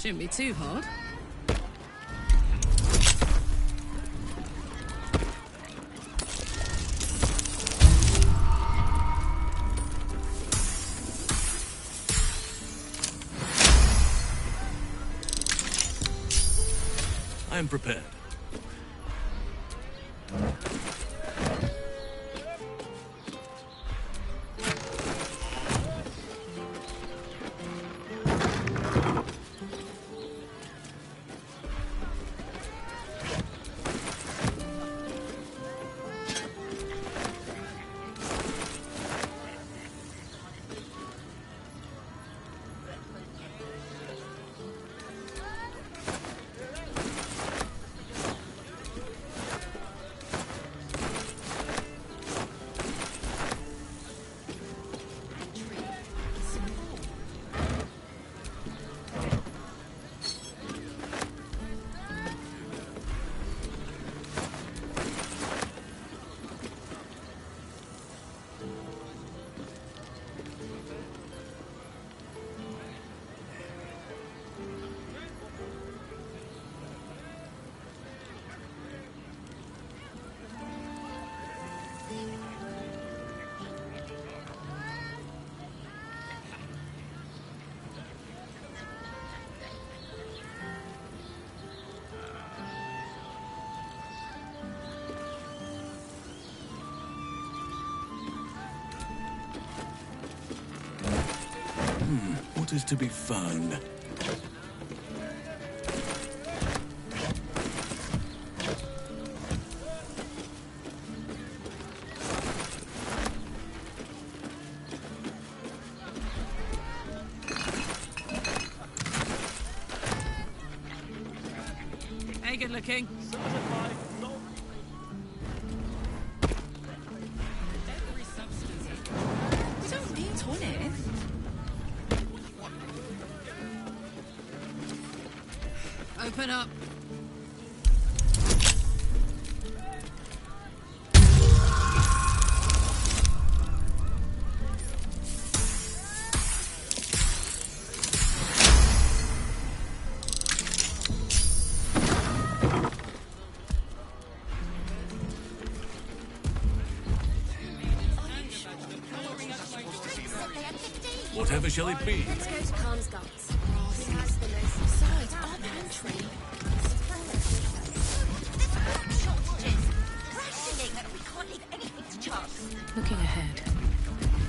Shouldn't be too hard. I am prepared. What is to be found? Hey, good looking. We don't need toilets. Open up. Whatever shall it be? Let's go to Khan's Guts. He has the most. Besides, our pantry. Shortages. Rationing. We can't leave anything to chance. Looking ahead.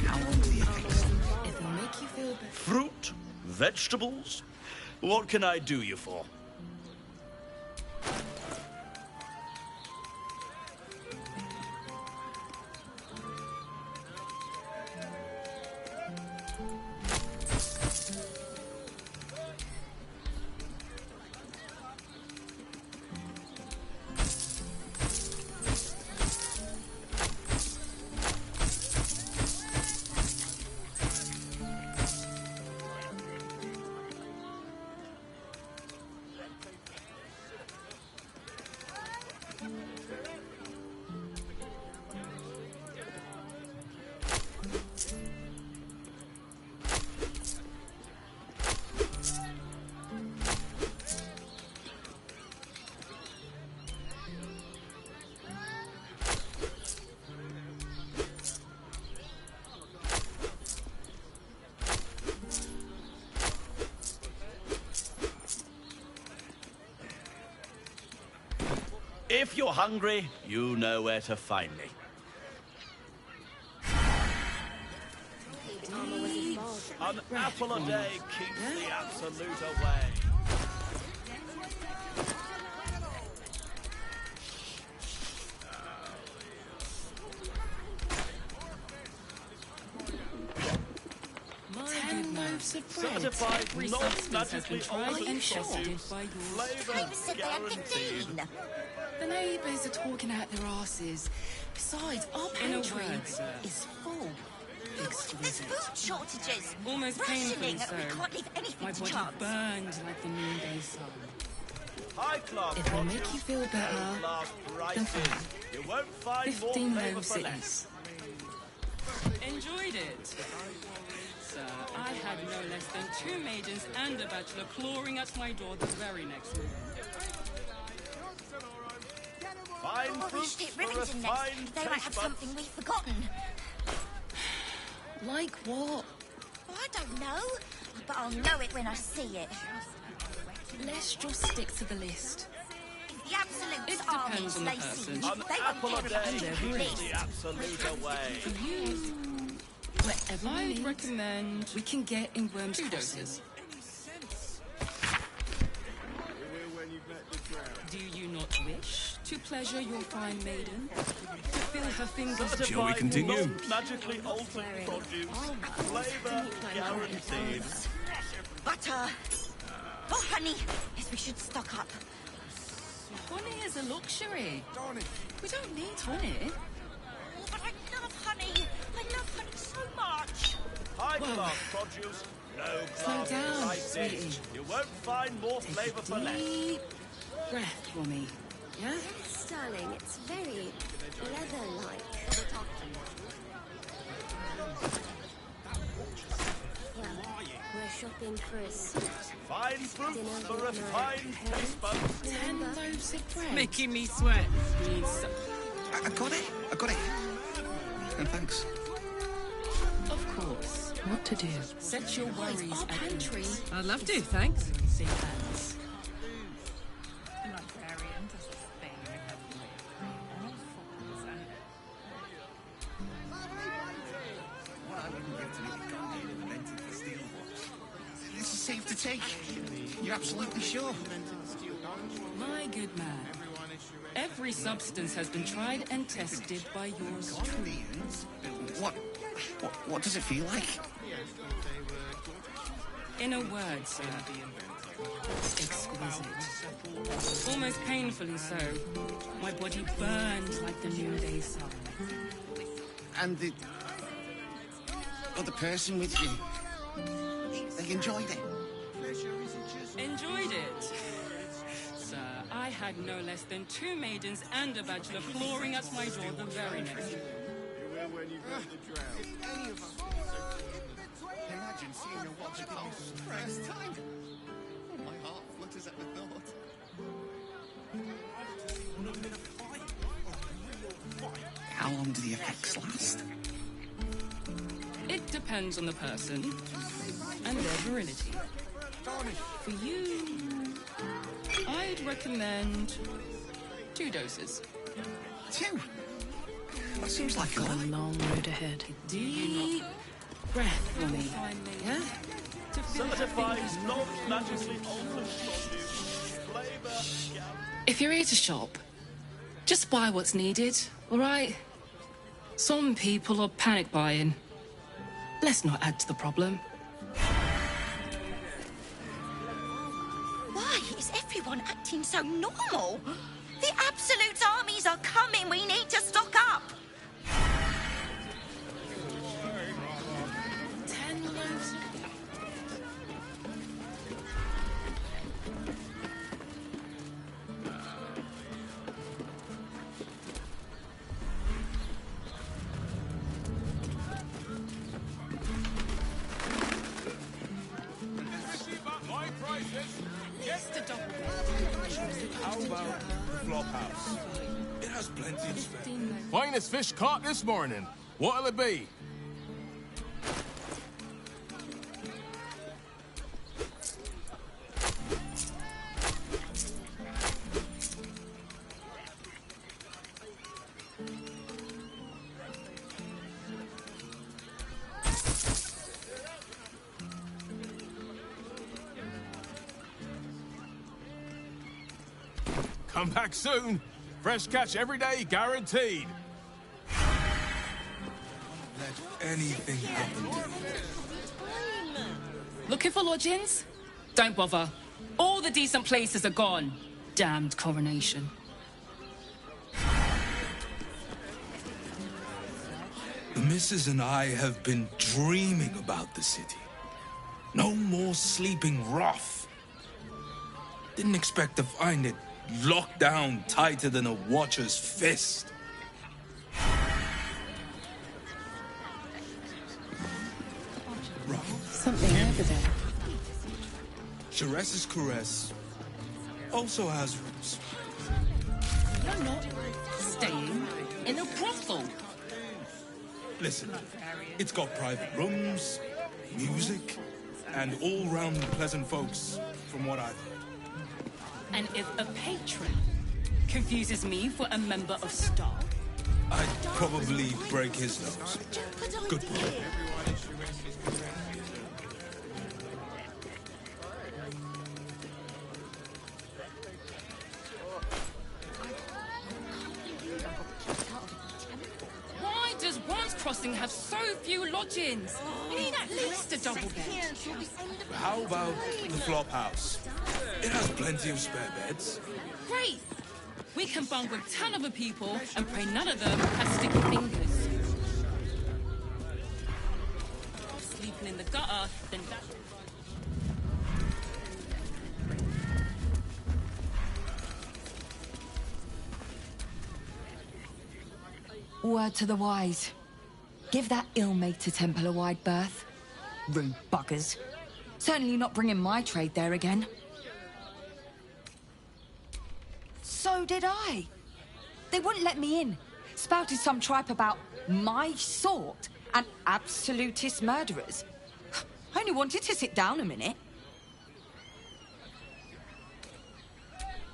How long do you think? It'll make you feel better. Fruit, vegetables. What can I do you for? If you're hungry, you know where to find me. An apple a day keeps the absolute away. Certified, non-magically altered sausage, flavour guaranteed. The neighbours are talking out their asses. Besides, our pantry is full. There's food shortages. Almost Rationing. painfully so. We can't leave anything My to body chance. burned like the noonday sun. High class If they make you feel better, class then prices. fine. You won't find more 15 flavour loaves for it less. is. Enjoyed it. So sir, I had no less than 2 maidens and a bachelor clawing at my door the very next morning. Fine Oh, fruits get for a ribbons in fine next. They might taste have bud. something we've forgotten. Like what? Oh, I don't know, but I'll know it when I see it. Let's just stick to the list. The absolute It armies depends on the they person. see, An they won't apple care a day about keeps the list. the absolute away. Wherever we I'd need, recommend we can get in Worm's 2 Crossing. doses. Do you not wish to pleasure your fine maiden? To feel her fingers Shall we continue? Certified non-magically altered produce. Flavor guaranteed. Butter. Oh, honey. Yes, we should stock up. Honey is a luxury. We don't need honey. Oh, but I love honey. I love honey so much. High-class produce. No Slow class down, like this. sweetie. You won't find more flavour for less. Deep breath for me. Yeah? Yes, darling, it's very leather-like. Well, we're shopping for a suit. Fine fruits for a fine taste bud. 10 loaves of bread. making me sweat. Needs some. I got it. And thanks. Of course. What to do? Set your worries Our at pantry. ease. I'd love to, thanks. Safe hands. This is safe to take. You're absolutely sure? My good man. Every substance has been tried and tested by yours truly. What does it feel like? In a word, sir. Exquisite. Almost painfully so. My body burned like the noonday sun. And the other person with you, they enjoyed it. Enjoyed it. Sir, I had no less than 2 maidens and a bachelor clawing at my door the very next day. Imagine seeing your watch for the first time. My heart flutters at the thought. How long do the effects last? It depends on the person and their virility. For you, I'd recommend 2 doses. 2? That seems like a Got lot. a long road ahead. Deep breath for me. Yeah? To feel her Certified fingers non-magically altered produce. Flavor guaranteed. If you're here to shop, just buy what's needed, all right? Some people are panic buying. Let's not add to the problem. Why is everyone acting so normal? The absolute armies are coming. We need to stock up. 10 loaves. It has plenty of space. Finest fish caught this morning. What'll it be? Come back soon. Fresh catch every day, guaranteed. Let anything happen. Looking for lodgings? Don't bother. All the decent places are gone. Damned coronation. The missus and I have been dreaming about the city. No more sleeping rough. Didn't expect to find it locked down tighter than a watcher's fist. Right. weather there. Chares's caress also has roots. You're not staying in a brothel. Listen, it's got private rooms, music, and all-round pleasant folks, from what I've heard. And if a patron confuses me for a member of staff, I'd probably break his nose. Good point. why does Once Crossing have so few lodgings? We need at least a double bed. How about the flop house? It has plenty of spare beds. Great! We can bunk with 10 other people and pray none of them have sticky fingers. Sleeping in the gutter, then that... Word to the wise. Give that ill-mater temple a wide berth. Rude buggers. Certainly not bringing my trade there again. So did I. They wouldn't let me in. Spouted some tripe about my sort and absolutist murderers. I only wanted to sit down a minute.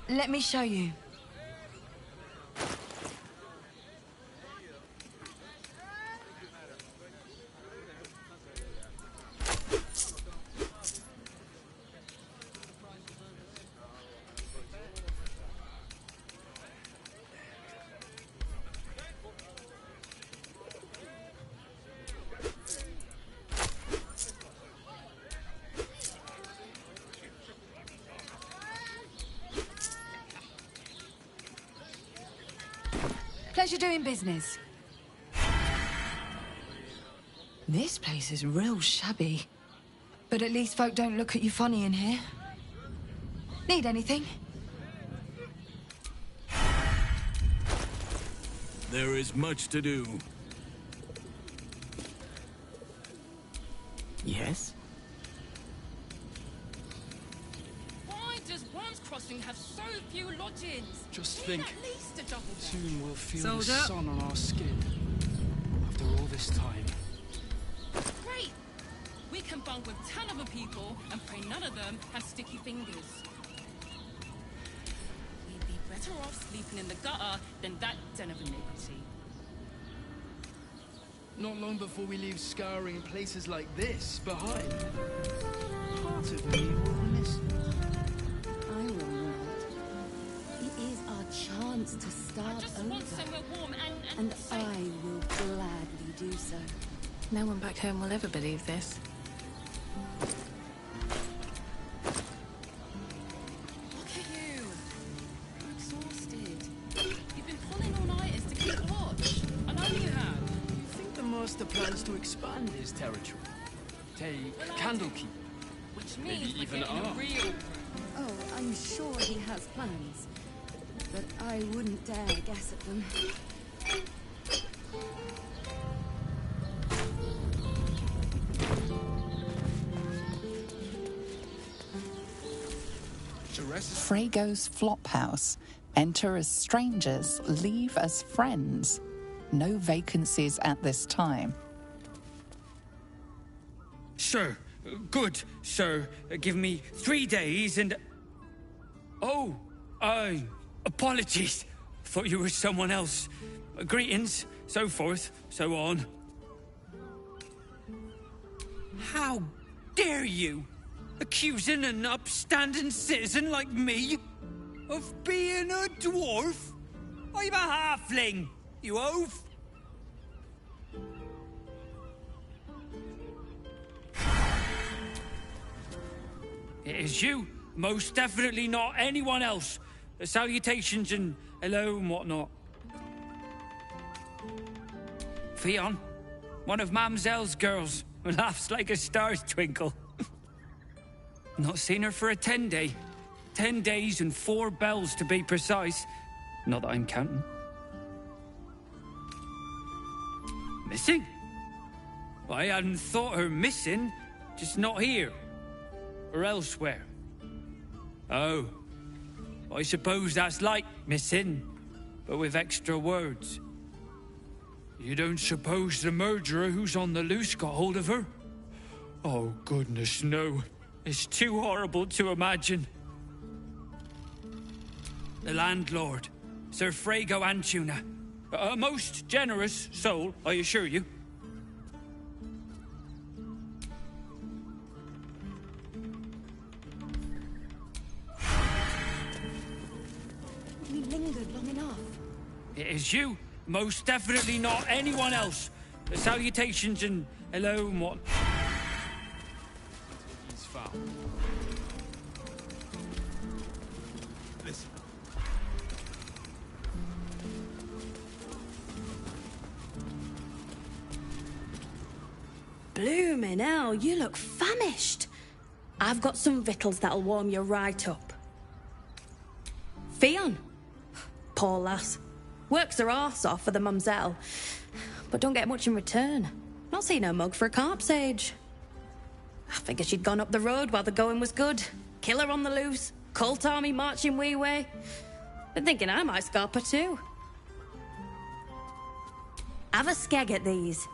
Let me show you. Pleasure doing business. This place is real shabby. But at least folk don't look at you funny in here. Need anything? There is much to do. Yes? Why does Once Crossing have so few lodgings? Just We need think, at least a double bed. soon we'll feel Sold the up. sun on our skin. After all this time. Great! We can bunk with 10 other people and pray none of them have sticky fingers. We'd be better off sleeping in the gutter than that den of iniquity. Not long before we leave scouring places like this behind. Part of me will miss it. I will not. It is our chance to start I just over. want somewhere warm And safe. I will gladly do so. No one back home will ever believe this. Look at you. You're exhausted. You've been pulling all-nighters to keep watch. I know you have. I think the master plans to expand his territory. Take Candlekeep. Which Maybe means we're even getting a armed. real... Oh, I'm sure he has plans. But I wouldn't dare guess at them. Frago's Flophouse. Enter as strangers, leave as friends. No vacancies at this time. Sir, good, sir. Give me 3 days and... Oh, apologies. Thought you were someone else. Greetings, so forth, so on. How dare you? Accusing an upstanding citizen like me of being a dwarf? I'm a halfling, you oaf. It is you, most definitely not anyone else. Salutations and hello and whatnot. Fionn, one of Mamselle's girls, who laughs like a star's twinkle. Not seen her for a 10-day. 10 days and 4 bells to be precise. Not that I'm counting. Missing? I hadn't thought her missing Just not here. Or elsewhere. Oh. I suppose that's like missing, but with extra words. You don't suppose the murderer who's on the loose got hold of her? Oh, goodness, no. It's too horrible to imagine. The landlord, Sir Frago Antuna. A most generous soul, I assure you. We lingered long enough. It is you. Most definitely not anyone else. The salutations and hello and what. He's foul. Listen. Bloomin' hell, you look famished. I've got some victuals that'll warm you right up. Fionn. Poor lass. Works her arse off for the mumselle, but don't get much in return. Not seen her mug for a carp's age. I figured she'd gone up the road while the going was good. Killer on the loose, cult army marching wee way. Been thinking I might scarp her too. Have a skeg at these.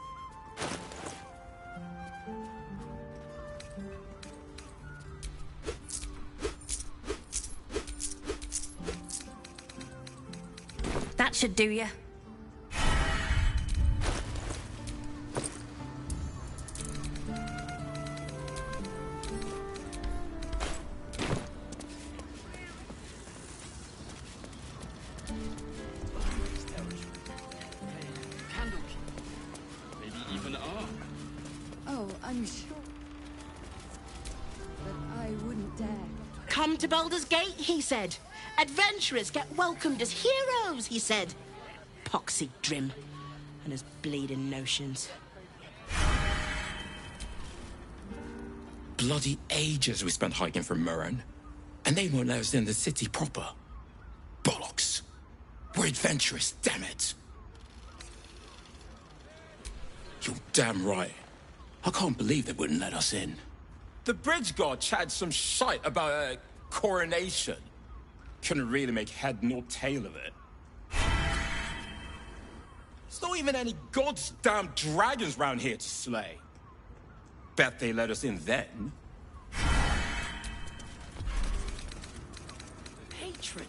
That should do you. Maybe even arm. Oh, I'm sure. But I wouldn't dare. Come to Baldur's Gate, he said. Adventurers get welcomed as heroes, he said. Poxy Drim and his bleeding notions. Bloody ages we spent hiking from Murren, and they won't let us in the city proper. Bollocks. We're adventurous, damn it. You're damn right. I can't believe they wouldn't let us in. The bridge guard chatted some shite about a coronation. Couldn't really make head nor tail of it. There's not even any goddamn dragons round here to slay. Bet they let us in then. Patron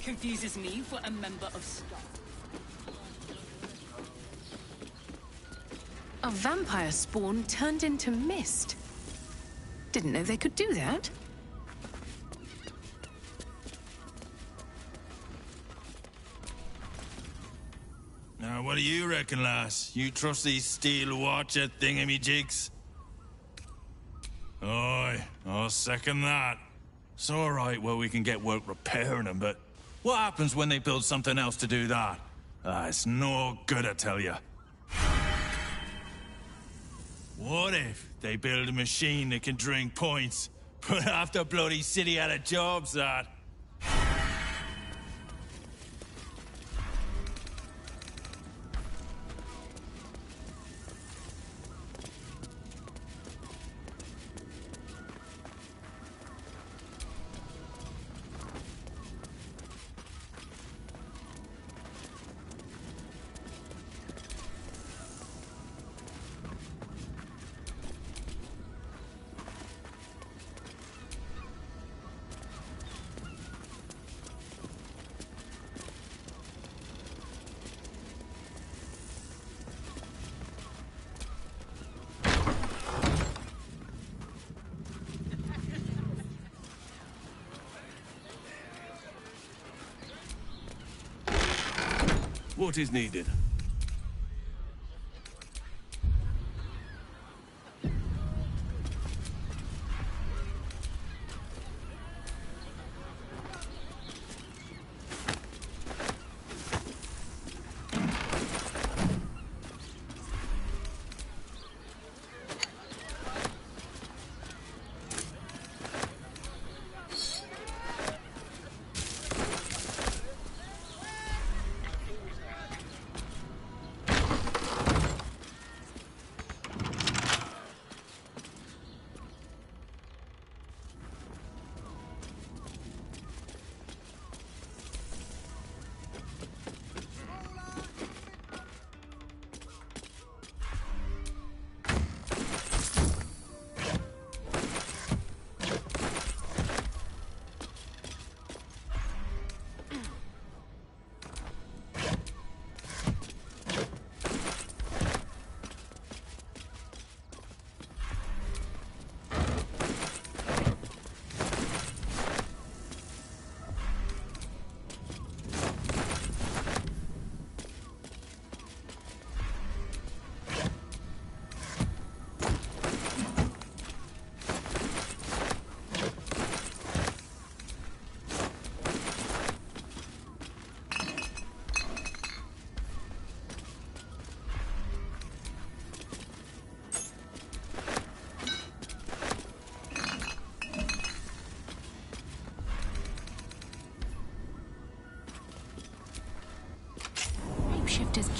confuses me for a member of staff. A vampire spawn turned into mist. Didn't know they could do that. Now, what do you reckon, lass? You trust these steel watcher thingamajigs? Aye, I'll second that. It's all right, well, we can get work repairing them, but what happens when they build something else to do that? It's no good, I tell you. What if they build a machine that can drink points, put half the bloody city out of jobs, that? What is needed?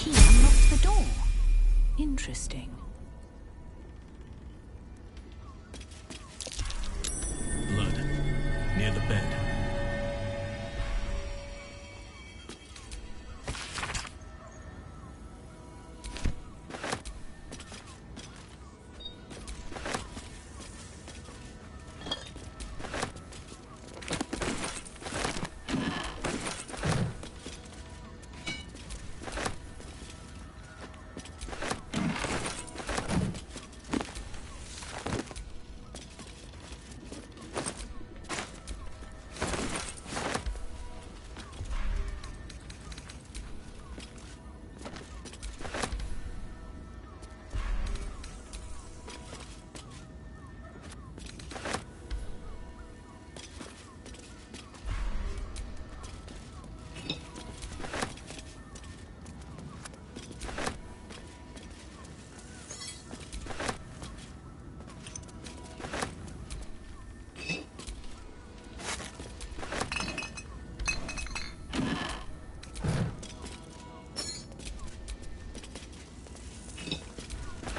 key unlocked the door. Interesting. Blood. Near the bed.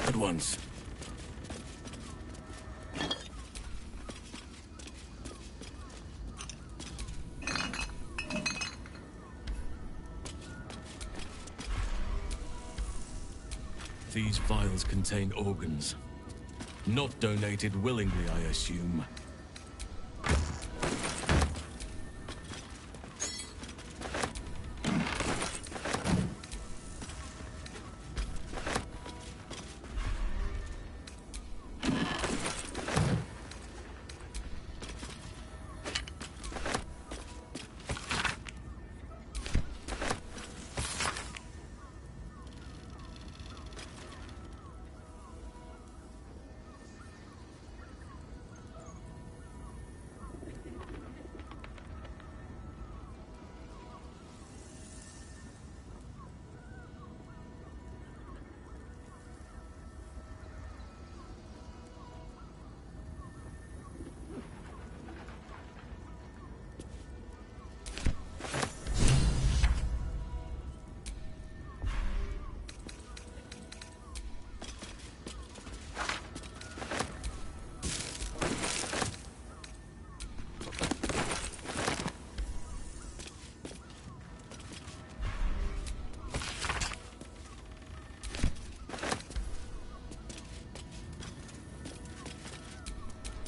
Good ones. These vials contain organs. Not donated willingly, I assume.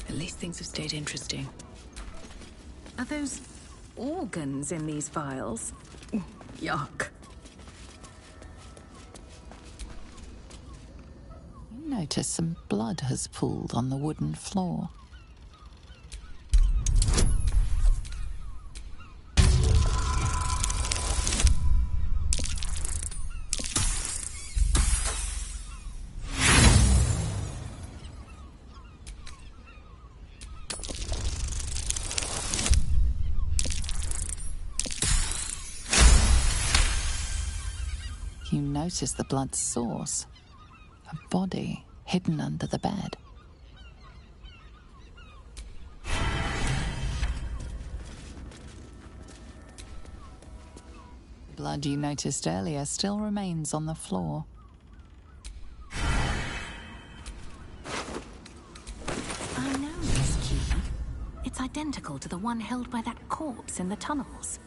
At least things have stayed interesting. Are those organs in these vials? Yuck. You notice some blood has pooled on the wooden floor. You notice the blood's source. A body hidden under the bed. Blood you noticed earlier still remains on the floor. I know this key. It's identical to the one held by that corpse in the tunnels.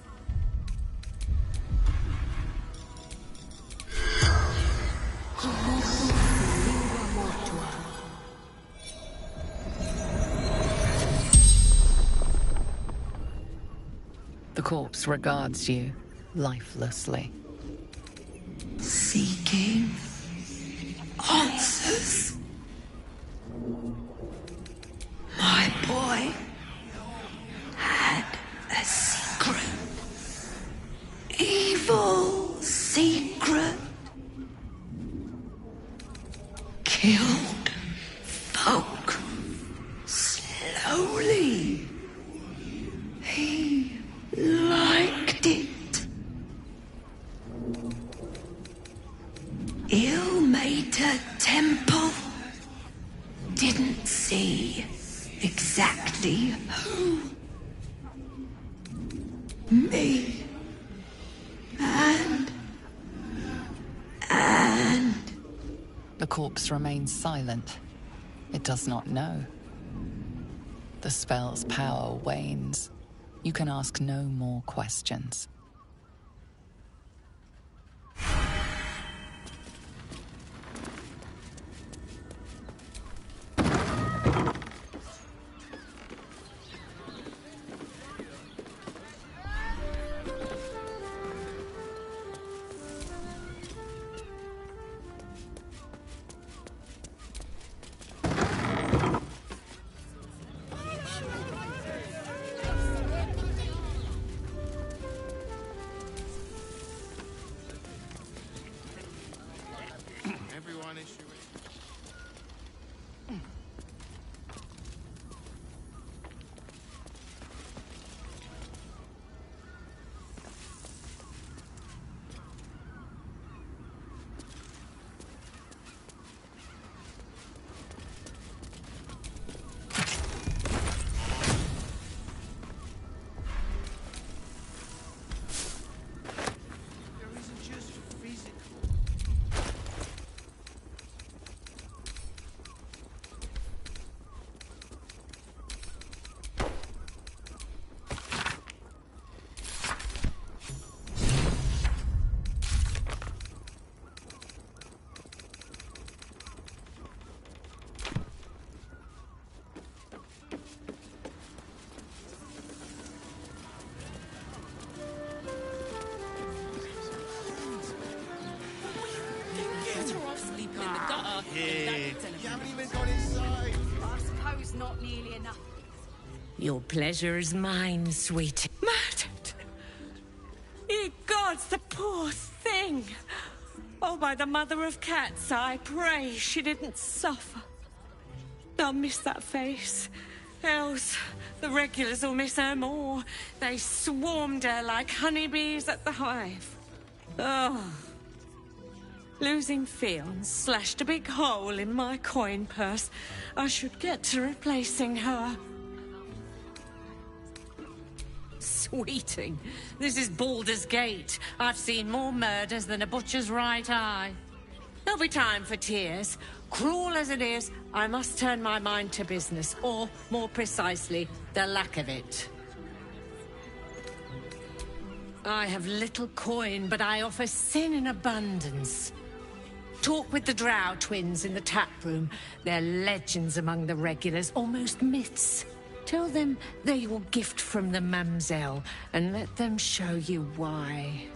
The corpse regards you lifelessly. Seeking answers. My boy had a secret. Evil secret. Killed folk slowly. He liked it. Ill-mater temple. Didn't see exactly who. Me. And corpse remains silent. It does not know. The spell's power wanes. You can ask no more questions. Everyone issue it. You haven't even gone inside. I suppose not nearly enough. Your pleasure is mine, sweet. Murdered! Ye gods, the poor thing! Oh, by the mother of cats, I pray she didn't suffer. I'll miss that face. Else, the regulars will miss her more. They swarmed her like honeybees at the hive. Oh. Losing Fionn slashed a big hole in my coin purse. I should get to replacing her. Sweeting, this is Baldur's Gate. I've seen more murders than a butcher's right eye. There'll be time for tears. Cruel as it is, I must turn my mind to business, or, more precisely, the lack of it. I have little coin, but I offer sin in abundance. Talk with the Drow twins in the tap room. They're legends among the regulars, almost myths. Tell them they're your gift from the Mamselle, and let them show you why.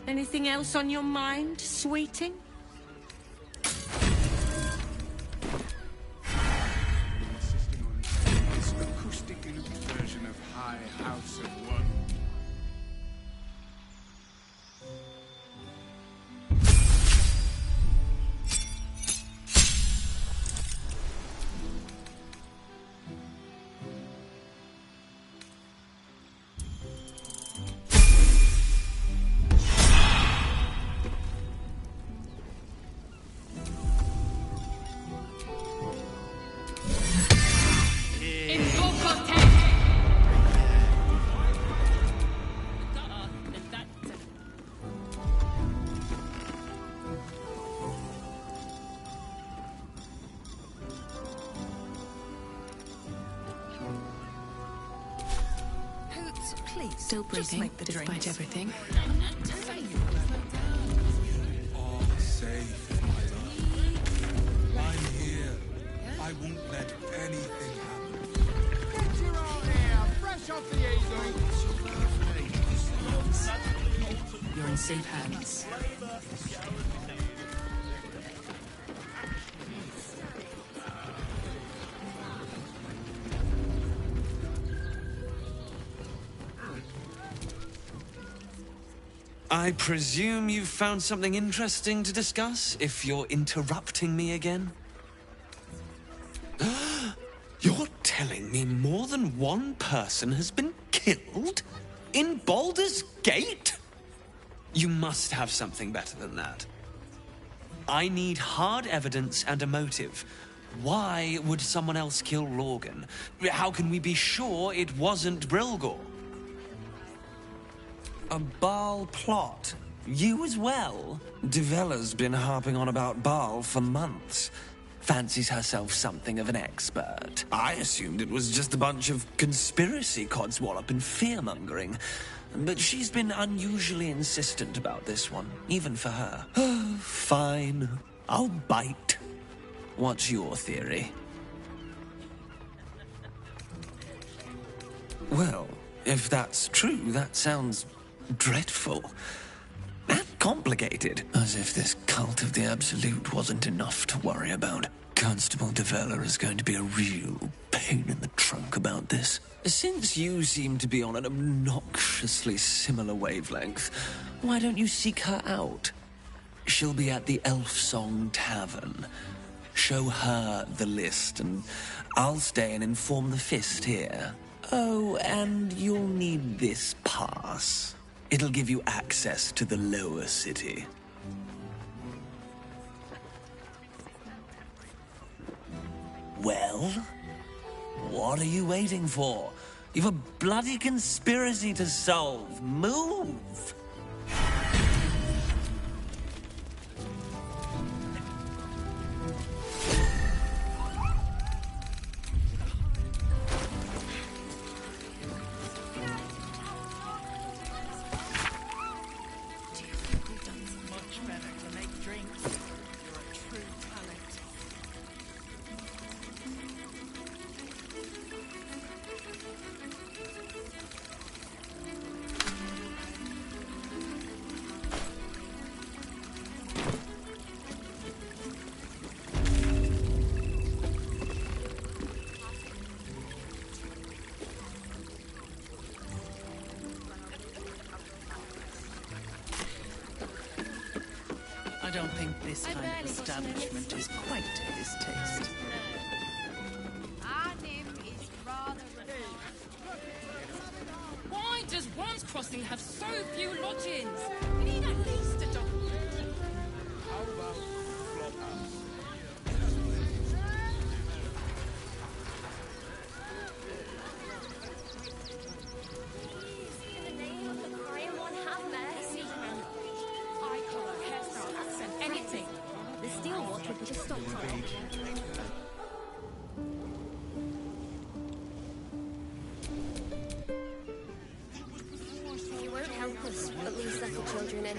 Anything else on your mind, sweeting? Insisting on this acoustic version of High House of One. Still breathing, despite everything. All safe, my love. I'm here. I won't let anything happen. Get your own here, fresh off the easel. You're in safe hands. I presume you've found something interesting to discuss, if you're interrupting me again? You're telling me more than one person has been killed? In Baldur's Gate? You must have something better than that. I need hard evidence and a motive. Why would someone else kill Lorgan? How can we be sure it wasn't Brilgor? A Baal plot. you as well? Devella's been harping on about Baal for months. Fancies herself something of an expert. I assumed it was just a bunch of conspiracy codswallop and fear-mongering. But she's been unusually insistent about this one, even for her. Fine. I'll bite. What's your theory? Well, if that's true, that sounds dreadful. And complicated. As if this cult of the Absolute wasn't enough to worry about. Constable Devella is going to be a real pain in the trunk about this. Since you seem to be on an obnoxiously similar wavelength, why don't you seek her out? She'll be at the Elf Song Tavern. Show her the list, and I'll stay and inform the Fist here. Oh, and you'll need this pass. It'll give you access to the lower city. Well, what are you waiting for? You've a bloody conspiracy to solve. Move! I don't think this kind of establishment is quite to his taste. Our name is rather Why does Wands Crossing have so few lodgings? We need at least a dozen. How about Flophouse? In the name of the crying one, have mercy. Eye colour, hairstyle, accent, anything. The steel watch would put a stop to it. You won't help us, but least let the children in.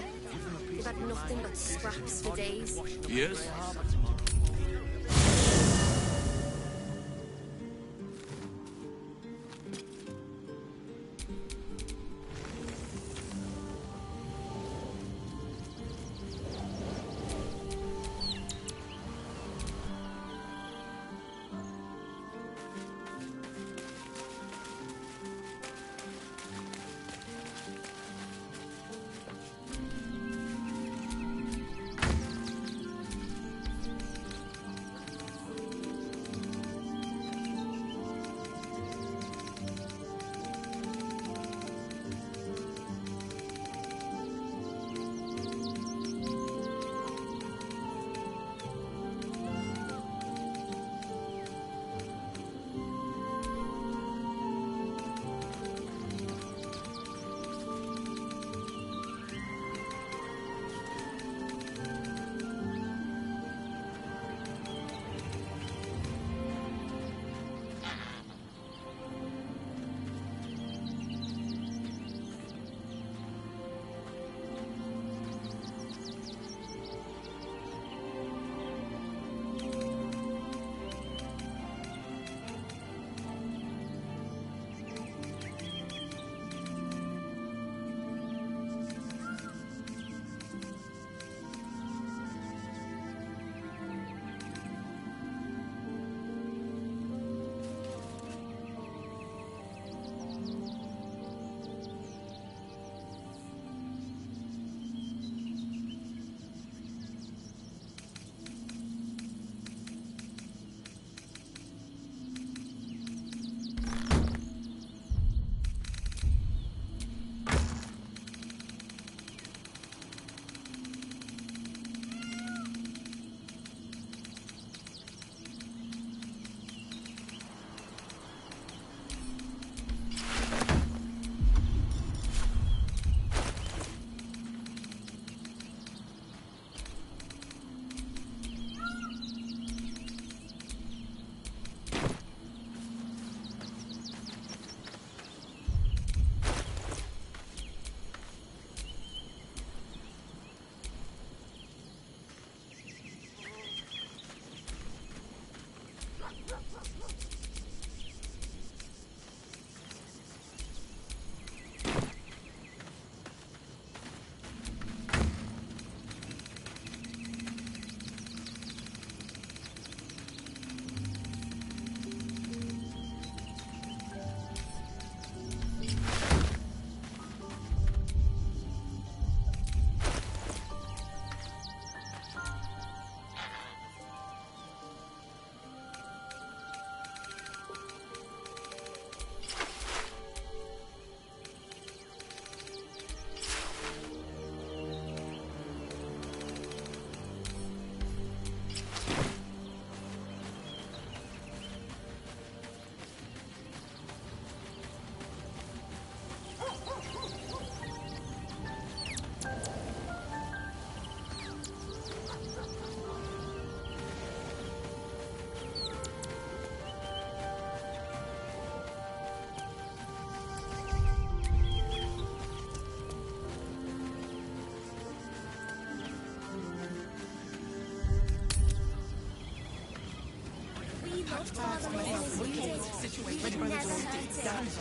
We've had nothing but scraps for days. Yes?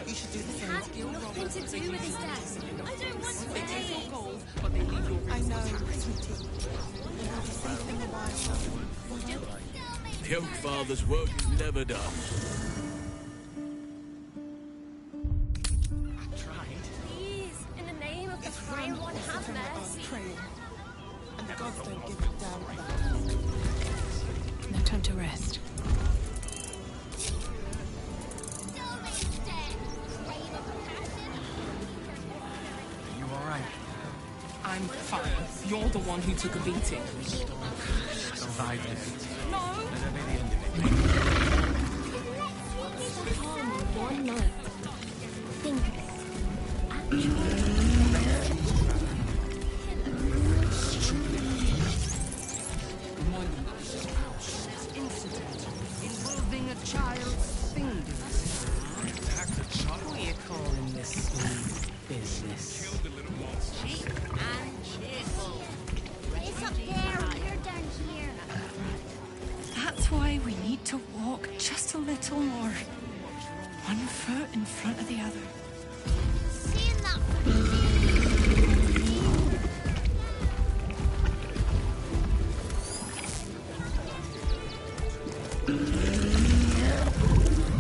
You should do the same. Has nothing to do with his death. I don't want to pay. I know, sweetie. You'll be safe in the wild. The Oak Father's work is never done. Please, in the name of the Frail One, have mercy. And the gods don't give a damn about it. No time to rest. You alright? I'm fine. You're the one who took a beating. Survived it. No! That'll be the end of it. Calm one night. Think of it. Incident involving a child's fingers. That's a child. What are you calling this sweet business? Cheap and cheerful. It's up there, you're down here. That's why we need to walk just a little more. One foot in front of the other. Seeing that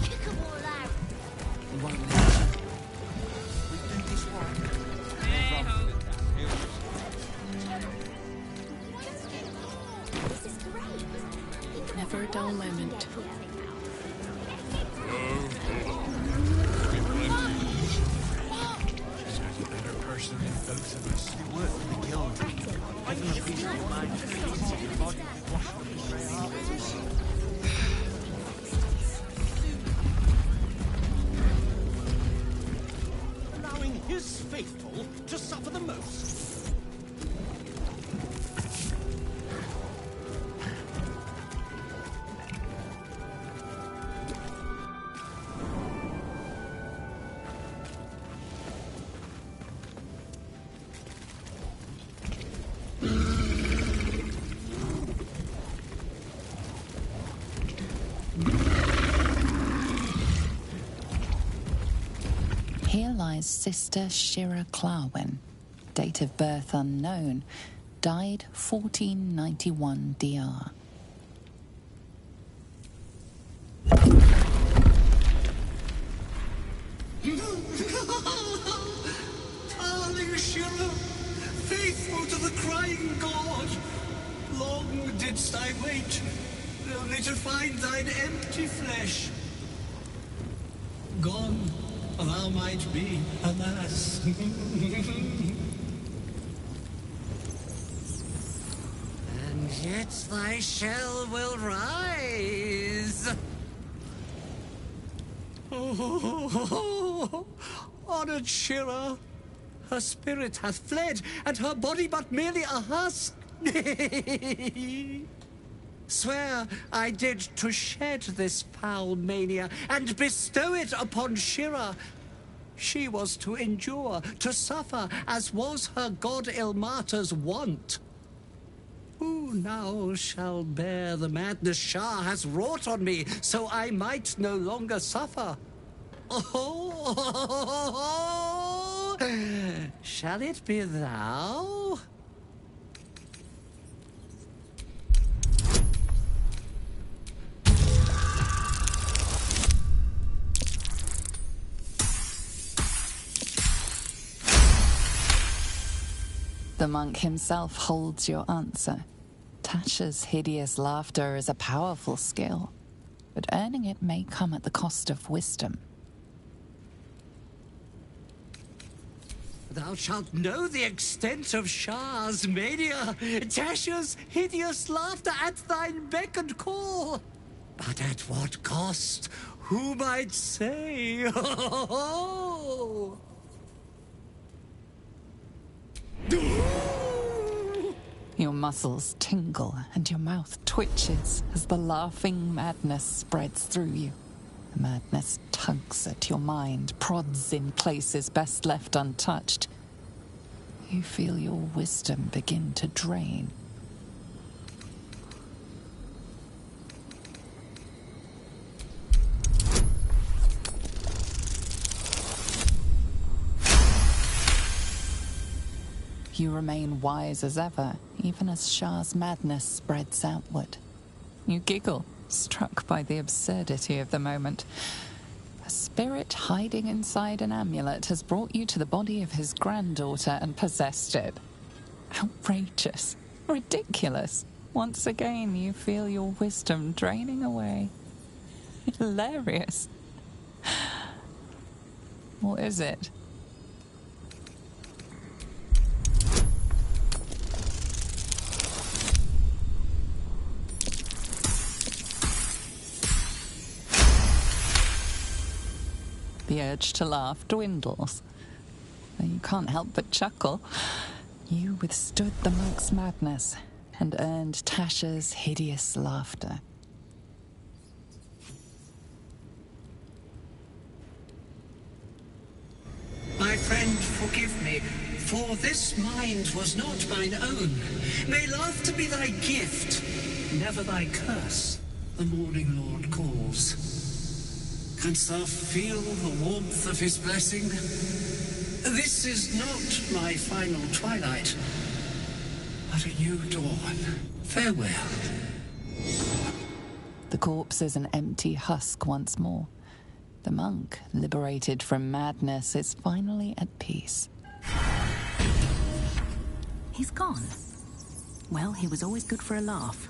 kick 'em all out. This is great. Never a dull moment. She's a better person than both of us. You work for the guild. Give them a piece of your mind. Your body. Wash them in grey harvest. Allowing his faithful to suffer the most. Here lies Sister Shira Clarwin, date of birth unknown, died 1491 DR. Darling Shira, faithful to the crying god, long didst I wait, only to find thine empty flesh. Gone thou might be, alas. And yet thy shell will rise. Oh, honored Shira, her spirit hath fled, and her body but merely a husk. Swear I did to shed this foul mania and bestow it upon Shira. She was to endure, to suffer, as was her god Ilmata's wont. Who now shall bear the madness Shah has wrought on me, so I might no longer suffer? Oh, shall it be thou? The monk himself holds your answer. Tasha's hideous laughter is a powerful skill, but earning it may come at the cost of wisdom. Thou shalt know the extent of Shah's mania, Tasha's hideous laughter at thine beck and call. But at what cost? Who might say? Your muscles tingle and your mouth twitches as the laughing madness spreads through you. The madness tugs at your mind, prods in places best left untouched. You feel your wisdom begin to drain. You remain wise as ever, even as Shah's madness spreads outward. You giggle, struck by the absurdity of the moment. A spirit hiding inside an amulet has brought you to the body of his granddaughter and possessed it. Outrageous. Ridiculous. Once again, you feel your wisdom draining away. Hilarious. What is it? The urge to laugh dwindles. Though you can't help but chuckle. You withstood the monk's madness and earned Tasha's hideous laughter. My friend, forgive me, for this mind was not mine own. May laughter be thy gift, never thy curse. The morning Lord calls. Canst thou feel the warmth of his blessing? This is not my final twilight, but a new dawn. Farewell. The corpse is an empty husk once more. The monk, liberated from madness, is finally at peace. He's gone. Well, he was always good for a laugh.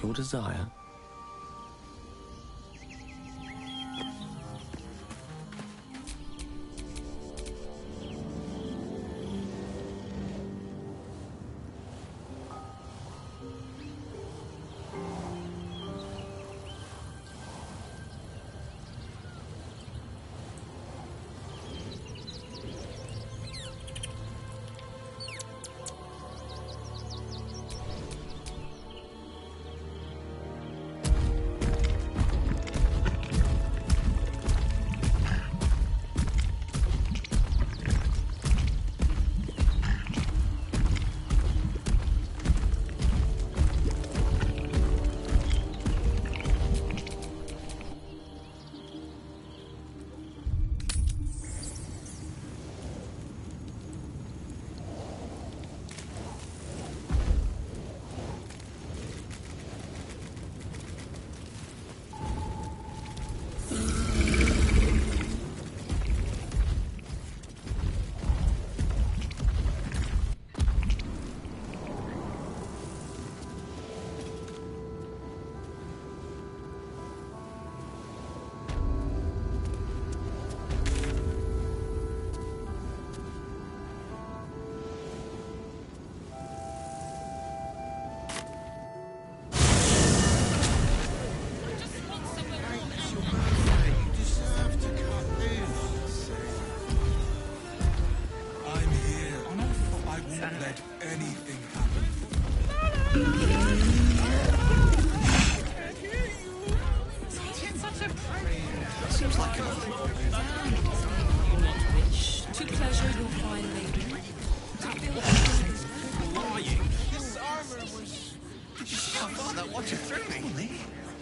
your desire.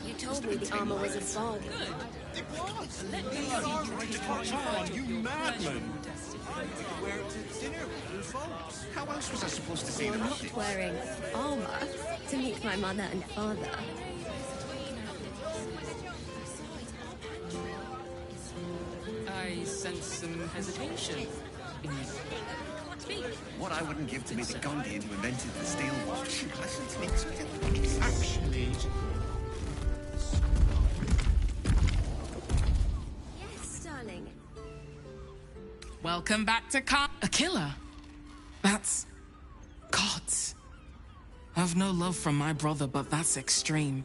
You told me the armor was a fog. It was! You madman! I wear it to dinner with folks. How else was I supposed to see You're the not wearing armor to meet my mother and father. I sense some hesitation in you. What I wouldn't give to meet the Gondian who invented the steel watch. Listen to me. Actually... Yes, darling. Welcome back to A killer? That's... gods. I've no love from my brother, but that's extreme.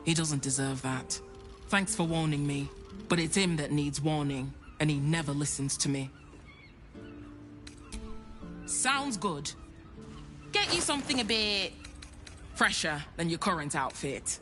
He doesn't deserve that. Thanks for warning me, but it's him that needs warning, and he never listens to me. Sounds good. Get you something a bit fresher than your current outfit.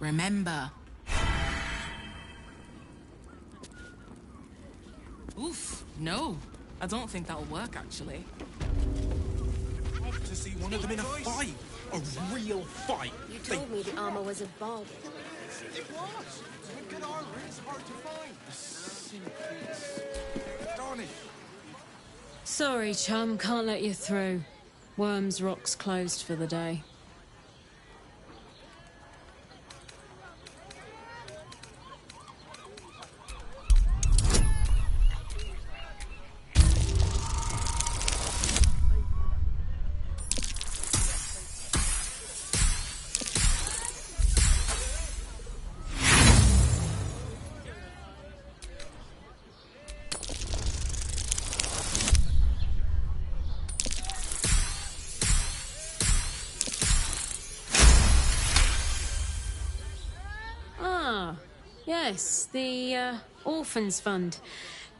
Remember. Oof, no. I don't think that'll work, actually. To see one of them in a fight. A real fight. You told me the armor was a bargain. It was. But good armor is hard to find. Darn it. Sorry, chum, can't let you through. Worms Rock's closed for the day. Yes, the Orphans Fund.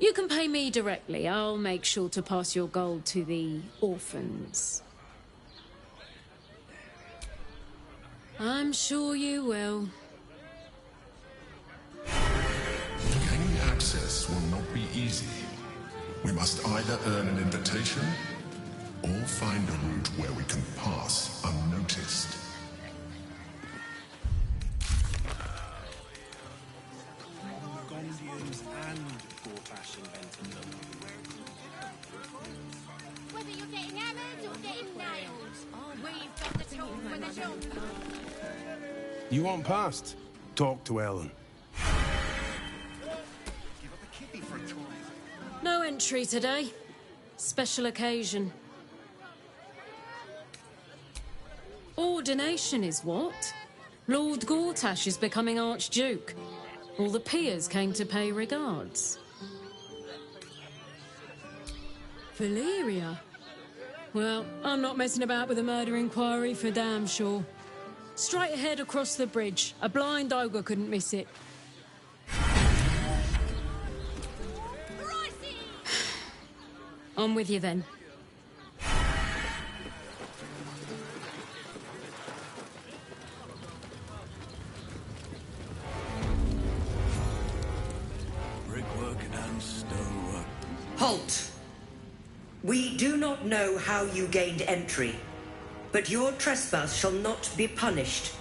You can pay me directly. I'll make sure to pass your gold to the orphans. I'm sure you will. Gaining access will not be easy. We must either earn an invitation or find a route where we can pass unnoticed. Whether you're getting hammered or getting nailed, we've got the tool for the job. You want past? Talk to Ellen. No entry today. Special occasion. Ordination is what? Lord Gortash is becoming Archduke. All the peers came to pay regards. Valeria? Well, I'm not messing about with a murder inquiry for damn sure. Straight ahead across the bridge. A blind ogre couldn't miss it. On with you then. Brickwork and stonework. Halt! We do not know how you gained entry, but your trespass shall not be punished.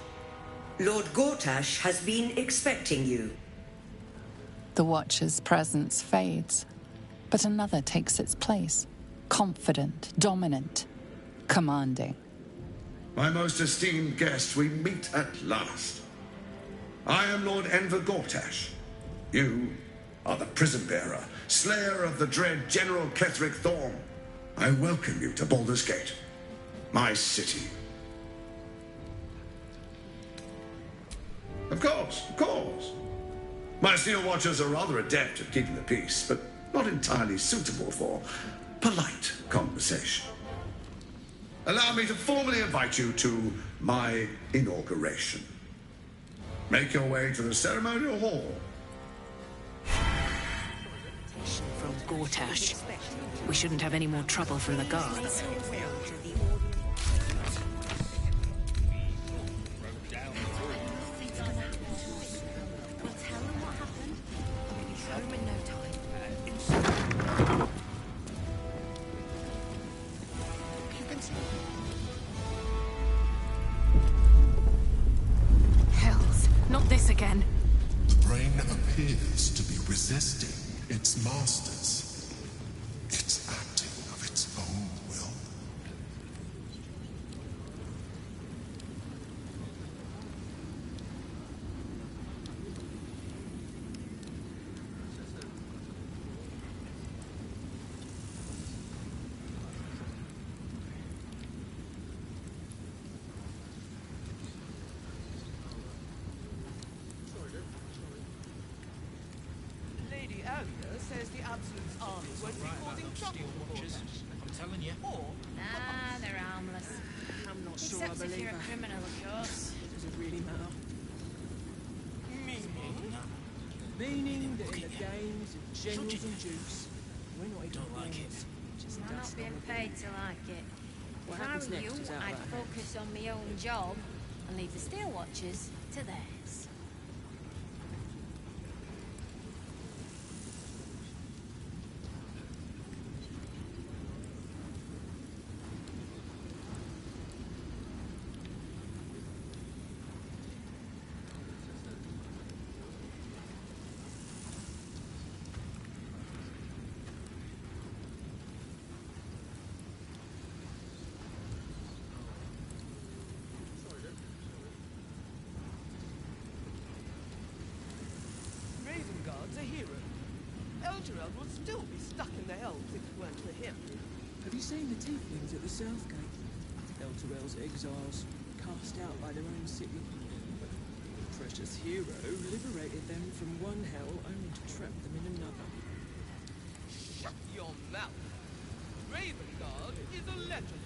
Lord Gortash has been expecting you. The Watcher's presence fades, but another takes its place. Confident, dominant, commanding. My most esteemed guest, we meet at last. I am Lord Enver Gortash. You are the prison bearer, slayer of the dread General Ketheric Thorm. I welcome you to Baldur's Gate, my city. Of course, of course. My Steel Watchers are rather adept at keeping the peace, but not entirely suitable for polite conversation. Allow me to formally invite you to my inauguration. Make your way to the ceremonial hall. From Gortash. We shouldn't have any more trouble from the guards. Hells, not this again. The brain appears to be resisting its masters. It's acting of its own will. Lady Alia says the Absolute's army won't be causing trouble before that. I'm telling you. Nah, they're harmless. I'm not sure I Except if believe you're a that. criminal, of course. Does it really matter? Meaning that in the games of generals and dukes, we're not even like it. Just I'm not dust being on the paid to like it. What If I happens were next you, is out I'd there. focus on my own job and leave the Steel Watchers to theirs. Ravengard's a hero. Elturel would still be stuck in the Elves if it weren't for him. Have you seen the tieflings at the south gate? Elturel's exiles, cast out by their own city. The precious hero liberated them from one hell only to trap them in another. Shut your mouth! Ravengard is a legend.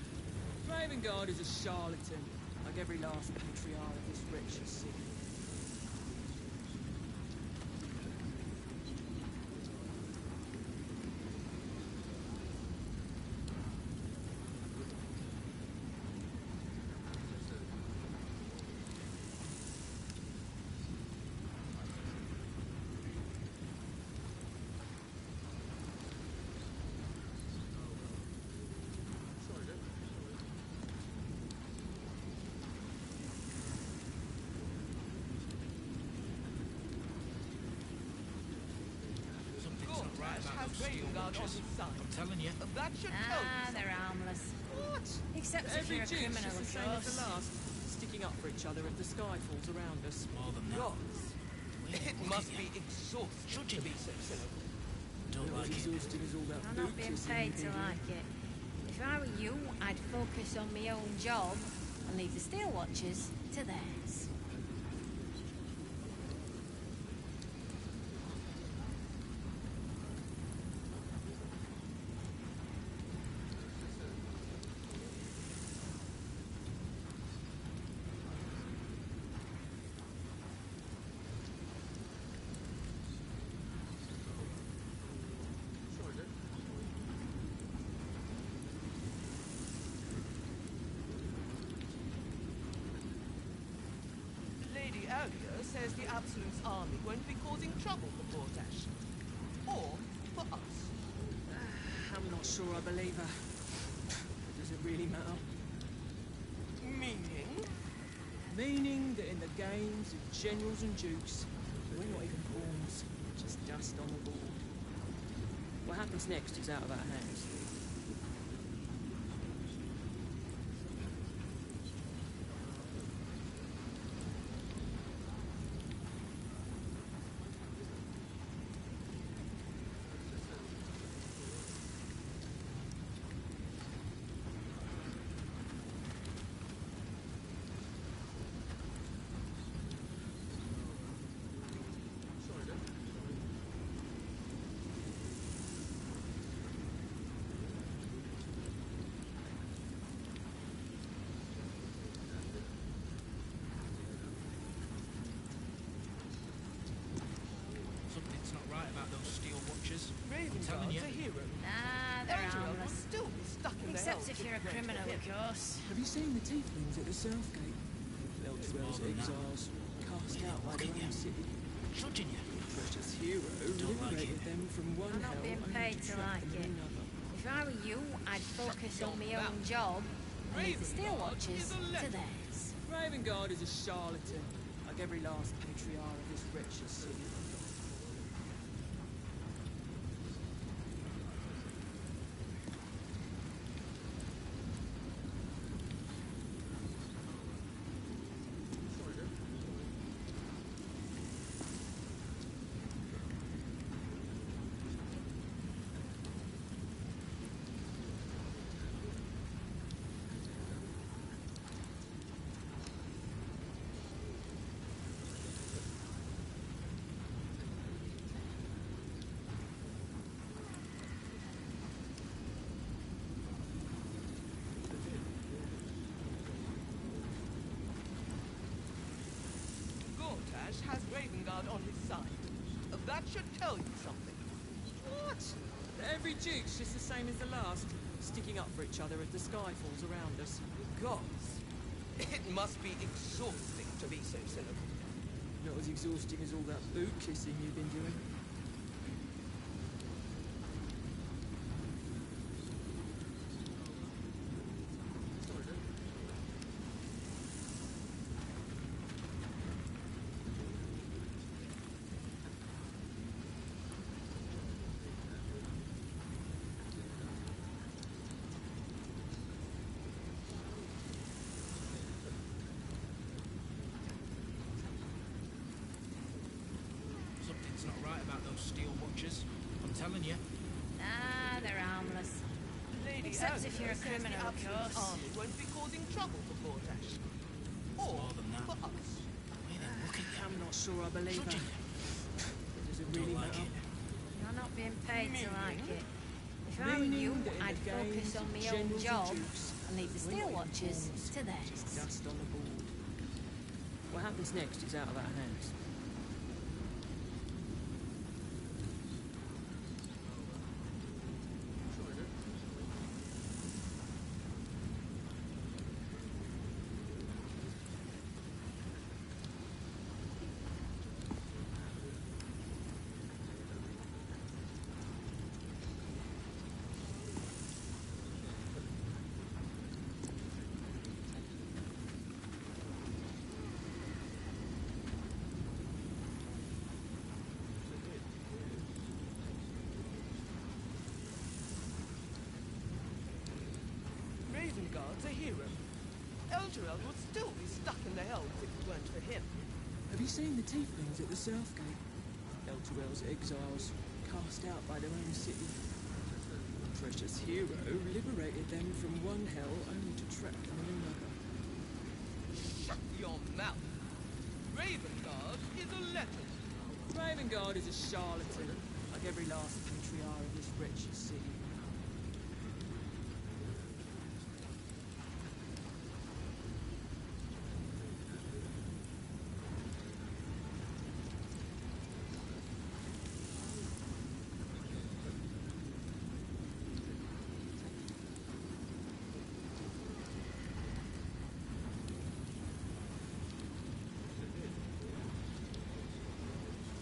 Ravengard is a charlatan, like every last patriarch of this wretched city. Ravengard on his side. I'm telling you. That should tell you They're harmless. What? Except if Every you're a jinx criminal, is the of same as the course. last, sticking up for each other if the sky falls around us. More than that. Gods. It must be exhausting to be so cynical. Don't like it. Exhausting as all that I'm not being bootism paid you've to been like it. If I were you, I'd focus on my own job and leave the Steel Watchers to theirs. Lady Alia says the Absolute's army won't be causing trouble for Portash. Or for us. I'm not sure I believe her. Does it really matter? Meaning? Meaning that in the games of generals and dukes, we're not even pawns, just dust on the board. What happens next is out of our hands. Something's not right about those Steel Watchers. I'm telling Ravengard's you. a hero. They're Elturel would harmless. still be stuck in the Except Elves if you're a it weren't criminal, for of him. course. Have you seen the tieflings at the south gate? Elturel's exiles, cast out by their own city. Trudging you. The precious hero Don't like liberated it. them from one I'm not hell being only paid to to trap like them in it. another. If I were you, I'd focus on my own job and leave the Steel Watchers to theirs. Ravengard is a charlatan, like every last patriarch of this wretched city. Gortash has Ravengard on his side. That should tell you something. What? Every duke's just the same as the last, sticking up for each other if the sky falls around us. Gods. It must be exhausting to be so cynical. Not as exhausting as all that boot kissing you've been doing. Something's not right about those steel watchers. I'm telling you. Ah, they're harmless. Lady Except if you're a Agatha says criminal, the of absolute course. army won't be causing trouble for Gortash. Or more than that. for us. I'm not sure I believe her. Does it really Don't like matter? it. You're not being paid to like it. If I were you, Meaning that in I'd the focus games on of my own generals and job dukes, and leave the we're steel not watchers pawns, to theirs. just dust on the board. What happens next is out of our hands. Ravengard's a hero. Elturel would still be stuck in the Helms if it weren't for him. Have you seen the tieflings at the south gate? Elturel's exiles, cast out by their own city. The precious hero liberated them from one hell only to trap them in another. Shut your mouth. Ravengard is a legend. Ravengard is a charlatan, like every last patriarch of this wretched city.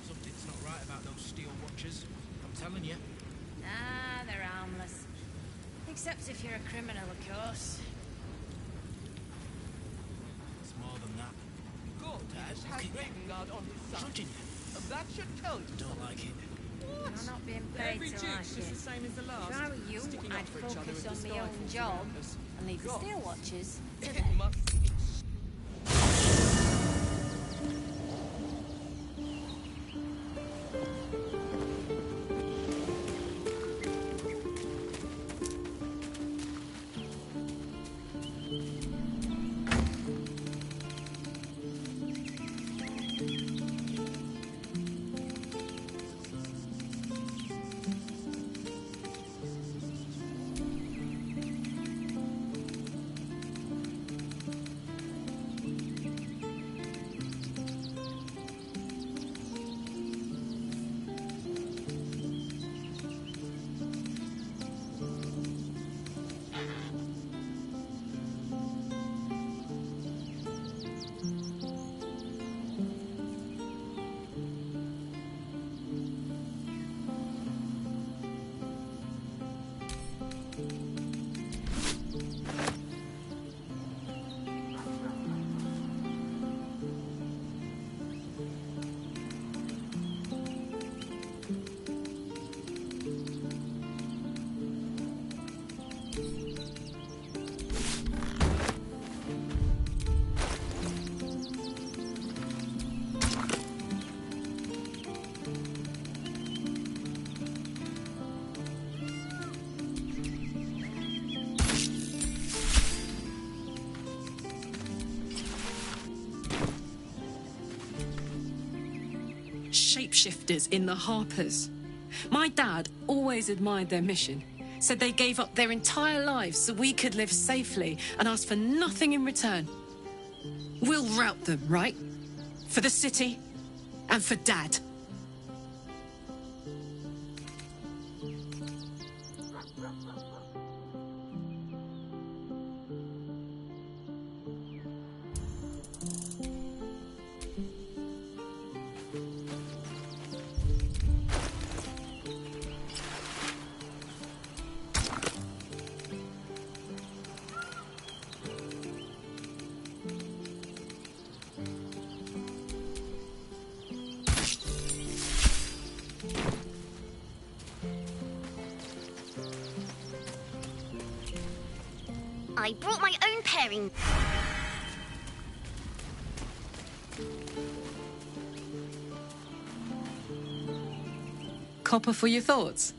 Something's not right about those steel watchers. I'm telling you. Ah, they're harmless. Except if you're a criminal, of course. It's more than that. Gortash has Ravengard on his side. Judging And that should tell you. Don't like it. You're not being paid Every to duke's like just it. the same as the last. If I were you, sticking up I'd for each other focus with the on my own skyfalls job around us. and leave the God. steel watchers to It them. must be Shapeshifters in the Harpers. My dad always admired their mission. Said they gave up their entire lives so we could live safely and asked for nothing in return. We'll rout them, right? For the city and for Dad. I brought my own pairing. Copper for your thoughts?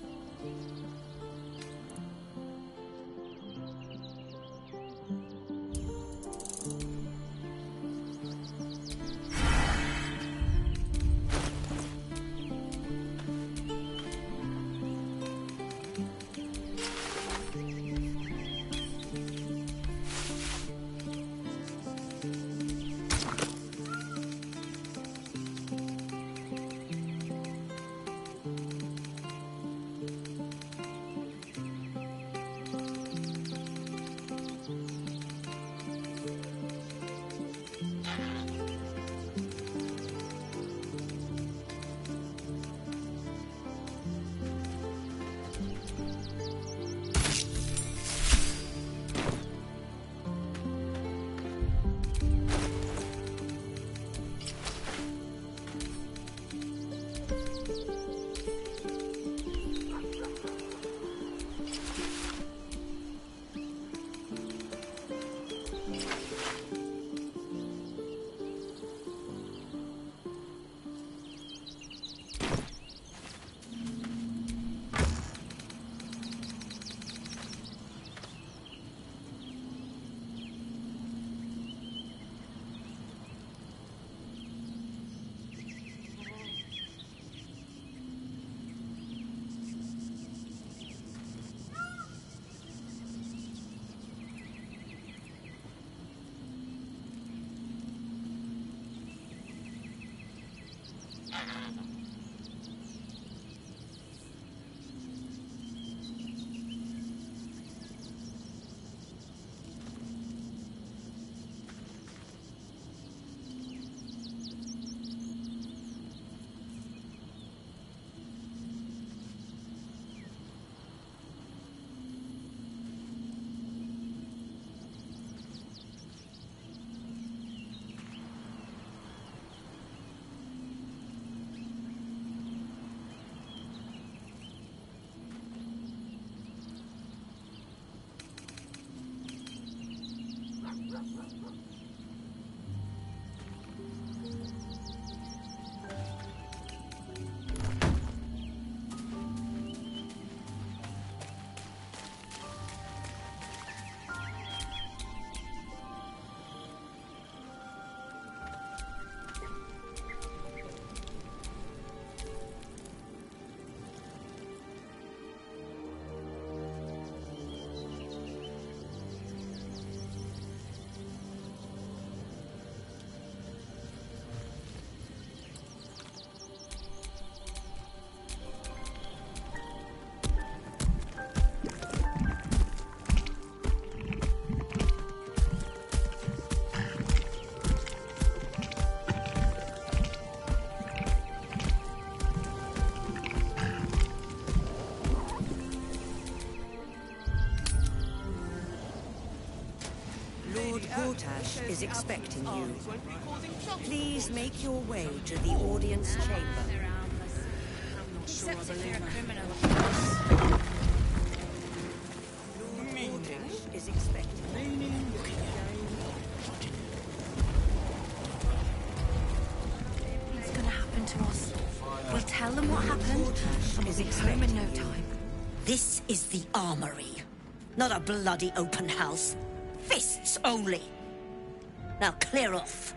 Portash is expecting you. Please make your way to the audience chamber. Except if you're a criminal. Portash is expecting you. What's gonna happen to us? We'll tell them what happened, and we'll be home in no time. This is the armory, not a bloody open house. Fists only. Now clear off.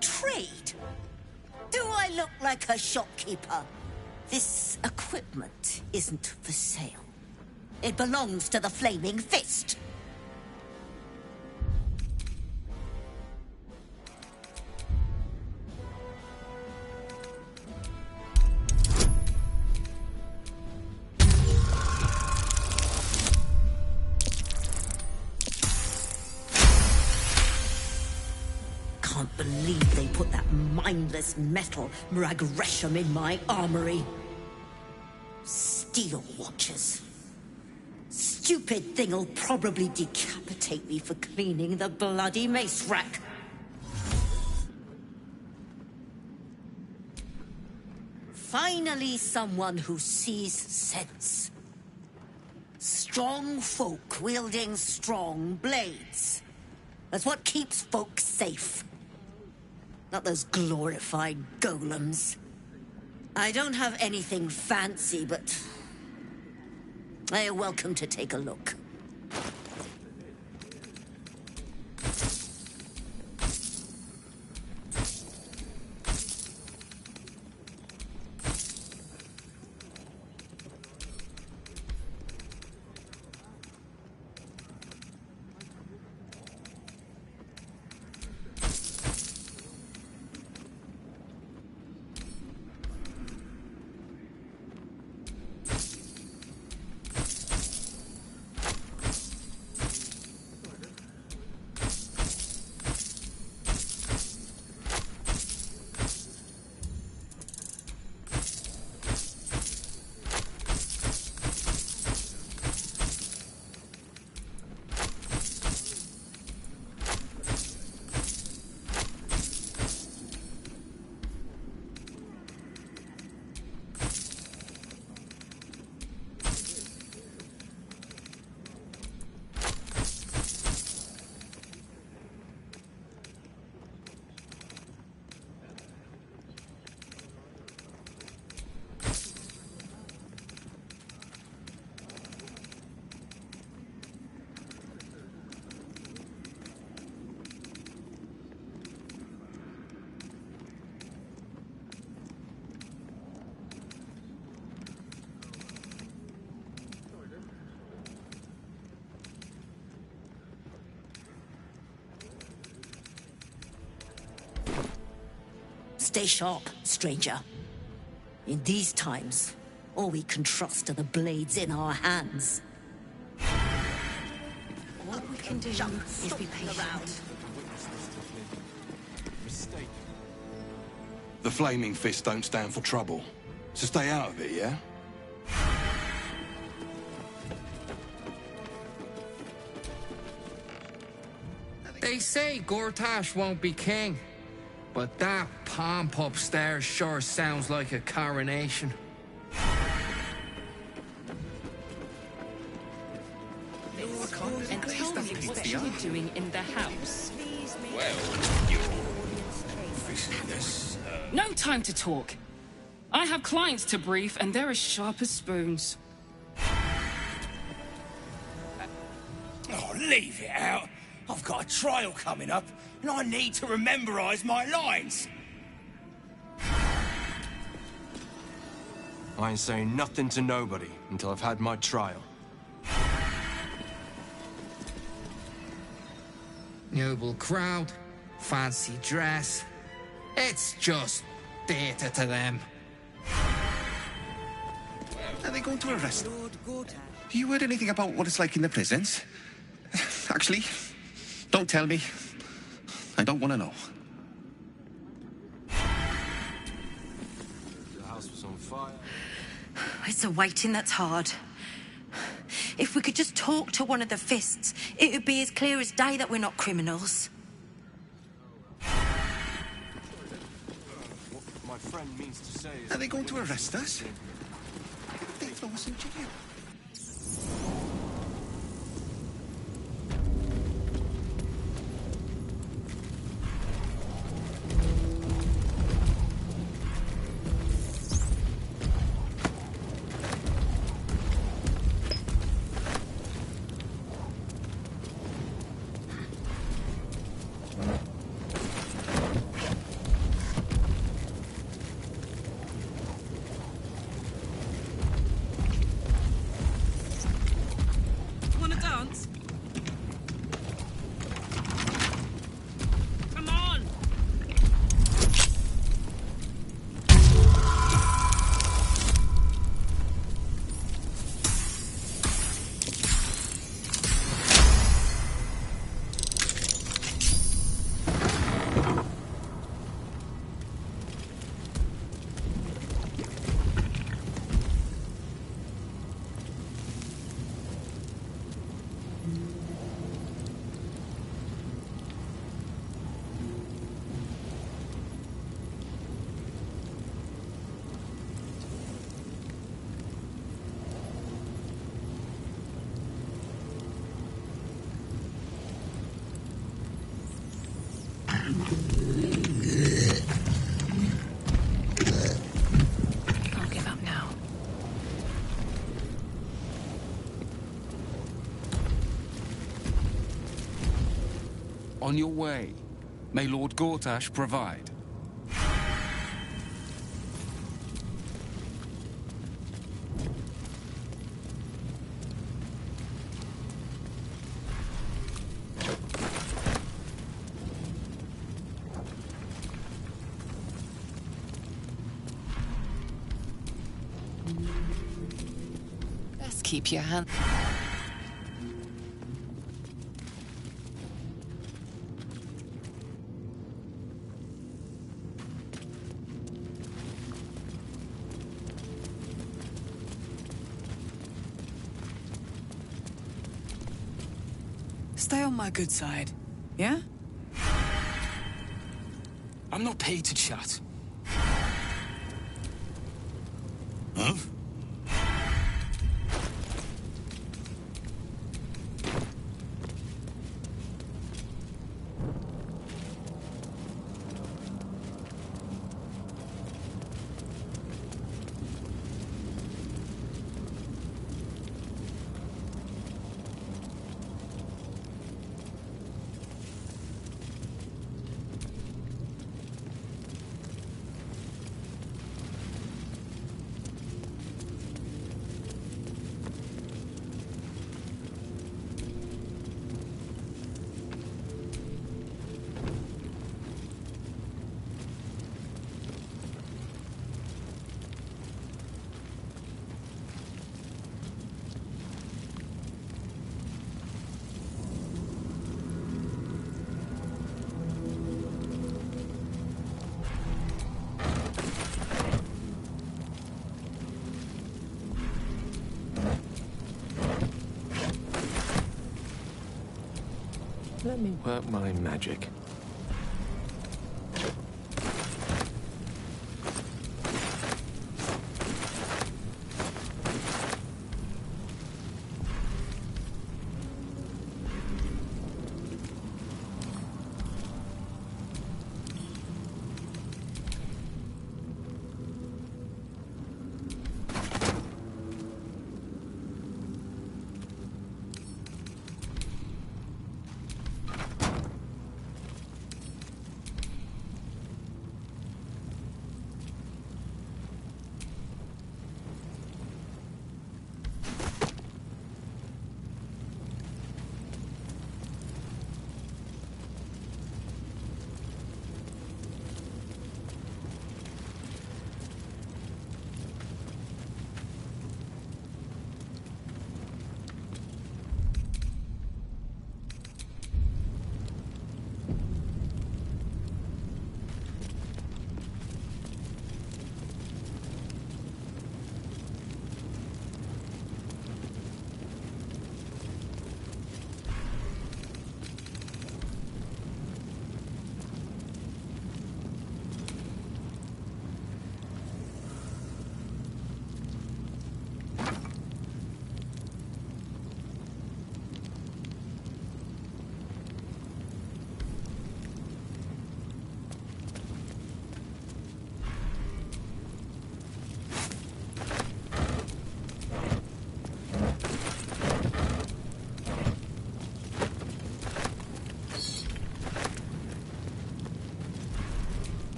Trade? Do I look like a shopkeeper? This equipment isn't for sale. It belongs to the Flaming Fist. Can't believe they put that mindless metal Mragresham in my armory. Steel watchers. Stupid thing'll probably decapitate me for cleaning the bloody mace rack. Finally, someone who sees sense. Strong folk wielding strong blades. That's what keeps folk safe. Not those glorified golems. I don't have anything fancy, but you're welcome to take a look. Stay sharp, stranger. In these times, all we can trust are the blades in our hands. What we can do is be patient. The flaming fists don't stand for trouble. So stay out of it, yeah? They say Gortash won't be king, but that pomp upstairs sure sounds like a coronation. And tell me what you were doing in the house. Well, No time to talk. I have clients to brief, and they're as sharp as spoons. oh, leave it out. I've got a trial coming up, and I need to rememberize my lines. I ain't saying nothing to nobody until I've had my trial. Noble crowd, fancy dress. It's just theatre to them. Are they going to arrest them? Have you heard anything about what it's like in the prisons? Actually, don't tell me. I don't want to know. The house was on fire. It's the waiting that's hard. If we could just talk to one of the fists, it would be as clear as day that we're not criminals. What my friend means to say is... Are they going to arrest us? They throw us in jail. Can't give up now. On your way. May Lord Gortash provide. Best keep your hand. Stay on my good side, yeah? I'm not paid to chat. Huh? Let me work my magic.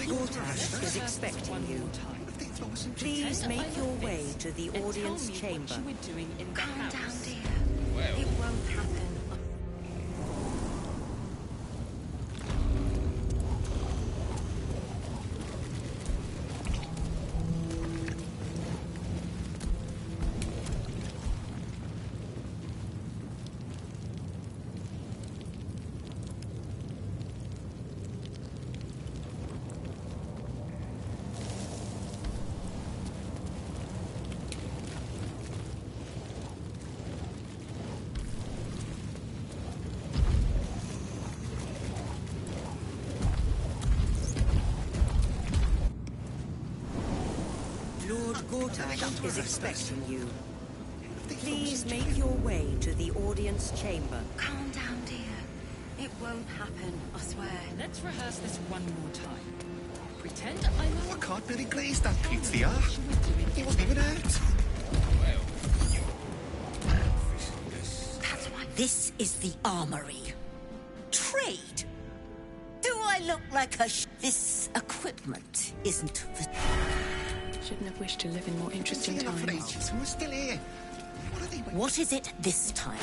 Gortash is expecting you. Please make your way to the audience chamber. Calm down, dear. It won't happen. Lord Gortash is expecting you. Please make your way to the audience chamber. Calm down, dear. It won't happen, I swear. Let's rehearse this one more time. Pretend I'm... Oh, I can't really glaze that pizza. He wasn't even hurt. That's why. This is the armory. Trade. Do I look like a This equipment isn't for... Shouldn't have wished to live in more interesting times. We're still here. What is it this time?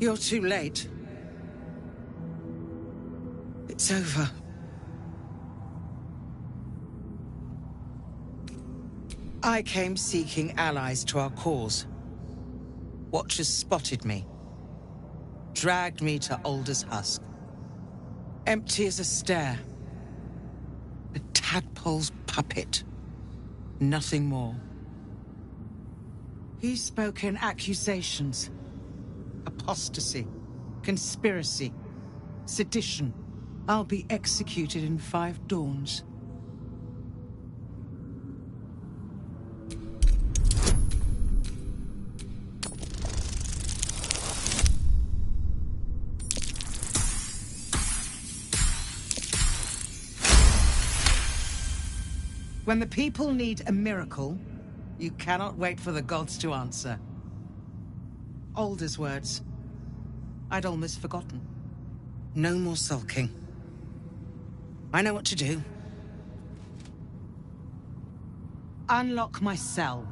You're too late. It's over. I came seeking allies to our cause. Watchers spotted me. Dragged me to Alder's husk. Empty as a stare. A tadpole's puppet. Nothing more. He's spoken accusations. Apostasy. Conspiracy. Sedition. I'll be executed in 5 dawns. When the people need a miracle, you cannot wait for the gods to answer. Alder's words. I'd almost forgotten. No more sulking. I know what to do. Unlock my cell.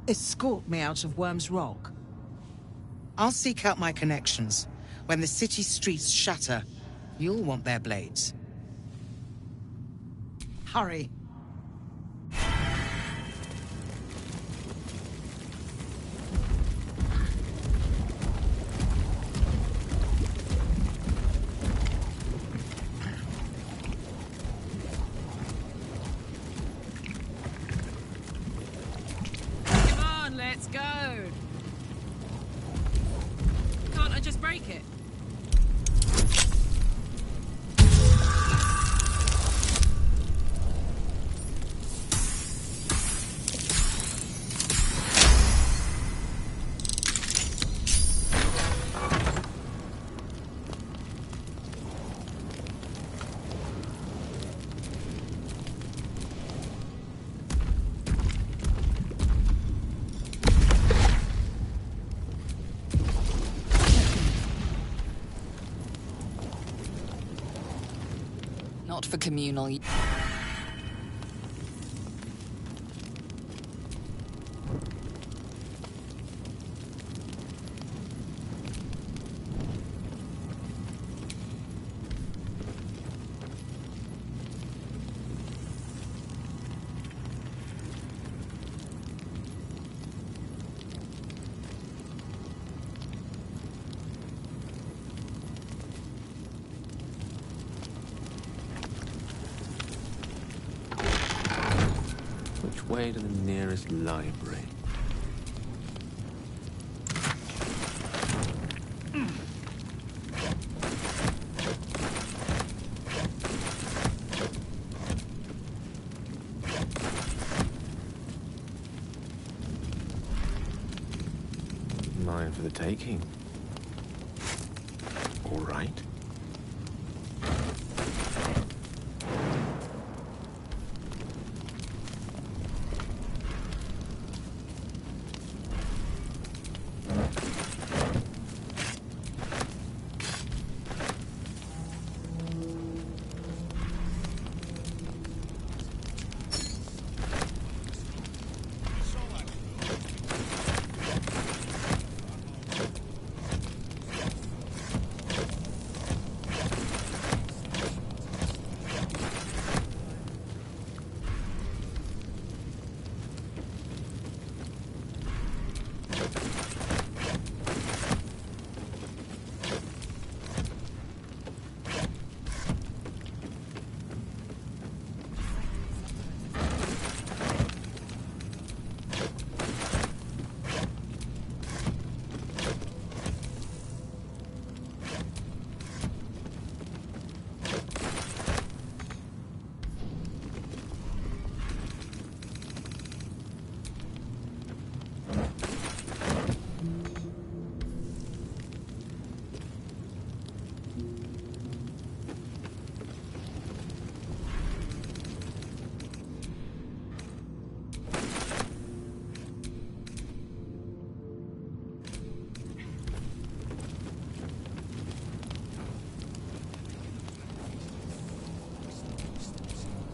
Escort me out of Worm's Rock. I'll seek out my connections. When the city streets shatter, you'll want their blades. Hurry. Let's go. Can't I just break it? Not for communal. Way to the nearest library. Mine for the taking. All right.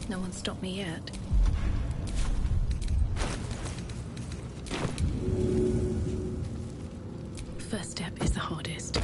No one stopped me yet. First step is the hardest.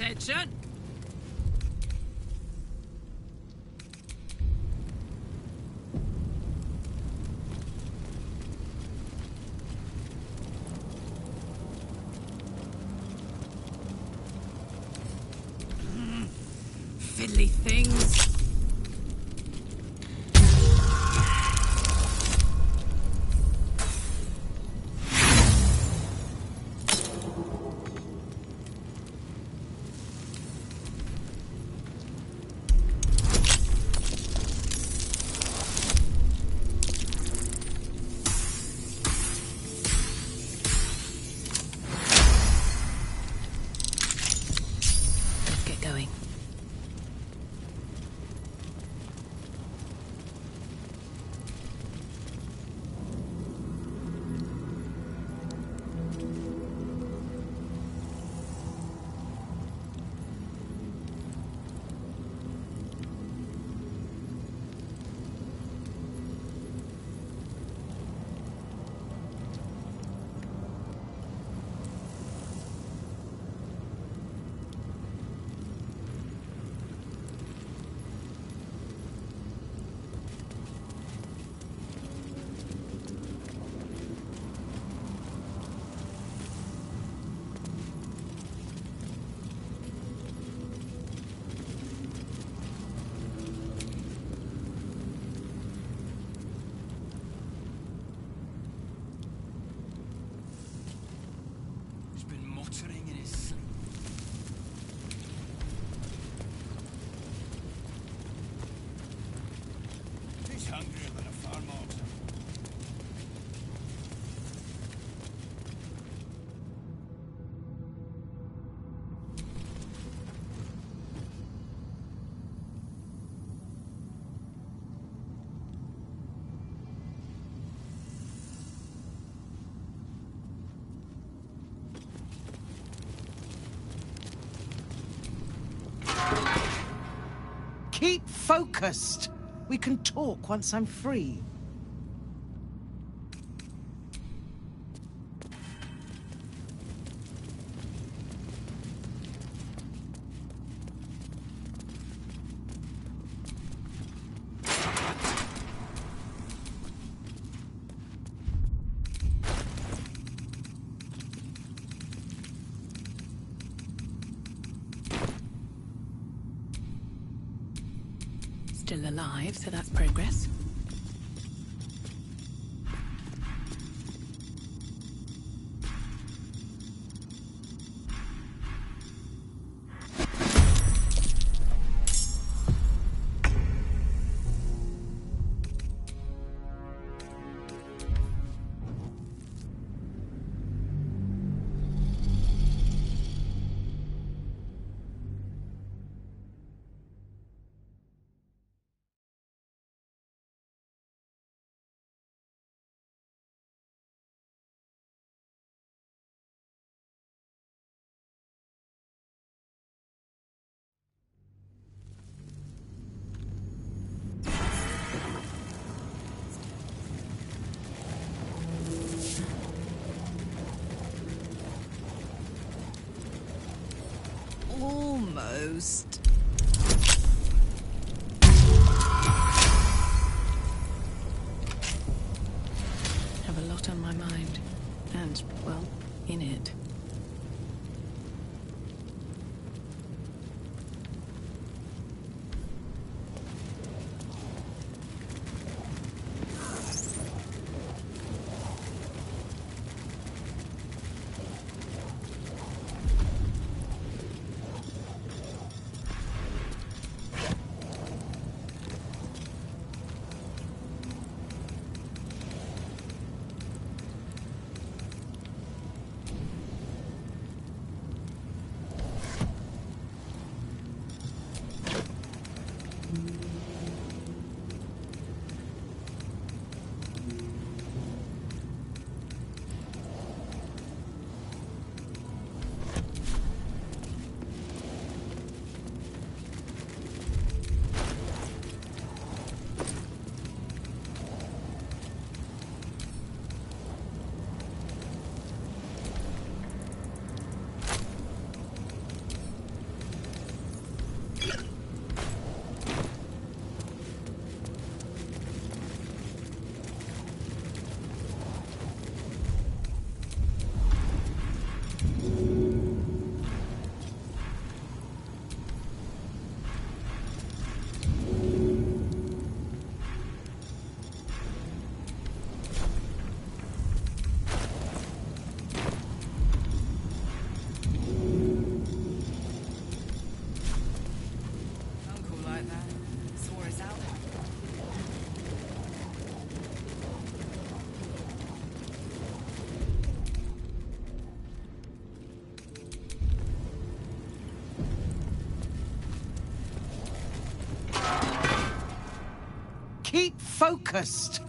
Attention! Fiddly things. Let's get going. He's been muttering in his sleep. He's hungrier than a farm ox. Keep focused. We can talk once I'm free. Still alive, so that's progress. Almost. Have a lot on my mind. And, well, in it. Keep focused.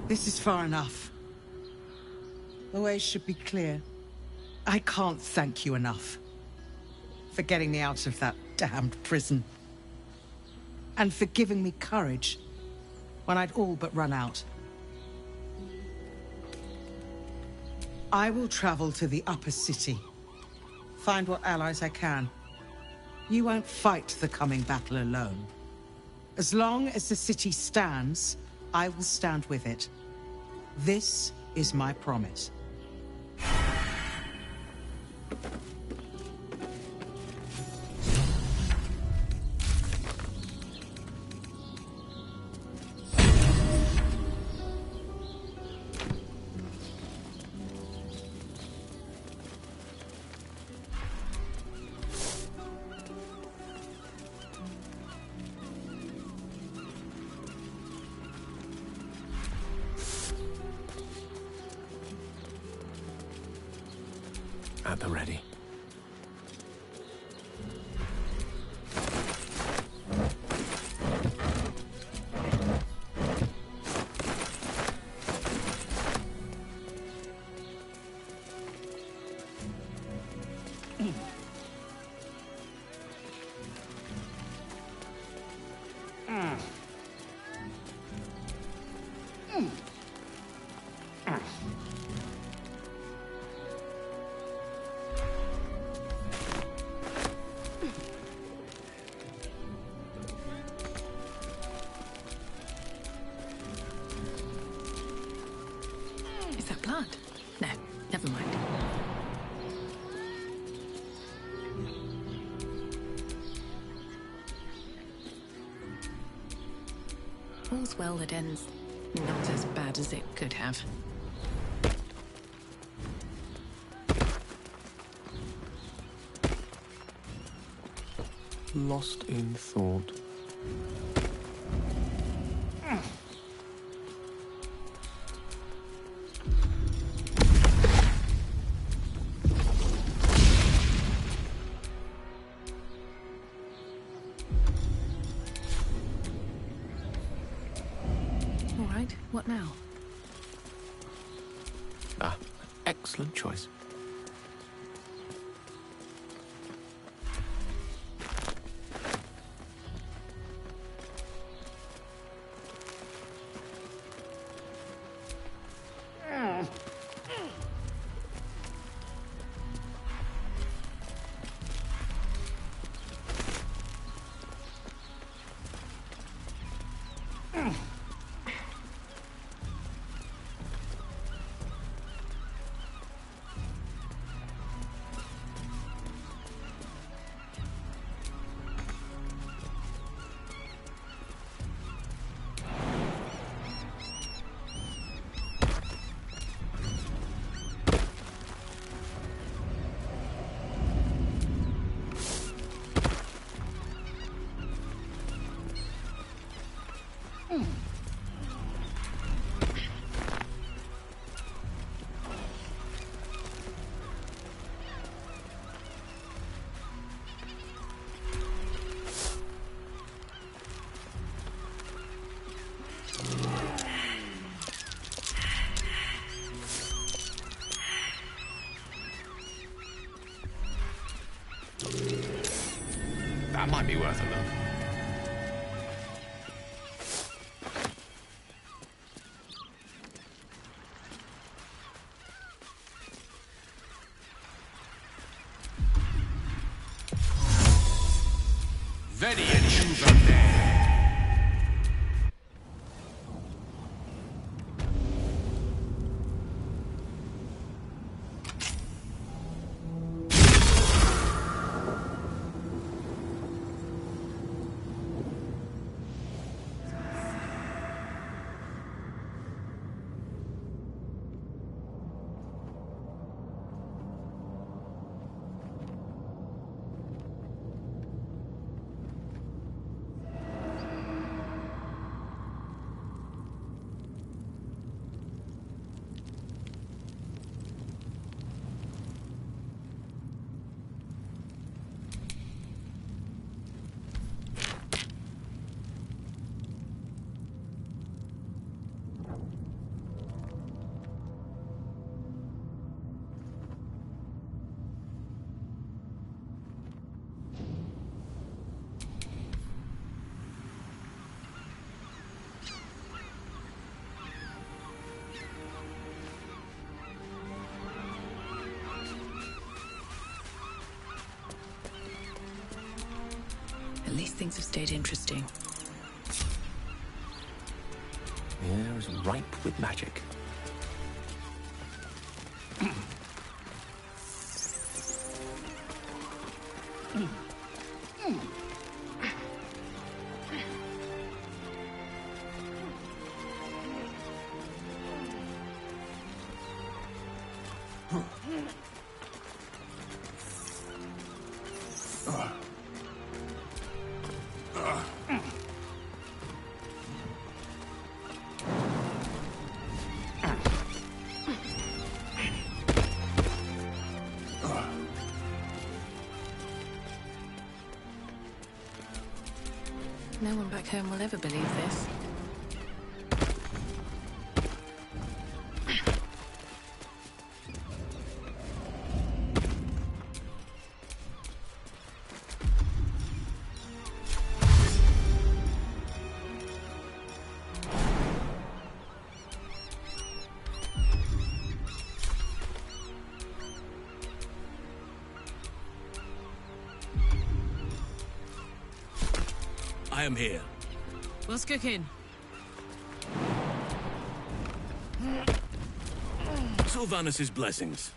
This is far enough. The way should be clear. I can't thank you enough for getting me out of that damned prison. And for giving me courage when I'd all but run out. I will travel to the upper city. Find what allies I can. You won't fight the coming battle alone. As long as the city stands, I will stand with it. This is my promise. At the ready. Blood? No, never mind. All's well that ends not as bad as it could have. Lost in thought. What now? Excellent choice. That might be worth a look. Ready and move up there. At least things have stayed interesting. The air is ripe with magic. No one back home will ever believe this. I am here. What's cooking? Sylvanus' blessings.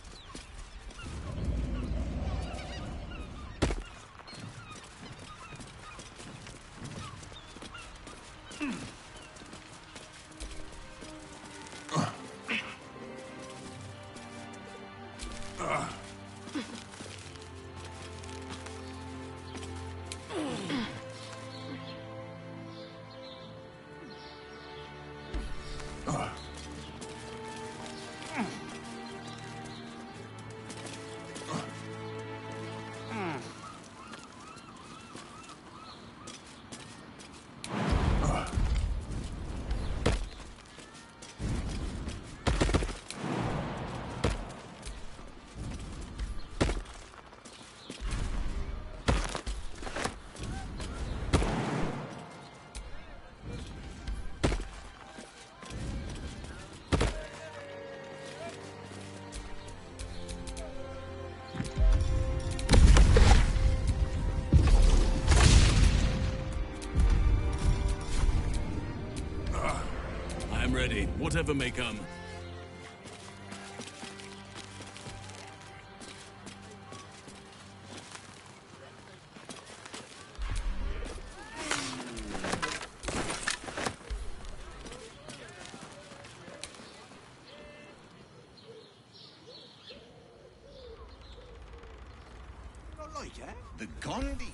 I'm ready, whatever may come. Not like it. The Gandhi.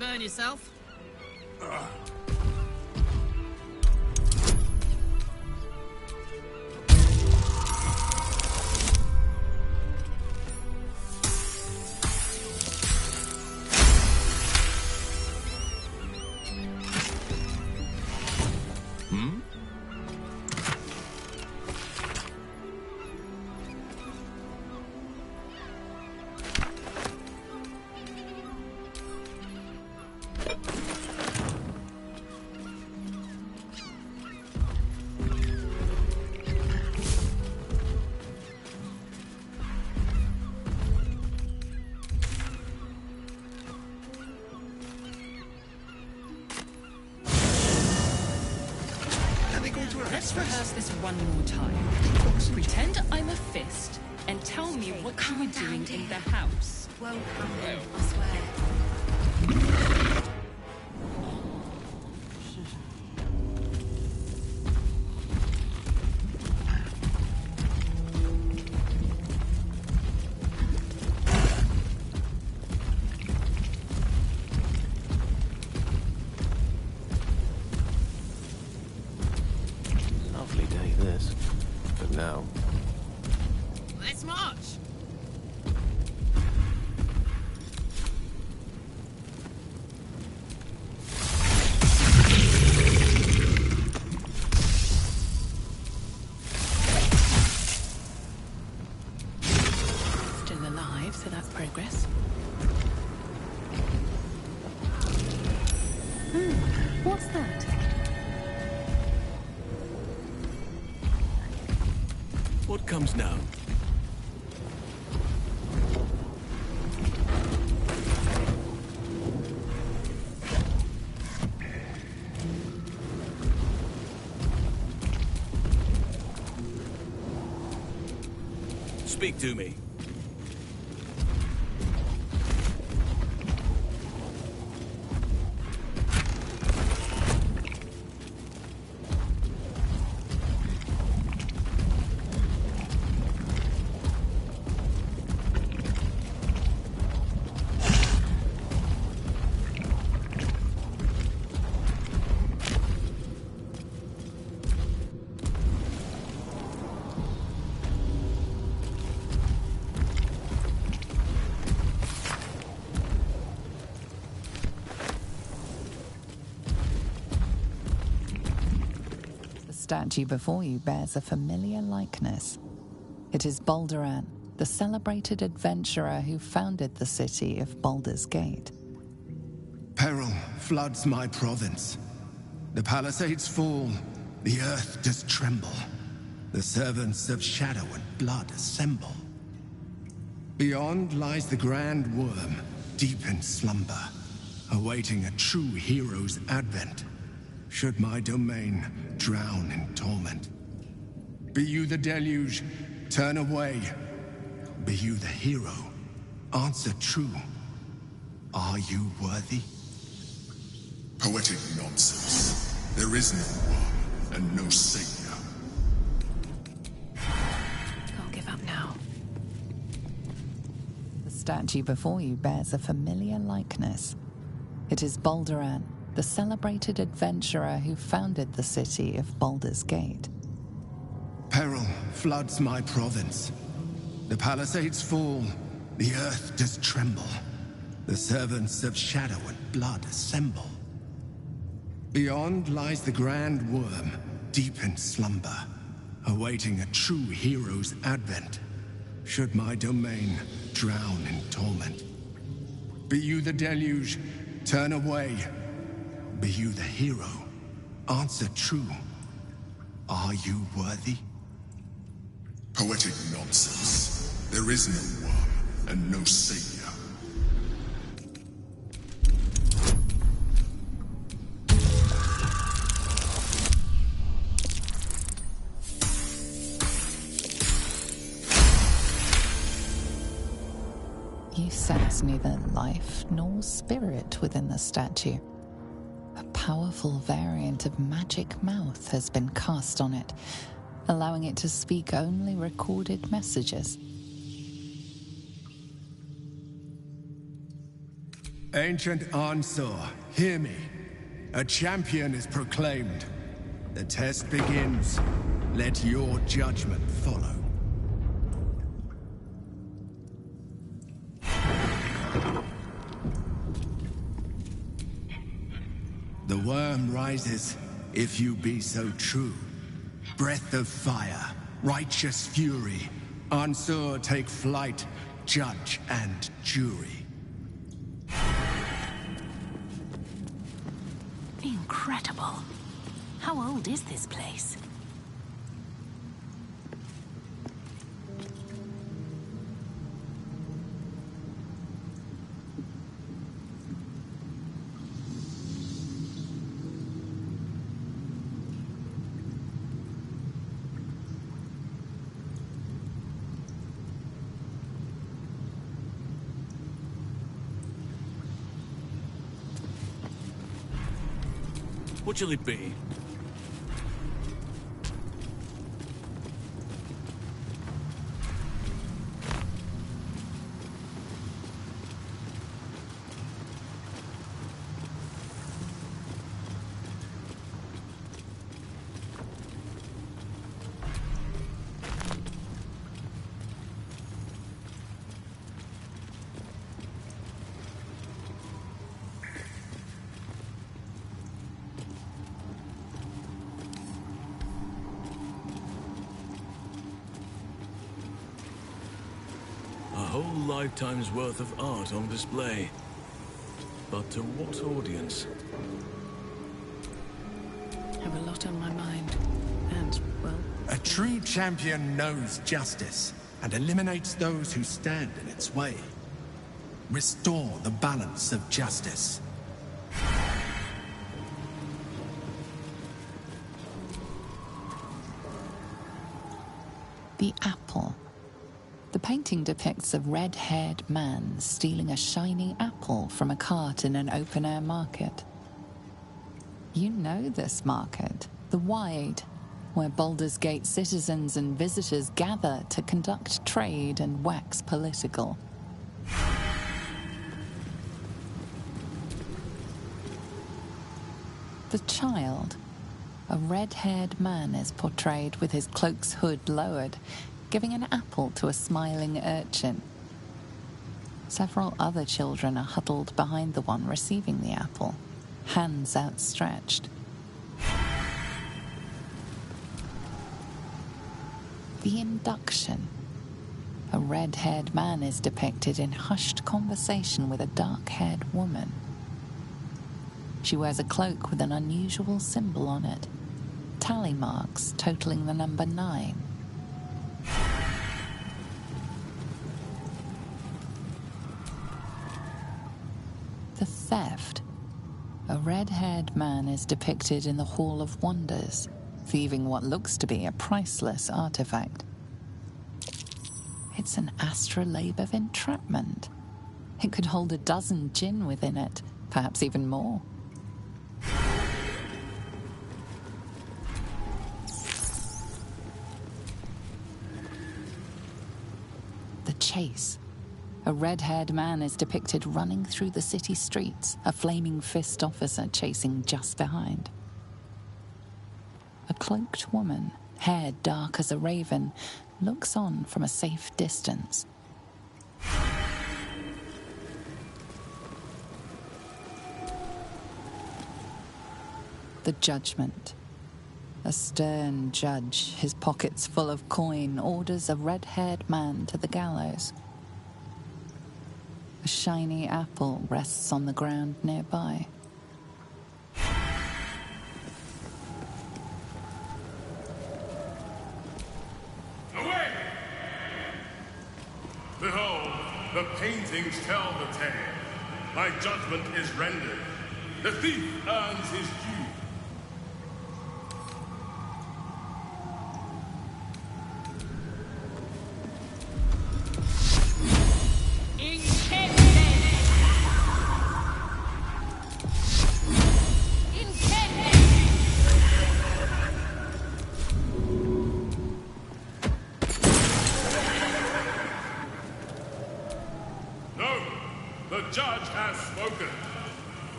burn yourself. Let's rehearse this one more time. Pretend I'm a fist and tell me what you were doing in the house. Won't happen, I swear. Lovely day, this. But now... Let's march. Still alive, so that's progress. What's that? What comes now? Speak to me. The statue before you bears a familiar likeness. It is Balderan, the celebrated adventurer who founded the city of Baldur's Gate. Peril floods my province. The palisades fall, the earth does tremble. The servants of shadow and blood assemble. Beyond lies the grand worm, deep in slumber, awaiting a true hero's advent, should my domain drown in torment. Be you the deluge, turn away. Be you the hero, answer true. Are you worthy? Poetic nonsense. There is no one and no savior. Can't give up now. The statue before you bears a familiar likeness. It is Balderan, the celebrated adventurer who founded the city of Baldur's Gate. Peril floods my province. The palisades fall, the earth does tremble. The servants of shadow and blood assemble. Beyond lies the grand worm, deep in slumber, awaiting a true hero's advent, should my domain drown in torment. Be you the deluge, turn away. Be you the hero, answer true. Are you worthy? Poetic nonsense. There is no one and no savior. You sense neither life nor spirit within the statue. A powerful variant of magic mouth has been cast on it, allowing it to speak only recorded messages. Ancient Ansur, hear me. A champion is proclaimed. The test begins. Let your judgment follow. The worm rises, if you be so true. Breath of fire, righteous fury. Ansur take flight, judge and jury. Incredible. How old is this place? What shall it be? A whole lifetime's worth of art on display. But to what audience? I have a lot on my mind. And, well... A true champion knows justice and eliminates those who stand in its way. Restore the balance of justice. The apple. The painting depicts a red-haired man stealing a shiny apple from a cart in an open-air market. You know this market, the Wide, where Baldur's Gate citizens and visitors gather to conduct trade and wax political. The child. A red-haired man is portrayed with his cloak's hood lowered, giving an apple to a smiling urchin. Several other children are huddled behind the one receiving the apple, hands outstretched. The induction. A red-haired man is depicted in hushed conversation with a dark-haired woman. She wears a cloak with an unusual symbol on it, tally marks totaling the number 9. The theft. A red-haired man is depicted in the Hall of Wonders, thieving what looks to be a priceless artifact. It's an astrolabe of entrapment. It could hold a dozen djinn within it, perhaps even more. The chase. A red-haired man is depicted running through the city streets, a flaming fist officer chasing just behind. A cloaked woman, hair dark as a raven, looks on from a safe distance. The judgment. A stern judge, his pockets full of coin, orders a red-haired man to the gallows. A shiny apple rests on the ground nearby. Away! Behold, the paintings tell the tale. My judgment is rendered. The thief earns his due. The judge has spoken.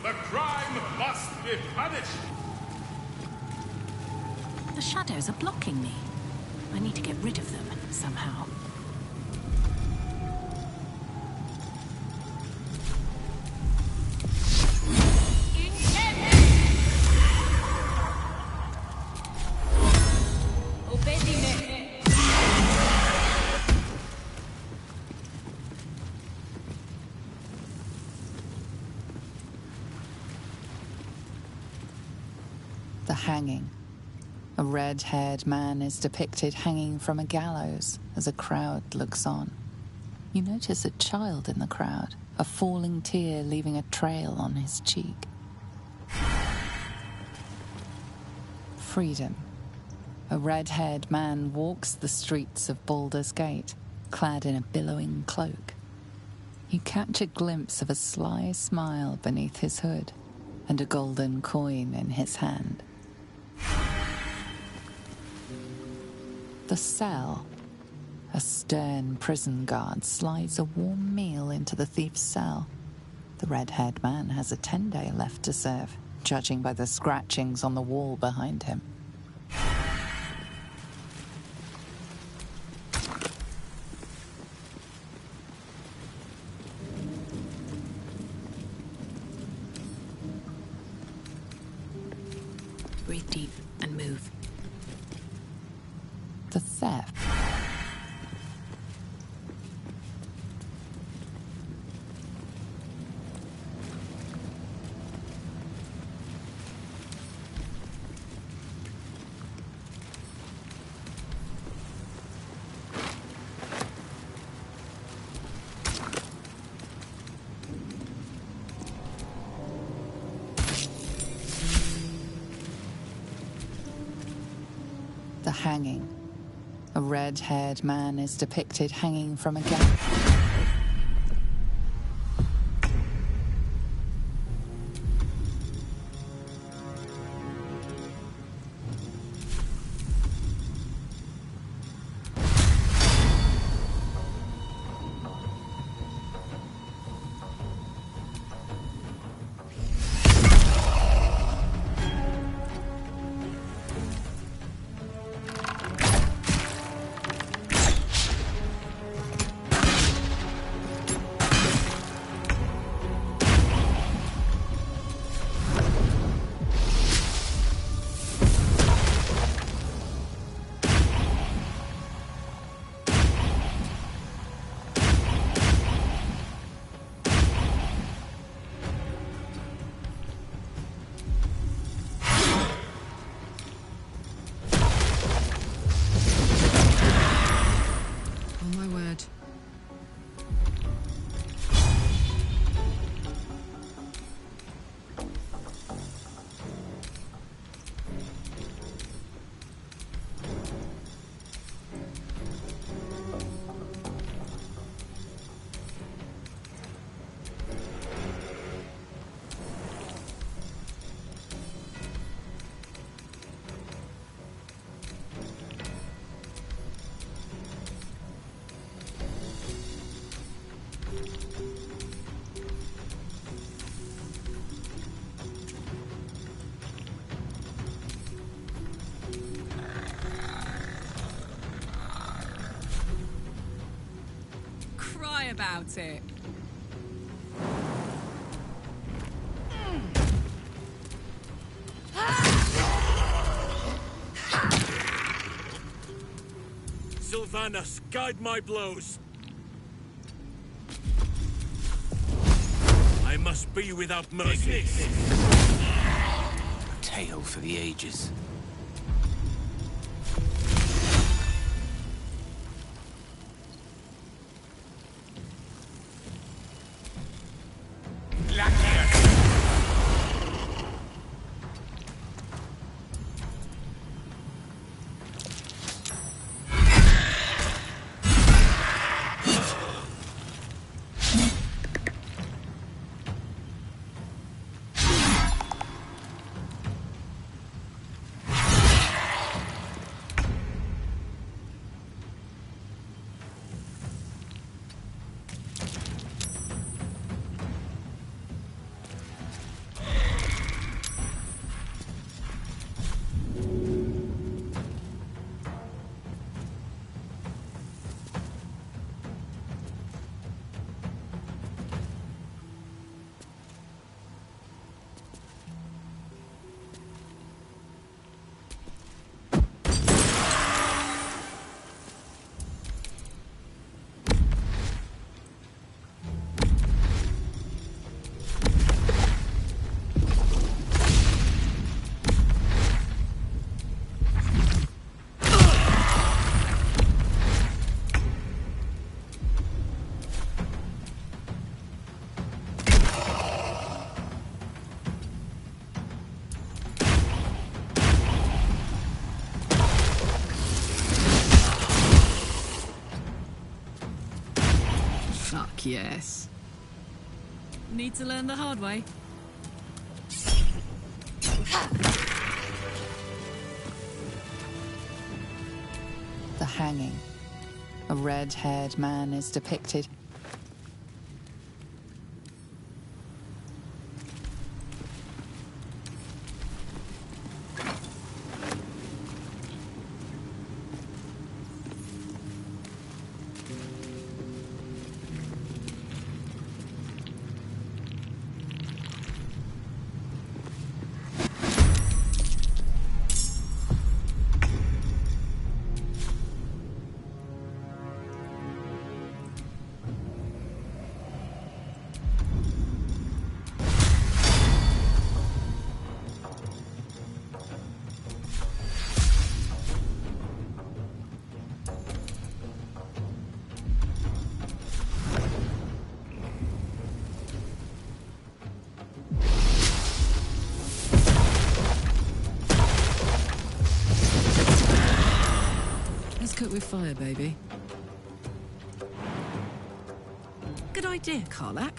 The crime must be punished. The shadows are blocking me. I need to get rid of them somehow. The hanging. A red-haired man is depicted hanging from a gallows as a crowd looks on. You notice a child in the crowd, a falling tear leaving a trail on his cheek. Freedom. A red-haired man walks the streets of Baldur's Gate, clad in a billowing cloak. You catch a glimpse of a sly smile beneath his hood and a golden coin in his hand. The cell. A stern prison guard slides a warm meal into the thief's cell. The red-haired man has a 10-day left to serve, judging by the scratchings on the wall behind him. Breathe deep and move. The theft. The hanging. A red-haired man is depicted hanging from a gallows. About it. Sylvanas, guide my blows. I must be without mercy. A tale for the ages. Fuck yes. Need to learn the hard way. The hanging. A red-haired man is depicted. Cook with fire, baby. Good idea, Karlak.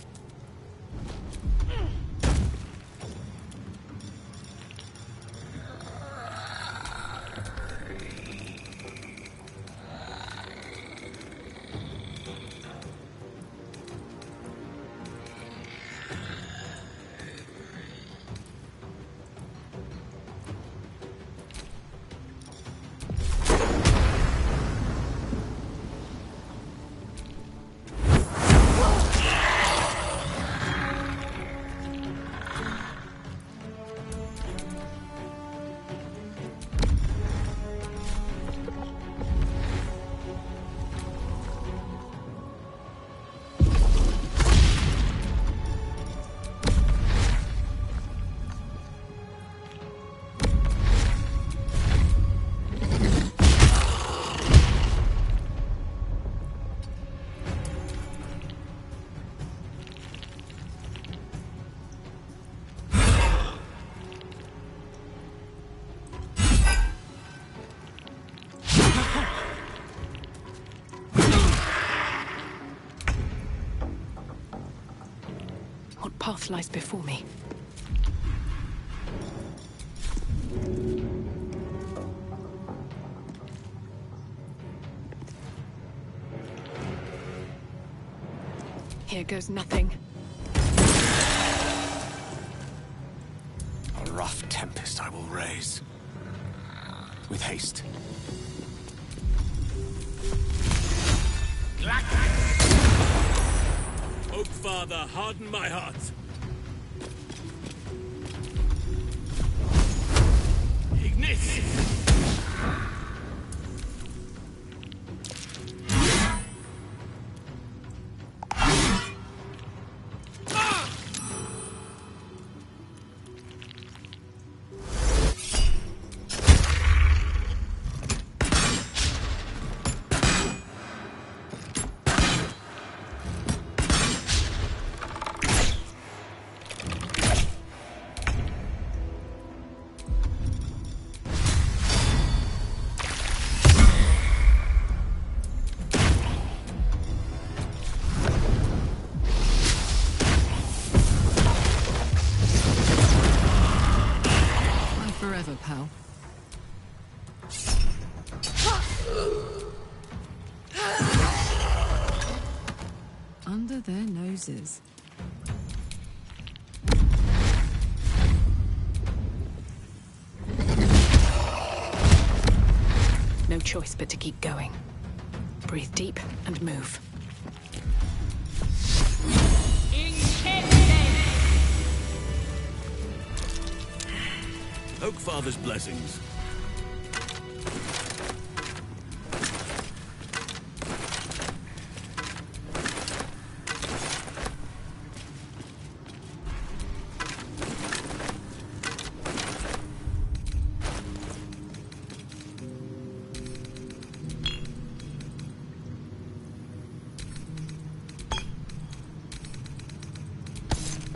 What path lies before me? Here goes nothing. A rough tempest I will raise. With haste. Oak Father, harden my heart. Ignis! Forever, pal. Under their noses. No choice but to keep going. Breathe deep and move. Oak Father's blessings.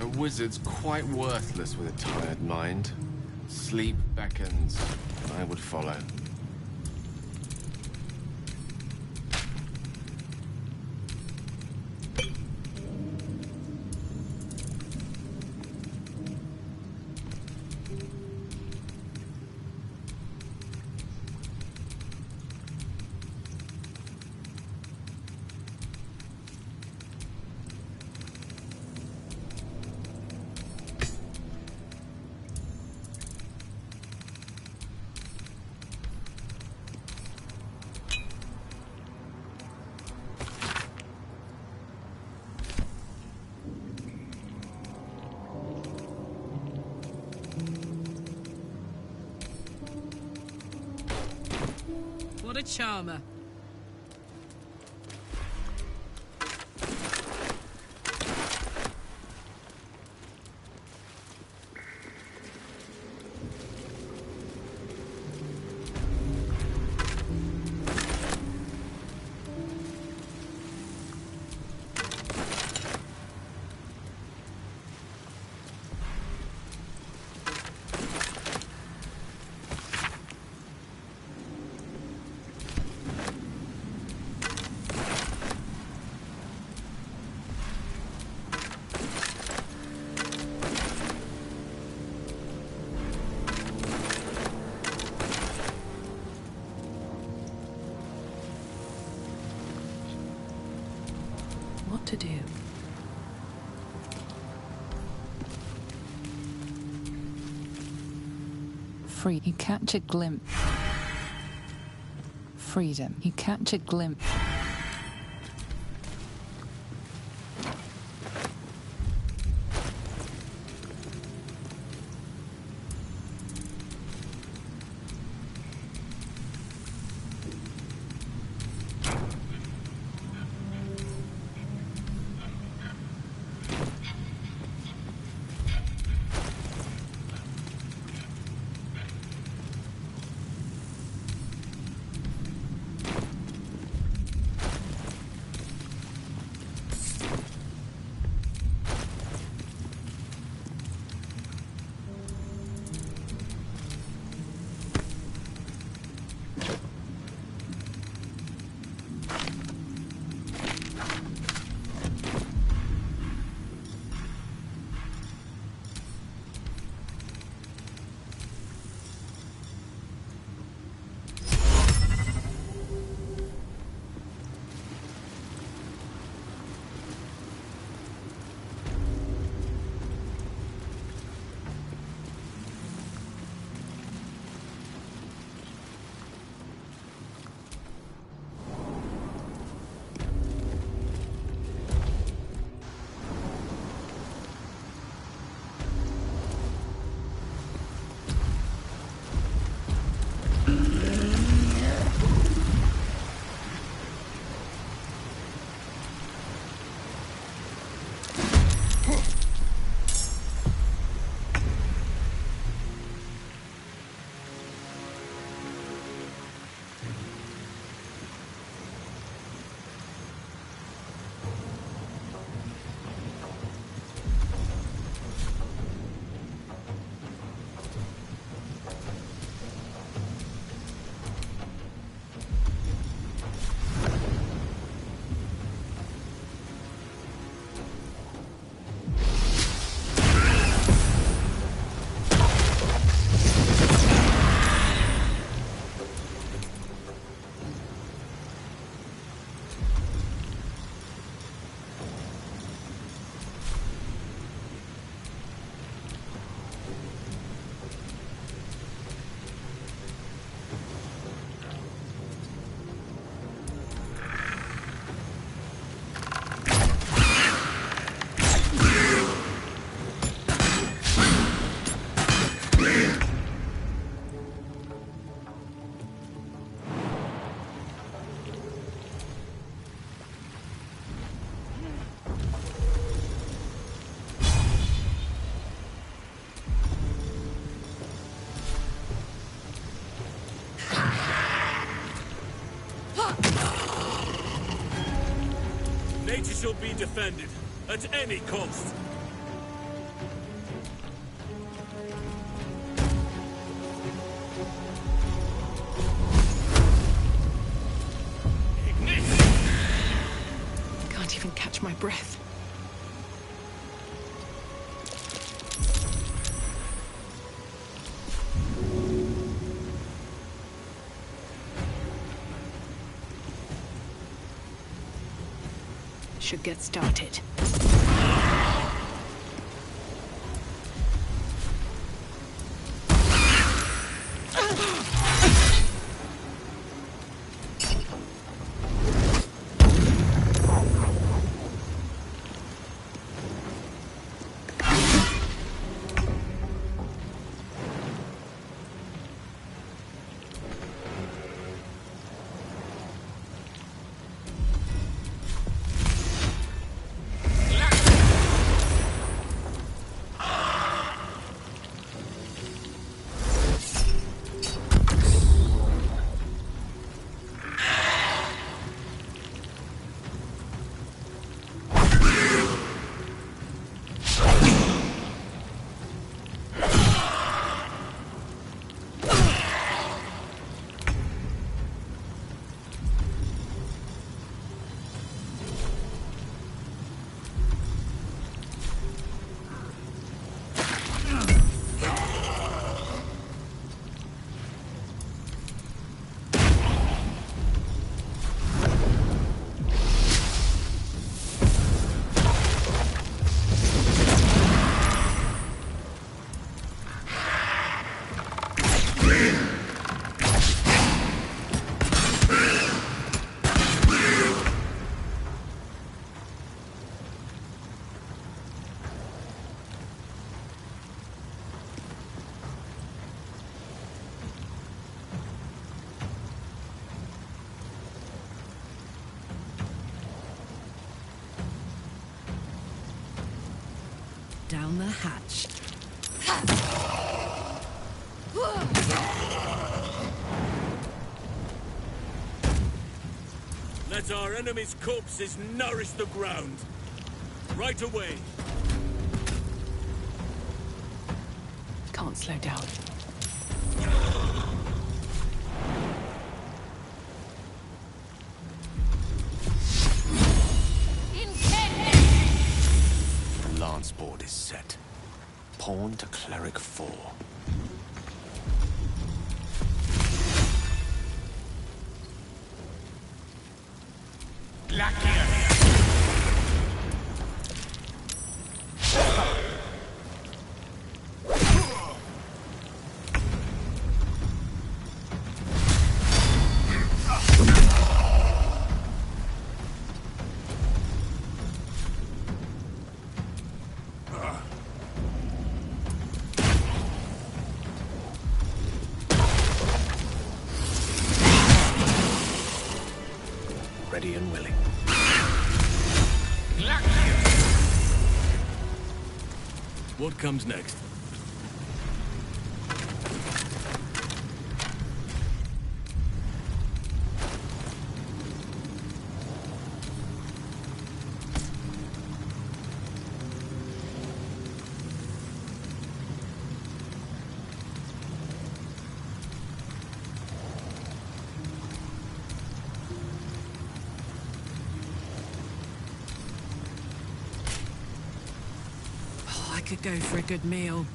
A wizard's quite worthless with a tired mind. Sleep beckons. I would follow. a charmer. What to do? Free. You catch a glimpse. Freedom. You catch a glimpse. Nature shall be defended, at any cost. Can't even catch my breath. Should get started. down the hatch. Let our enemies' corpses nourish the ground. Right away. Can't slow down. The lance board is set. Pawn to cleric 4. Ready and willing. What comes next? I could go for a good meal.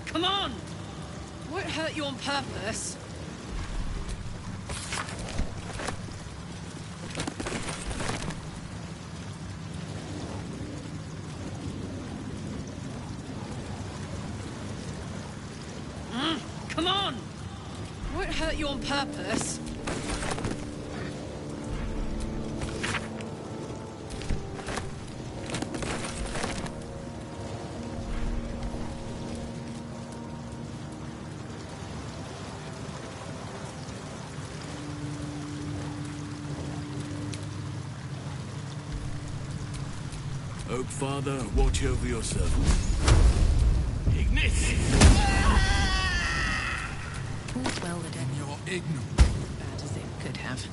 Come on! Won't hurt you on purpose. Come on! Won't hurt you on purpose. Oak Father, watch over your servant. Ignite! All's well that ended You're ignorant. bad as it could have.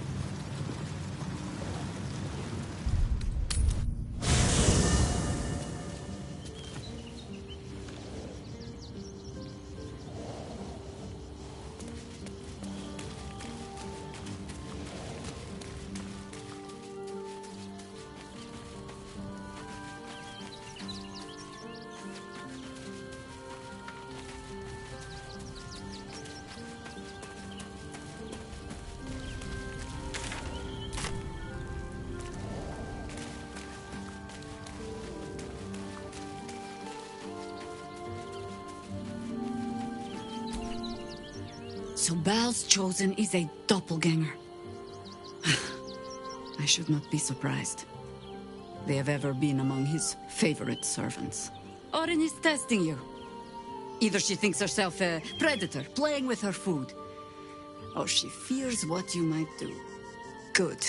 So Baal's chosen is a doppelganger. I should not be surprised. They have ever been among his favorite servants. Orin is testing you. Either she thinks herself a predator, playing with her food, or she fears what you might do. Good.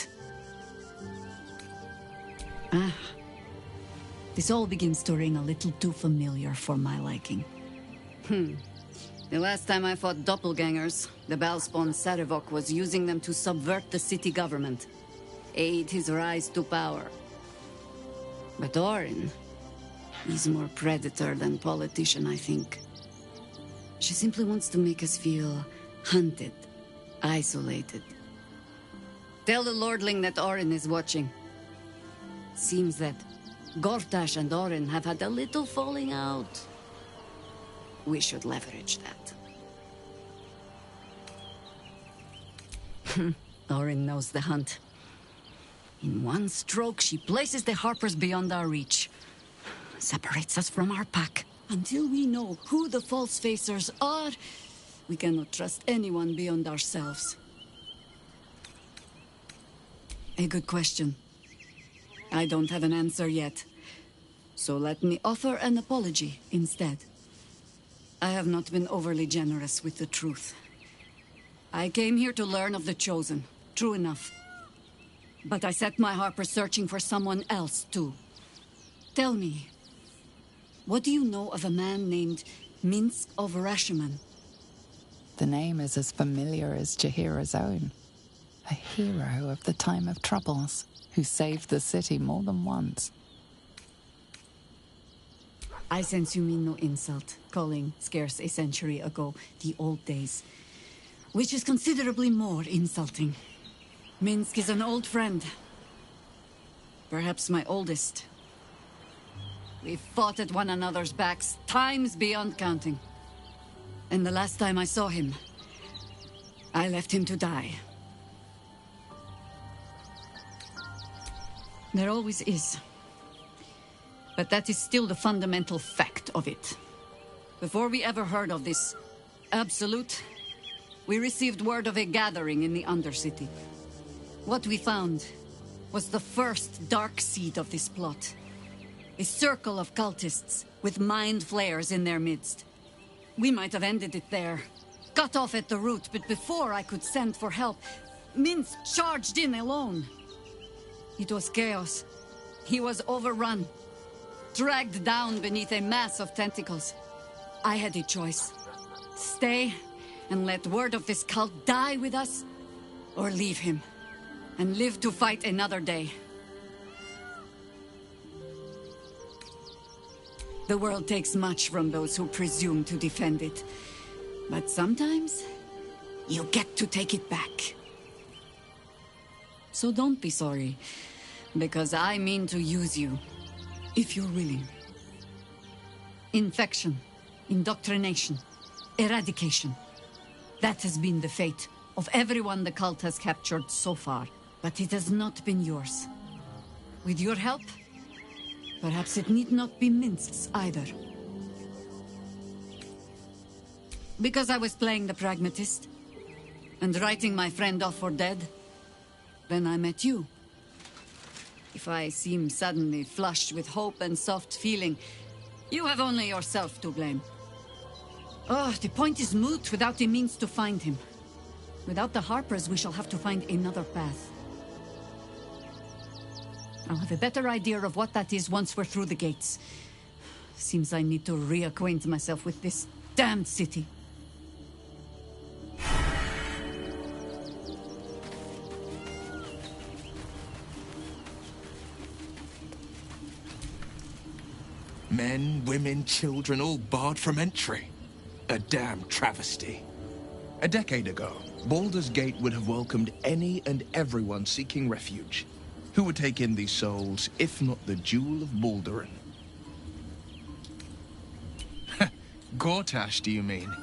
This all begins to ring a little too familiar for my liking. The last time I fought doppelgangers, the Baalspawn Sarevok was using them to subvert the city government, aid his rise to power. But Orin, He's more predator than politician, I think. She simply wants to make us feel hunted, isolated. Tell the Lordling that Orin is watching. Seems that Gortash and Orin have had a little falling out. We should leverage that. Orin knows the hunt. In one stroke, she places the Harpers beyond our reach. Separates us from our pack. Until we know who the false facers are, we cannot trust anyone beyond ourselves. A good question. I don't have an answer yet. So let me offer an apology instead. I have not been overly generous with the truth. I came here to learn of the Chosen. True enough. But I set my Harpers searching for someone else, too. Tell me, what do you know of a man named Minsk of Rashiman? The name is as familiar as Jahira's own. A hero of the time of troubles, who saved the city more than once. I sense you mean no insult, calling scarce a century ago the old days, which is considerably more insulting. Minsk is an old friend. Perhaps my oldest. We've fought at one another's backs, times beyond counting. And the last time I saw him, I left him to die. There always is. But that is still the fundamental fact of it. Before we ever heard of this Absolute, we received word of a gathering in the Undercity. What we found was the first dark seed of this plot. A circle of cultists with mind flayers in their midst. We might have ended it there, cut off at the root, but before I could send for help, Minsk charged in alone. It was chaos. He was overrun, dragged down beneath a mass of tentacles. I had a choice. Stay and let word of this cult die with us, or leave him and live to fight another day. The world takes much from those who presume to defend it. But sometimes, you get to take it back. So don't be sorry, because I mean to use you, if you're willing. Infection, indoctrination, eradication. That has been the fate of everyone the cult has captured so far, but it has not been yours. With your help, perhaps it need not be Minsk's either. Because I was playing the pragmatist, and writing my friend off for dead, then I met you. If I seem suddenly flushed with hope and soft feeling, you have only yourself to blame. Oh, the point is moot without a means to find him. Without the Harpers, we shall have to find another path. I'll have a better idea of what that is once we're through the gates. Seems I need to reacquaint myself with this damned city. Men, women, children, all barred from entry. A damn travesty. A decade ago, Baldur's Gate would have welcomed any and everyone seeking refuge. Who would take in these souls, if not the Jewel of Balduran? Gortash, do you mean?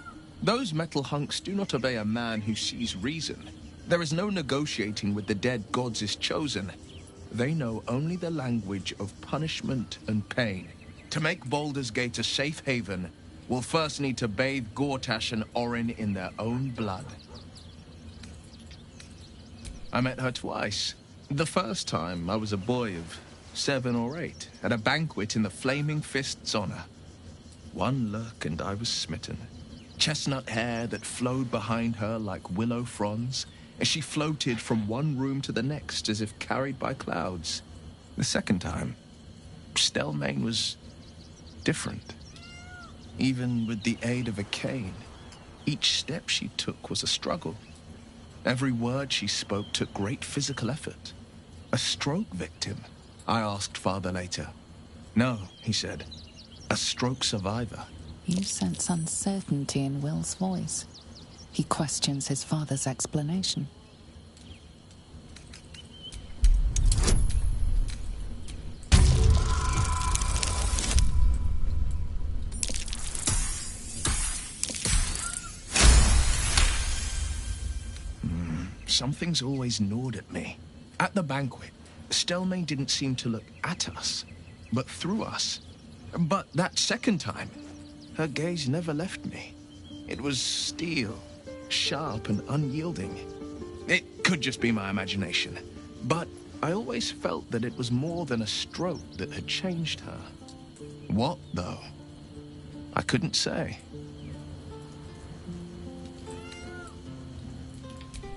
Those metal hunks do not obey a man who sees reason. There is no negotiating with the dead gods is chosen. They know only the language of punishment and pain. To make Baldur's Gate a safe haven, we'll first need to bathe Gortash and Orin in their own blood. I met her twice. The first time, I was a boy of 7 or 8, at a banquet in the Flaming Fist's honor. One look and I was smitten. Chestnut hair that flowed behind her like willow fronds, as she floated from one room to the next as if carried by clouds. The second time, Stelmane was different. Even with the aid of a cane, each step she took was a struggle. Every word she spoke took great physical effort. A stroke victim, I asked Father later. No, he said. A stroke survivor. You sense uncertainty in Will's voice. He questions his father's explanation. Something's always gnawed at me. At the banquet, Stelmane didn't seem to look at us, but through us. But that second time, her gaze never left me. It was steel, sharp and unyielding. It could just be my imagination, but I always felt that it was more than a stroke that had changed her. What, though? I couldn't say.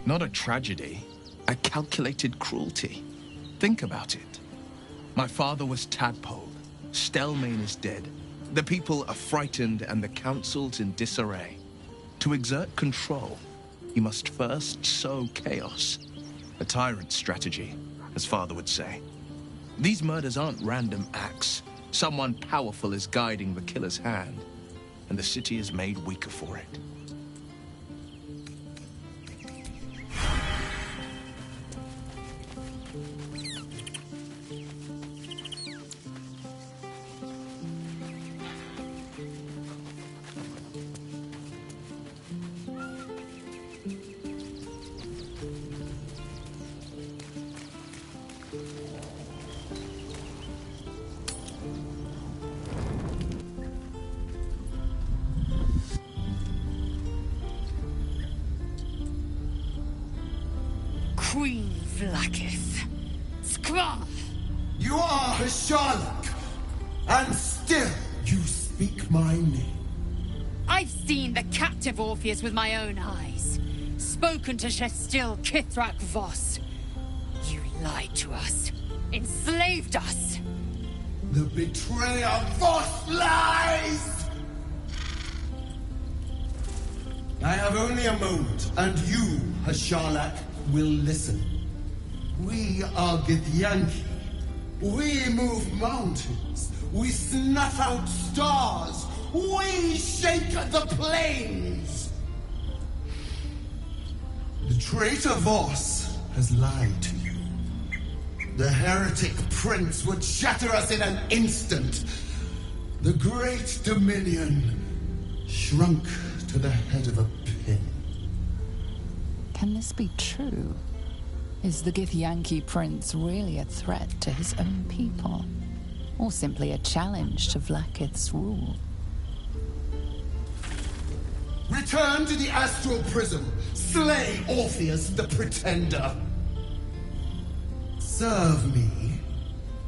Not a tragedy, a calculated cruelty. Think about it. My father was tadpoled. Stelmane is dead. The people are frightened and the council's in disarray. To exert control, you must first sow chaos. A tyrant's strategy, as father would say. These murders aren't random acts. Someone powerful is guiding the killer's hand, and the city is made weaker for it. Queen Vlaakith. Skra! You are Hasharlok, and still you speak my name. I've seen the captive Orpheus with my own eyes. Spoken to Shestil Kithrak Voss. You lied to us. Enslaved us. The betrayer Voss lies! I have only a moment, and you, Hasharlok, will listen. We are Githyanki. We move mountains. We snuff out stars. We shake the plains. The traitor Voss has lied to you. The heretic prince would shatter us in an instant. The great dominion shrunk to the head of a pin. Can this be true? Is the Githyanki prince really a threat to his own people? Or simply a challenge to Vlaakith's rule? Return to the astral prism. Slay Orpheus the Pretender. Serve me,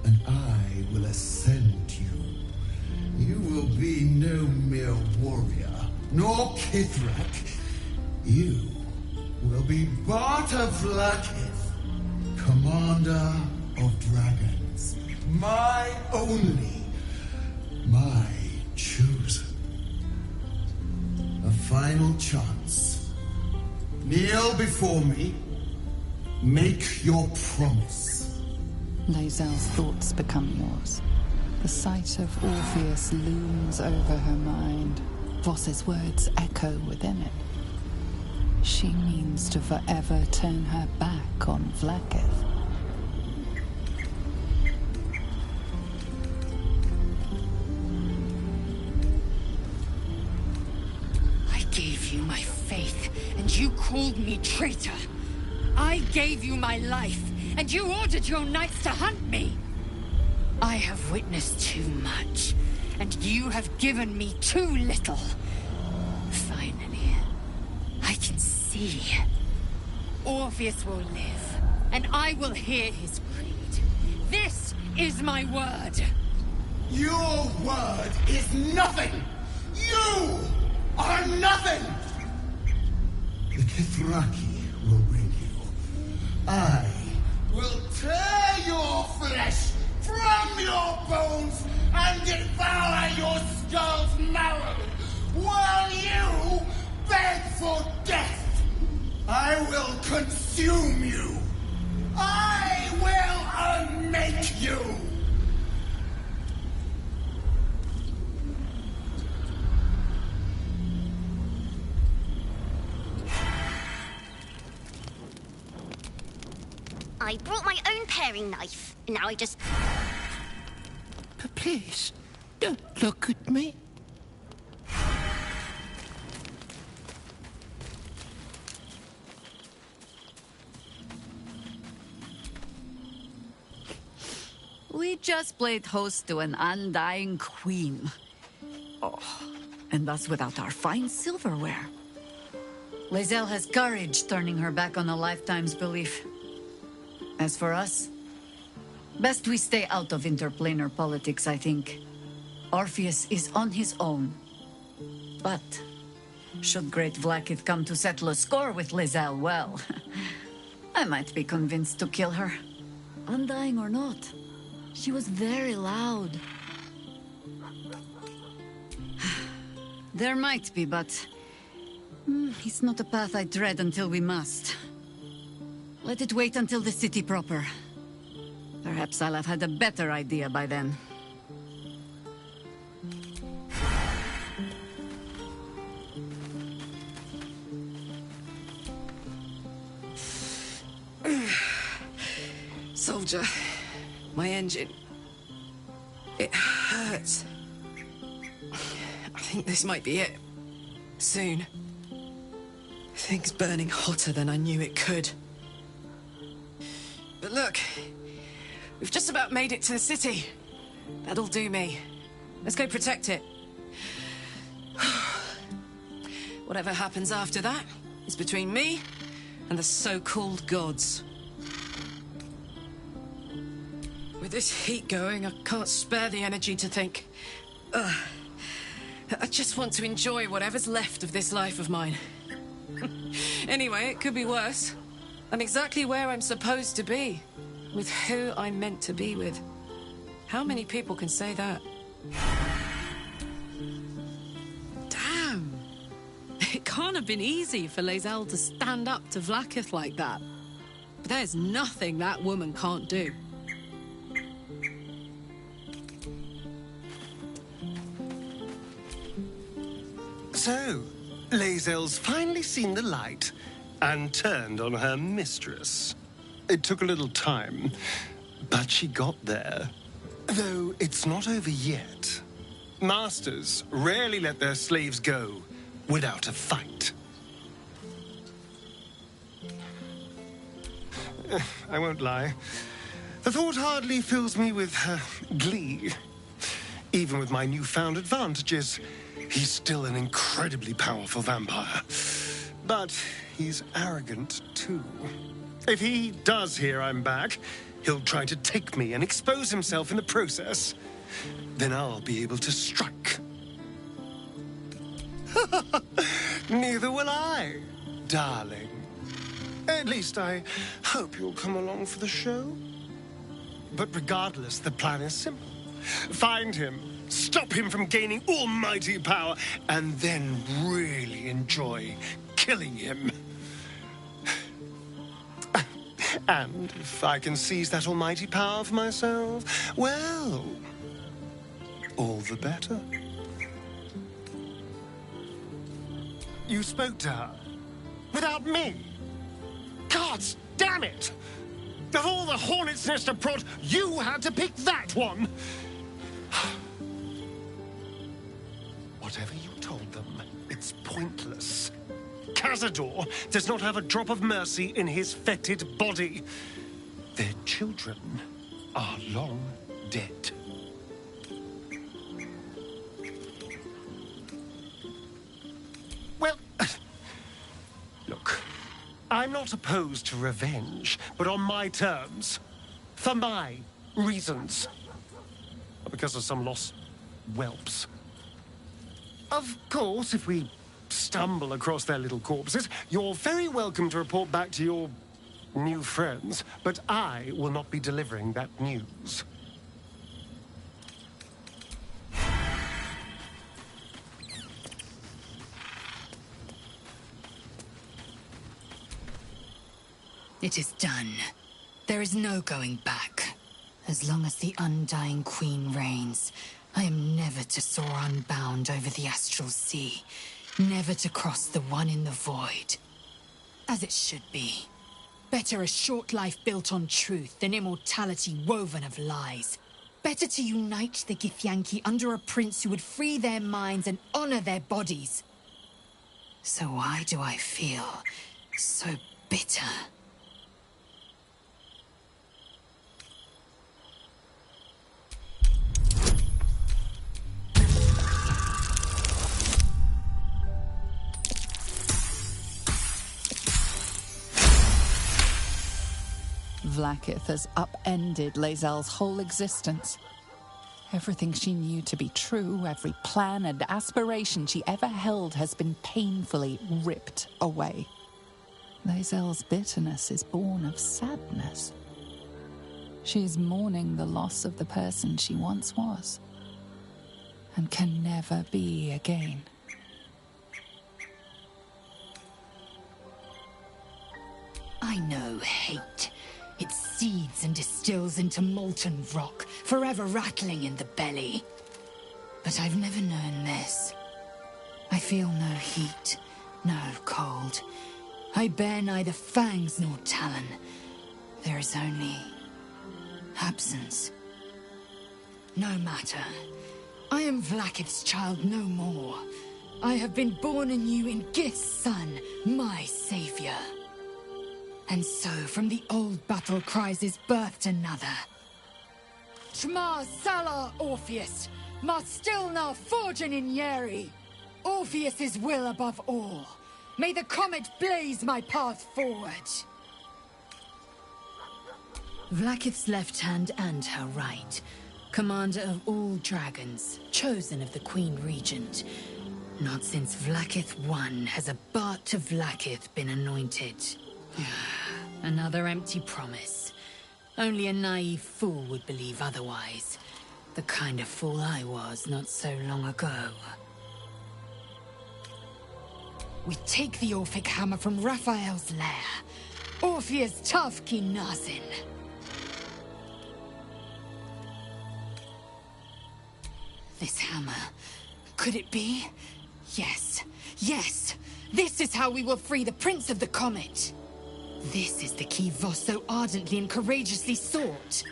and I will ascend you. You will be no mere warrior, nor Kithrak. You will be Barta Vlaakith, commander of dragons. My only, my chosen. A final chance. Kneel before me. Make your promise. Lae'zel's thoughts become yours. The sight of Orpheus looms over her mind. Voss's words echo within it. She means to forever turn her back on Vlaakith. I gave you my faith, and you called me traitor. I gave you my life, and you ordered your knights to hunt me. I have witnessed too much, and you have given me too little. Finally, I can see. Orpheus will live, and I will hear his creed. This is my word. Your word is nothing! You are nothing! The Kithraki will bring you. I will tear your flesh from your bones and devour your skull's marrow while you beg for death. I will consume you. I will unmake you. I brought my own paring knife. Now I just... But please, don't look at me. We just played host to an undying queen. Oh, and that's without our fine silverware. Lae'zel has courage turning her back on a lifetime's belief. As for us, best we stay out of interplanar politics, I think. Orpheus is on his own. But should Great Vlaakith come to settle a score with Lae'zel, well, I might be convinced to kill her. Undying or not, she was very loud. There might be, but it's not a path I tread until we must. Let it wait until the city proper. Perhaps I'll have had a better idea by then. Soldier, my engine. It hurts. I think this might be it. Soon. Things burning hotter than I knew it could. But look, we've just about made it to the city. That'll do me. Let's go protect it. Whatever happens after that is between me and the so-called gods. With this heat going, I can't spare the energy to think. I just want to enjoy whatever's left of this life of mine. Anyway, it could be worse. I'm exactly where I'm supposed to be, with who I'm meant to be with. How many people can say that? Damn! It can't have been easy for Lae'zel to stand up to Vlaakith like that. But there's nothing that woman can't do. So, Lae'zel's finally seen the light and turned on her mistress. It took a little time, but she got there. Though it's not over yet. Masters rarely let their slaves go without a fight. I won't lie. The thought hardly fills me with glee. Even with my newfound advantages, he's still an incredibly powerful vampire. But he's arrogant, too. If he does hear I'm back, he'll try to take me and expose himself in the process. Then I'll be able to strike. Neither will I, darling. At least I hope you'll come along for the show. But regardless, the plan is simple. Find him, stop him from gaining almighty power, and then really enjoy killing him. And if I can seize that almighty power for myself, well, all the better. You spoke to her? Without me? Gods damn it! Of all the hornet's nest of prod, you had to pick that one! Whatever you told them, it's pointless. Cazador does not have a drop of mercy in his fetid body. Their children are long dead. Well, look, I'm not opposed to revenge, but on my terms, for my reasons, not because of some lost whelps. Of course, if we stumble across their little corpses, you're very welcome to report back to your new friends, but I will not be delivering that news. It is done. There is no going back. As long as the Undying Queen reigns, I am never to soar unbound over the astral sea, never to cross the one in the void. As it should be. Better a short life built on truth than immortality woven of lies. Better to unite the Githyanki under a prince who would free their minds and honor their bodies. So why do I feel so bitter? Vlaakith has upended Lae'zel's whole existence. Everything she knew to be true, every plan and aspiration she ever held has been painfully ripped away. Lae'zel's bitterness is born of sadness. She is mourning the loss of the person she once was, and can never be again. I know hate. It seeds and distills into molten rock, forever rattling in the belly. But I've never known this. I feel no heat, no cold. I bear neither fangs nor talon. There is only absence. No matter. I am Vlaakith's child no more. I have been born anew in Gith's son, my savior. And so, from the old battle cries is birthed another. Shma Salar Orpheus, Ma Stilna Forgin in Yeri. Orpheus's will above all. May the comet blaze my path forward. Vlaakith's left hand and her right. Commander of all dragons, chosen of the Queen Regent. Not since Vlaakith I has a Bart to Vlaakith been anointed. Another empty promise. Only a naive fool would believe otherwise. The kind of fool I was not so long ago. We take the Orphic hammer from Raphael's lair. Orpheus Tavki Nazin. This hammer. Could it be? Yes. Yes! This is how we will free the Prince of the Comet! This is the key Voss so ardently and courageously sought.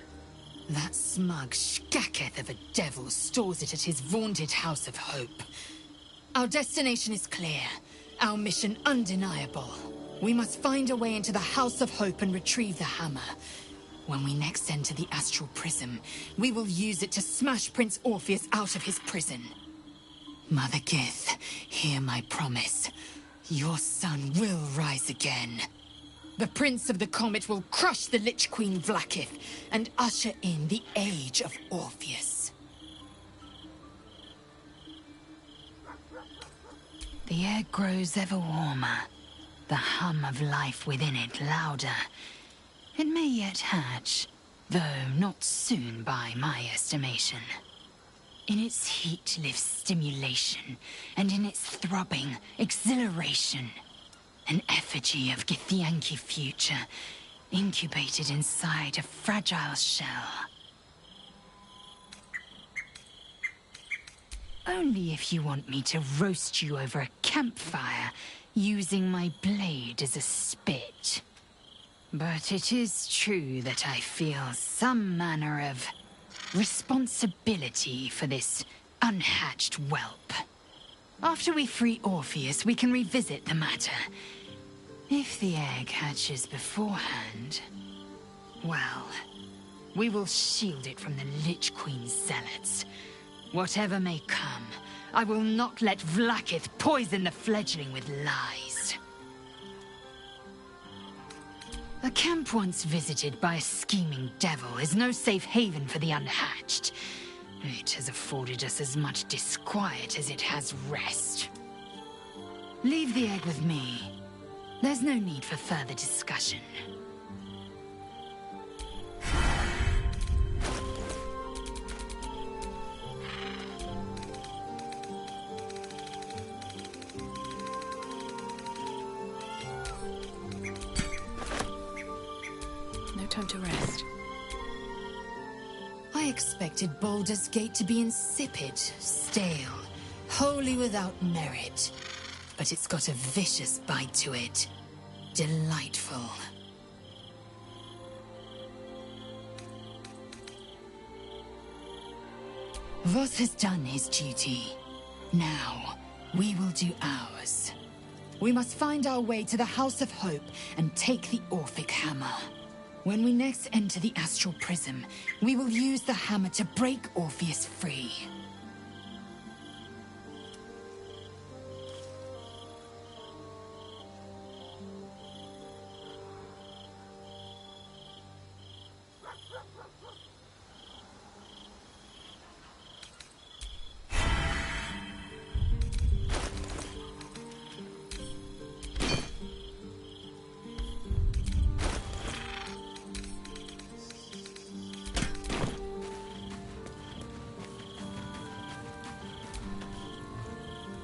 That smug shkaketh of a devil stores it at his vaunted House of Hope. Our destination is clear. Our mission undeniable. We must find a way into the House of Hope and retrieve the hammer. When we next enter the Astral Prism, we will use it to smash Prince Orpheus out of his prison. Mother Gith, hear my promise. Your son will rise again. The Prince of the Comet will crush the Lich Queen Vlaakith and usher in the Age of Orpheus. The air grows ever warmer, the hum of life within it louder. It may yet hatch, though not soon by my estimation. In its heat lives stimulation, and in its throbbing, exhilaration. An effigy of Githyanki future, incubated inside a fragile shell. Only if you want me to roast you over a campfire, using my blade as a spit. But it is true that I feel some manner of responsibility for this unhatched whelp. After we free Orpheus, we can revisit the matter. If the egg hatches beforehand, well, we will shield it from the Lich Queen's zealots. Whatever may come, I will not let Vlaakith poison the fledgling with lies. A camp once visited by a scheming devil is no safe haven for the unhatched. It has afforded us as much disquiet as it has rest. Leave the egg with me. There's no need for further discussion. No time to rest. I expected Baldur's Gate to be insipid, stale, wholly without merit. But it's got a vicious bite to it. Delightful. Voss has done his duty. Now, we will do ours. We must find our way to the House of Hope and take the Orphic Hammer. When we next enter the Astral Prism, we will use the hammer to break Orpheus free.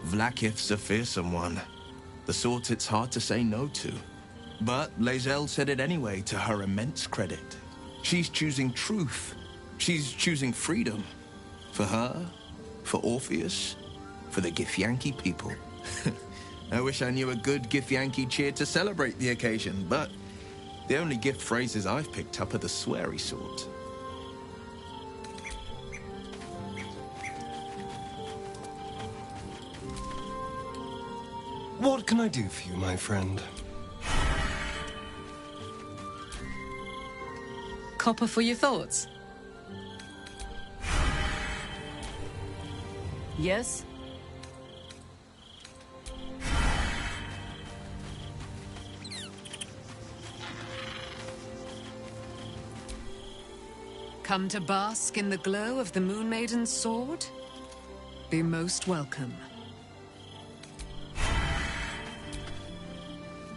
Vlaakith's a fearsome one. The sort it's hard to say no to. But Lae'zel said it anyway, to her immense credit. She's choosing truth. She's choosing freedom. For her, for Orpheus, for the Githyanki people. I wish I knew a good Githyanki cheer to celebrate the occasion, but the only gift phrases I've picked up are the sweary sort. What can I do for you, my friend? Copper for your thoughts? Yes? Come to bask in the glow of the Moon Maiden's sword? Be most welcome.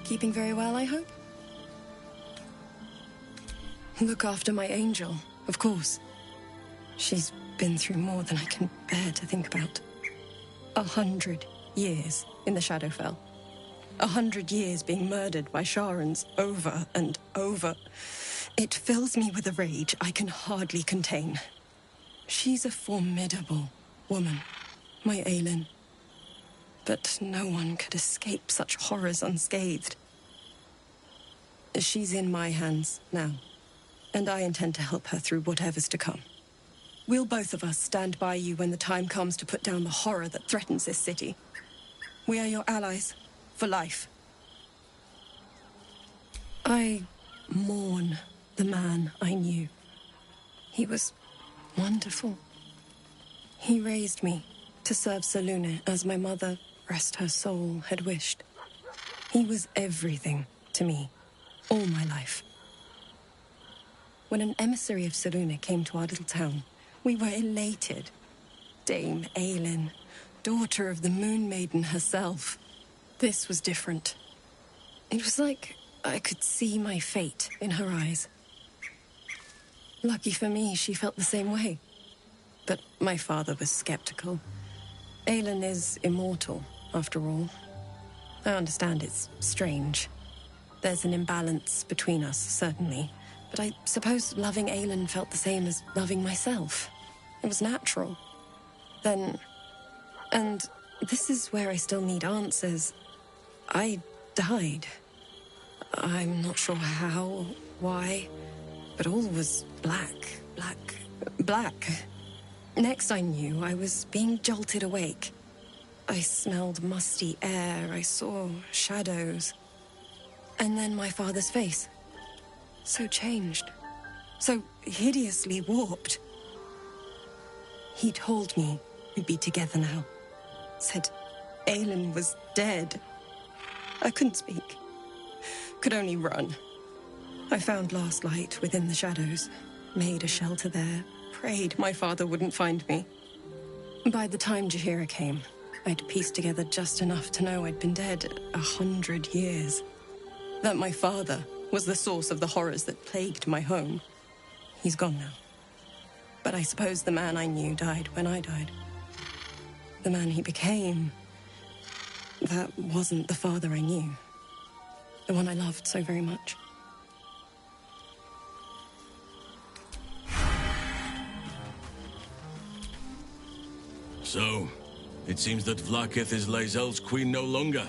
Keeping very well, I hope? Look after my angel, of course. She's been through more than I can bear to think about. 100 years in the Shadowfell. 100 years being murdered by Sharans over and over. It fills me with a rage I can hardly contain. She's a formidable woman, my Aelin. But no one could escape such horrors unscathed. She's in my hands now, and I intend to help her through whatever's to come. We'll both of us stand by you when the time comes to put down the horror that threatens this city. We are your allies, for life. I mourn the man I knew. He was wonderful. He raised me to serve Selûne as my mother, rest her soul, had wished. He was everything to me, all my life. When an emissary of Selûne came to our little town, we were elated. Dame Aelin, daughter of the Moon Maiden herself. This was different. It was like I could see my fate in her eyes. Lucky for me, she felt the same way. But my father was skeptical. Aelin is immortal, after all. I understand it's strange. There's an imbalance between us, certainly. But I suppose loving Aelin felt the same as loving myself. It was natural. Then... And this is where I still need answers. I died. I'm not sure how, why, but all was black. Next I knew, I was being jolted awake. I smelled musty air, I saw shadows. And then my father's face. So changed. So hideously warped. He told me we'd be together now. Said Aelin was dead. I couldn't speak. Could only run. I found last light within the shadows. Made a shelter there. Prayed my father wouldn't find me. By the time Jaheira came, I'd pieced together just enough to know I'd been dead 100 years. That my father was the source of the horrors that plagued my home. He's gone now. But I suppose the man I knew died when I died. The man he became, that wasn't the father I knew. The one I loved so very much. So, it seems that Vlaakith is Lae'zel's queen no longer.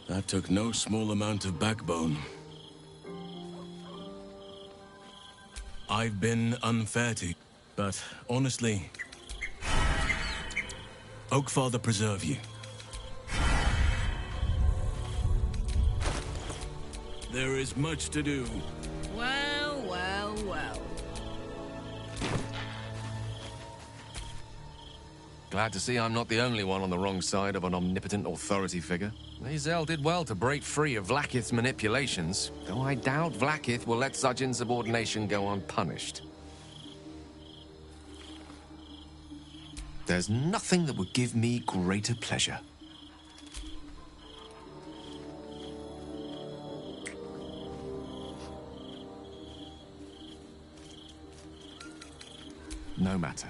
That took no small amount of backbone. I've been unfair to you, but honestly, Oakfather preserve you. There is much to do. Well, well, well. Glad to see I'm not the only one on the wrong side of an omnipotent authority figure. Lae'zel did well to break free of Vlaakith's manipulations, though I doubt Vlaakith will let such insubordination go unpunished. There's nothing that would give me greater pleasure. No matter.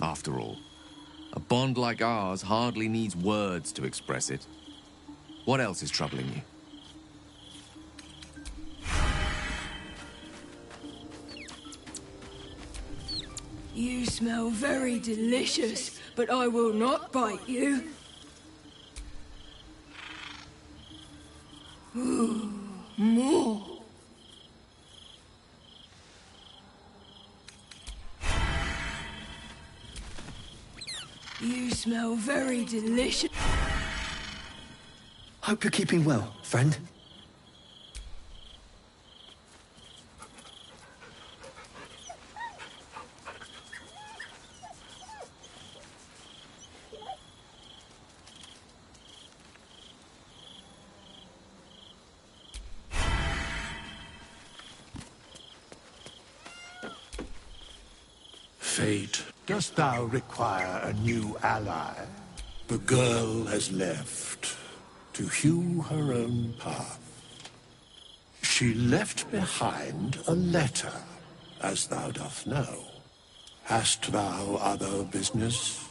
After all, a bond like ours hardly needs words to express it. What else is troubling you? You smell very delicious, but I will not bite you. Ooh, more. You smell very delicious. Hope you're keeping well, friend. Fate, dost thou require a new ally? The girl has left to hew her own path. She left behind a letter, as thou dost know. Hast thou other business?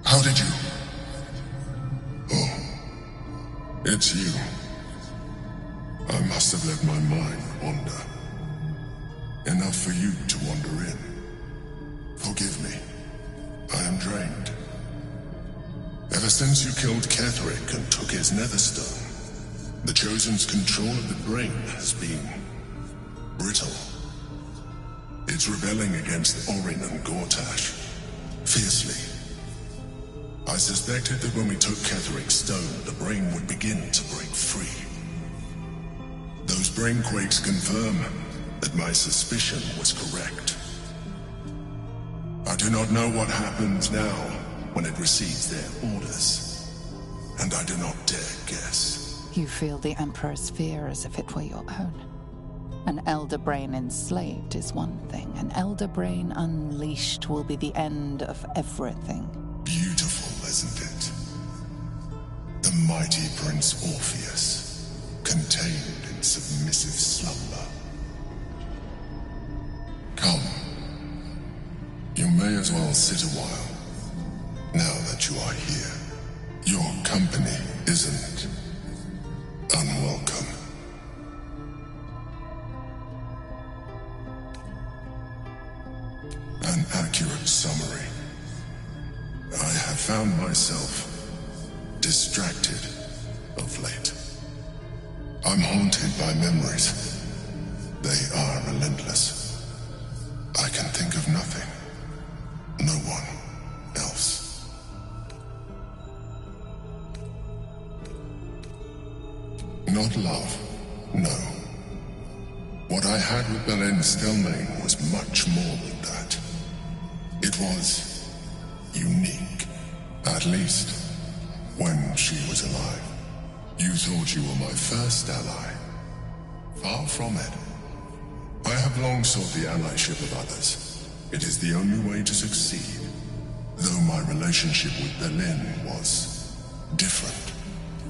How did you? Oh, it's you. I must have let my mind wander. Enough for you to wander in. Forgive me. I am drained. Ever since you killed Ketherick and took his netherstone, the Chosen's control of the brain has been brittle. It's rebelling against Orin and Gortash fiercely. I suspected that when we took Ketherick's stone, the brain would begin to break free. Those brain quakes confirm that my suspicion was correct. I do not know what happens now when it receives their orders, and I do not dare guess. You feel the Emperor's fear as if it were your own. An elder brain enslaved is one thing. An elder brain unleashed will be the end of everything. Beautiful, isn't it? The mighty Prince Orpheus, contained in submissive slumber. Come. You may as well sit a while, now that you are here. Your company isn't unwelcome. An accurate summary. I have found myself distracted of late. I'm haunted by memories. They are relentless. I can think of nothing. No one else. Not love, no. What I had with Belen Stelmane was much more than that. It was unique. At least, when she was alive. You thought you were my first ally. Far from it. I have long sought the allyship of others. It is the only way to succeed. Though my relationship with Belen was different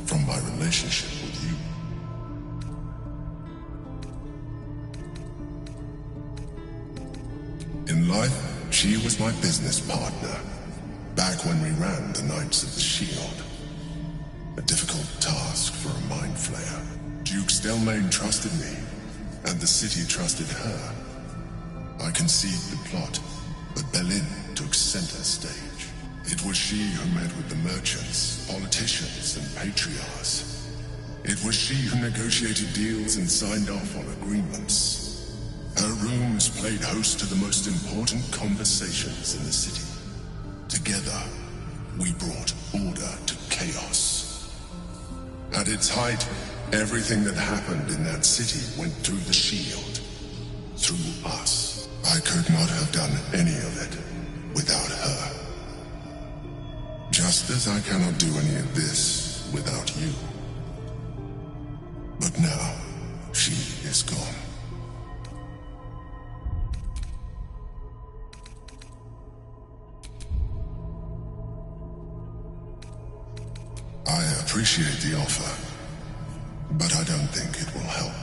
from my relationship with you. She was my business partner, back when we ran the Knights of the Shield. A difficult task for a mind flayer. Duke Stelmane trusted me, and the city trusted her. I conceived the plot, but Berlin took center stage. It was she who met with the merchants, politicians, and patriarchs. It was she who negotiated deals and signed off on agreements. Her rooms played host to the most important conversations in the city. Together, we brought order to chaos. At its height, everything that happened in that city went through the shield. Through us. I could not have done any of it without her. Just as I cannot do any of this without you. But now, she is gone. I appreciate the offer, but I don't think it will help.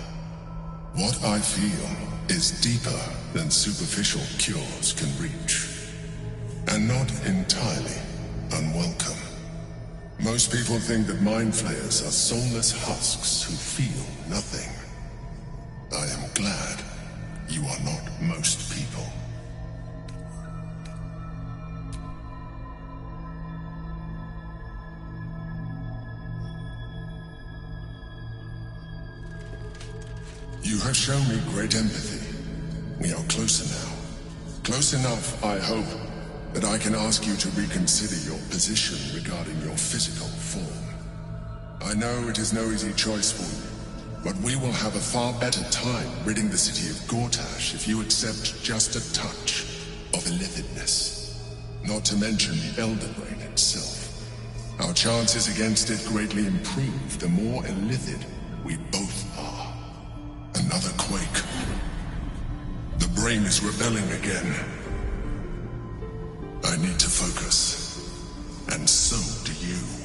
What I feel is deeper than superficial cures can reach, and not entirely unwelcome. Most people think that mind flayers are soulless husks who feel nothing. I am glad you are not most people. You have shown me great empathy. We are closer now. Close enough, I hope, that I can ask you to reconsider your position regarding your physical form. I know it is no easy choice for you, but we will have a far better time ridding the city of Gortash if you accept just a touch of illithidness. Not to mention the Elden Ring itself. Our chances against it greatly improve the more illithid we both are. Another quake. The brain is rebelling again. I need to focus. And so do you.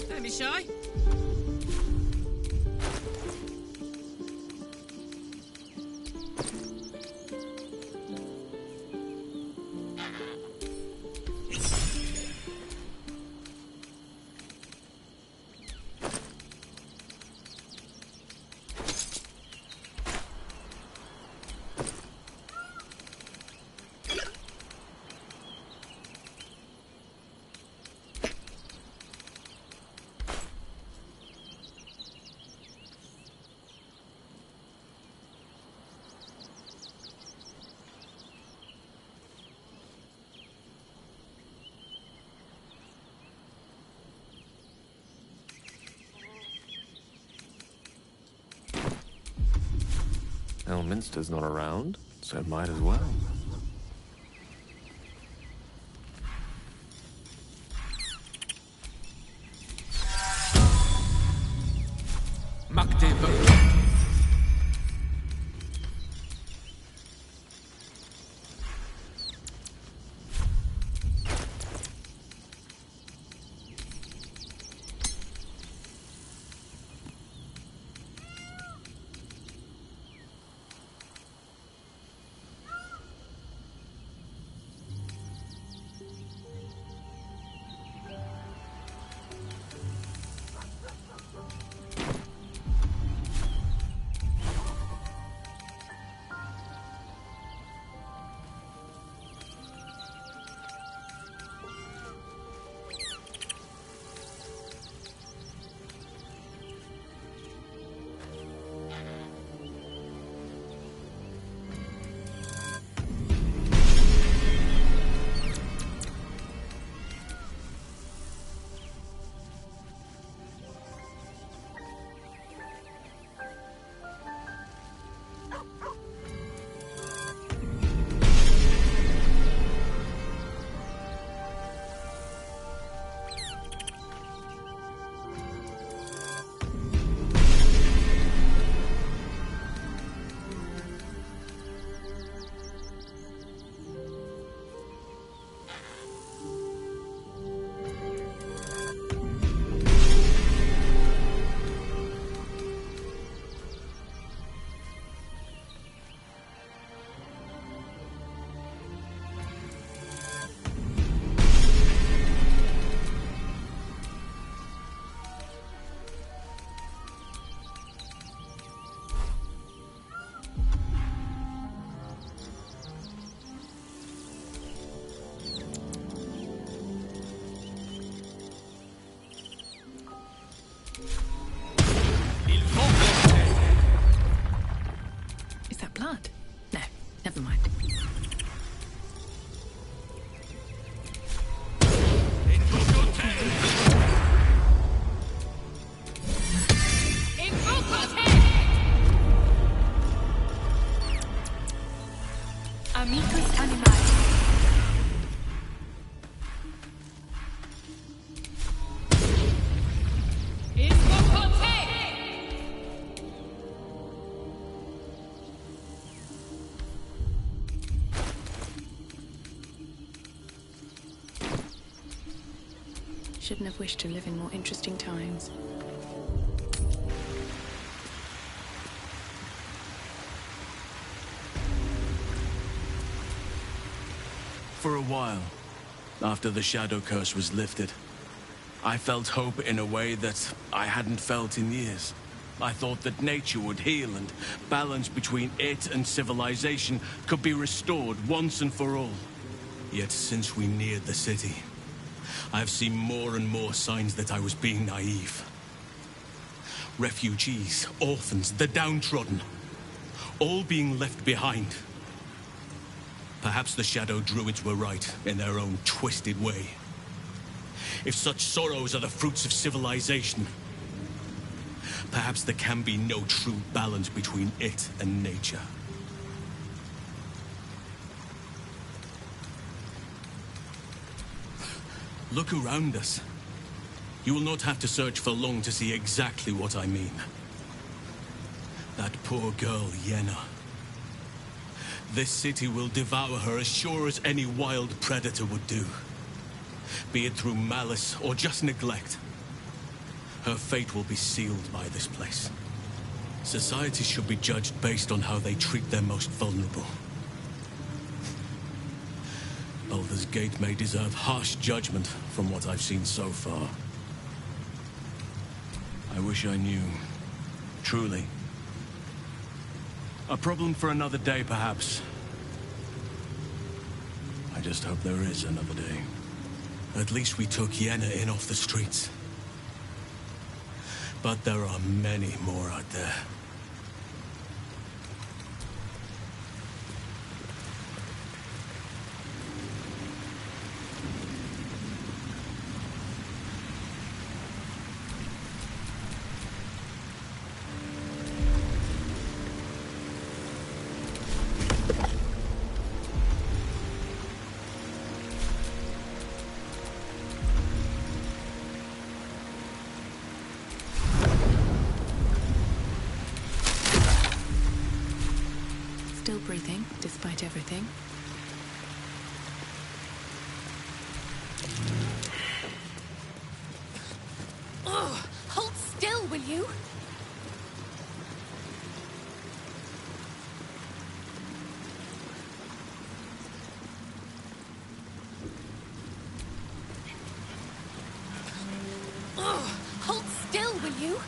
Don't be shy. Elminster's not around, so might as well. Blood? No, never mind. Amicus animae. Shouldn't have wished to live in more interesting times. For a while, after the Shadow Curse was lifted, I felt hope in a way that I hadn't felt in years. I thought that nature would heal and balance between it and civilization could be restored once and for all. Yet since we neared the city, I've seen more and more signs that I was being naive. Refugees, orphans, the downtrodden, all being left behind. Perhaps the Shadow Druids were right in their own twisted way. If such sorrows are the fruits of civilization, perhaps there can be no true balance between it and nature. Look around us. You will not have to search for long to see exactly what I mean. That poor girl, Yenna. This city will devour her as sure as any wild predator would do. Be it through malice or just neglect. Her fate will be sealed by this place. Society should be judged based on how they treat their most vulnerable. Baldur's Gate may deserve harsh judgment from what I've seen so far. I wish I knew. Truly. A problem for another day, perhaps. I just hope there is another day. At least we took Yenna in off the streets. But there are many more out there. Still breathing, despite everything. Ugh! Hold still, will you? Ugh! Hold still, will you?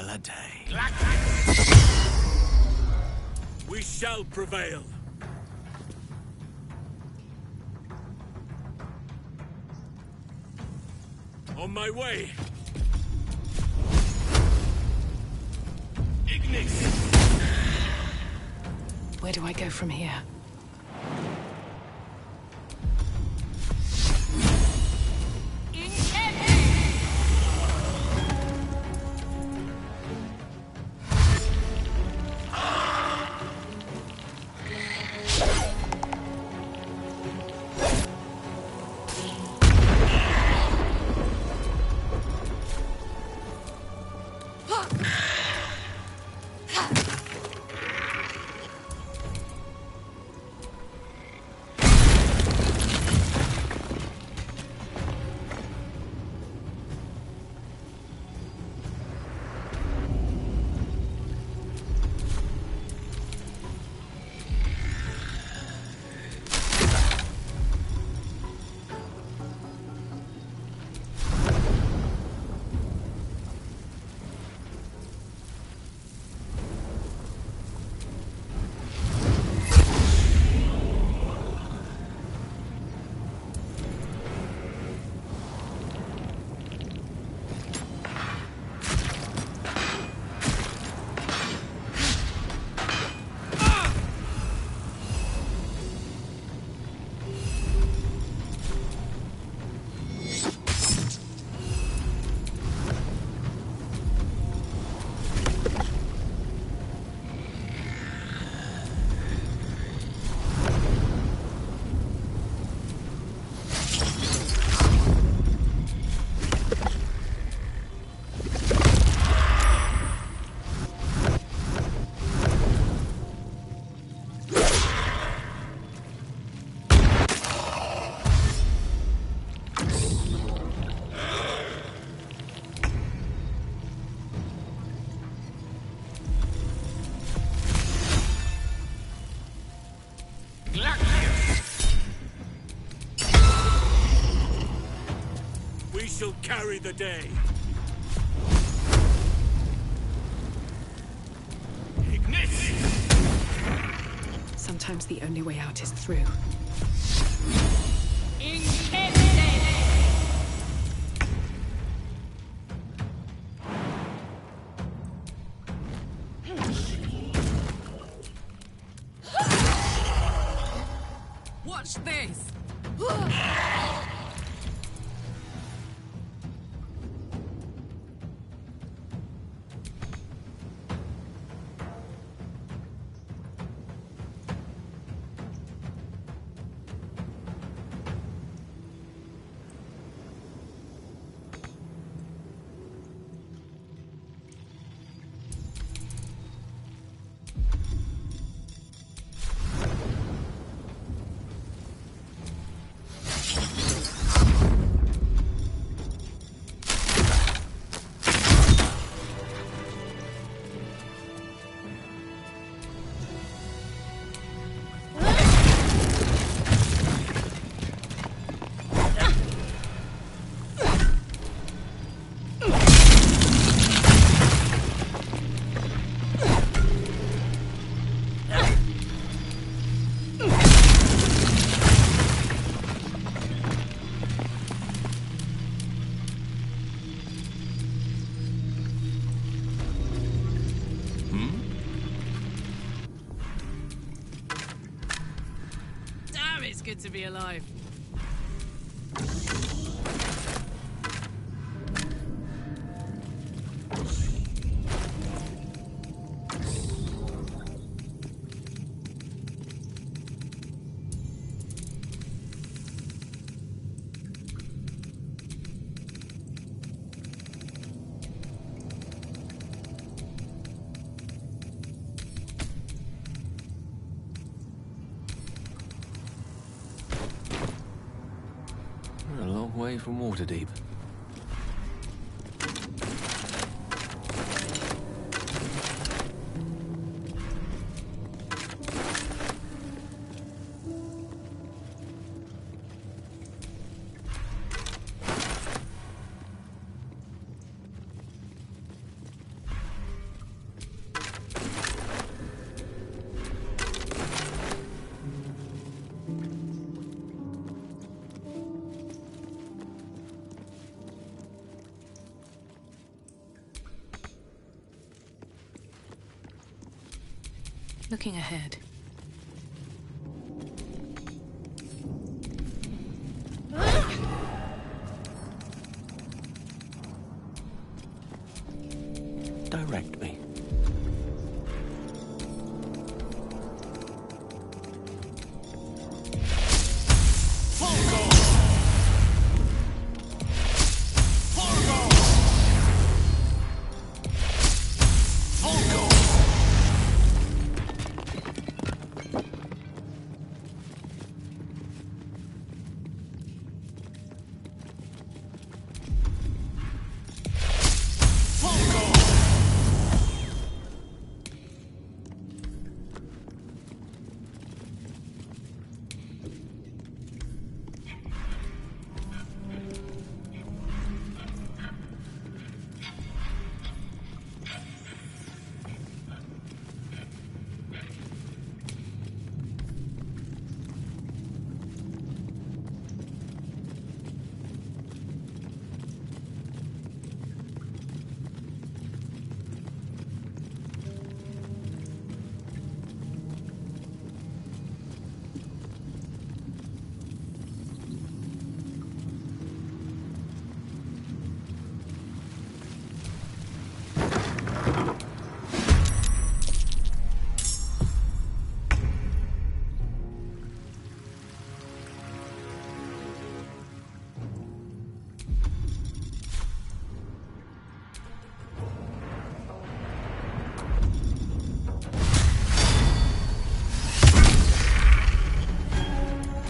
A day. We shall prevail. On my way. Ignis. Where do I go from here? We shall carry the day. Sometimes the only way out is through. Watch this! Damn, it's good to be alive. We're a long way from Waterdeep. Looking ahead. Direct me.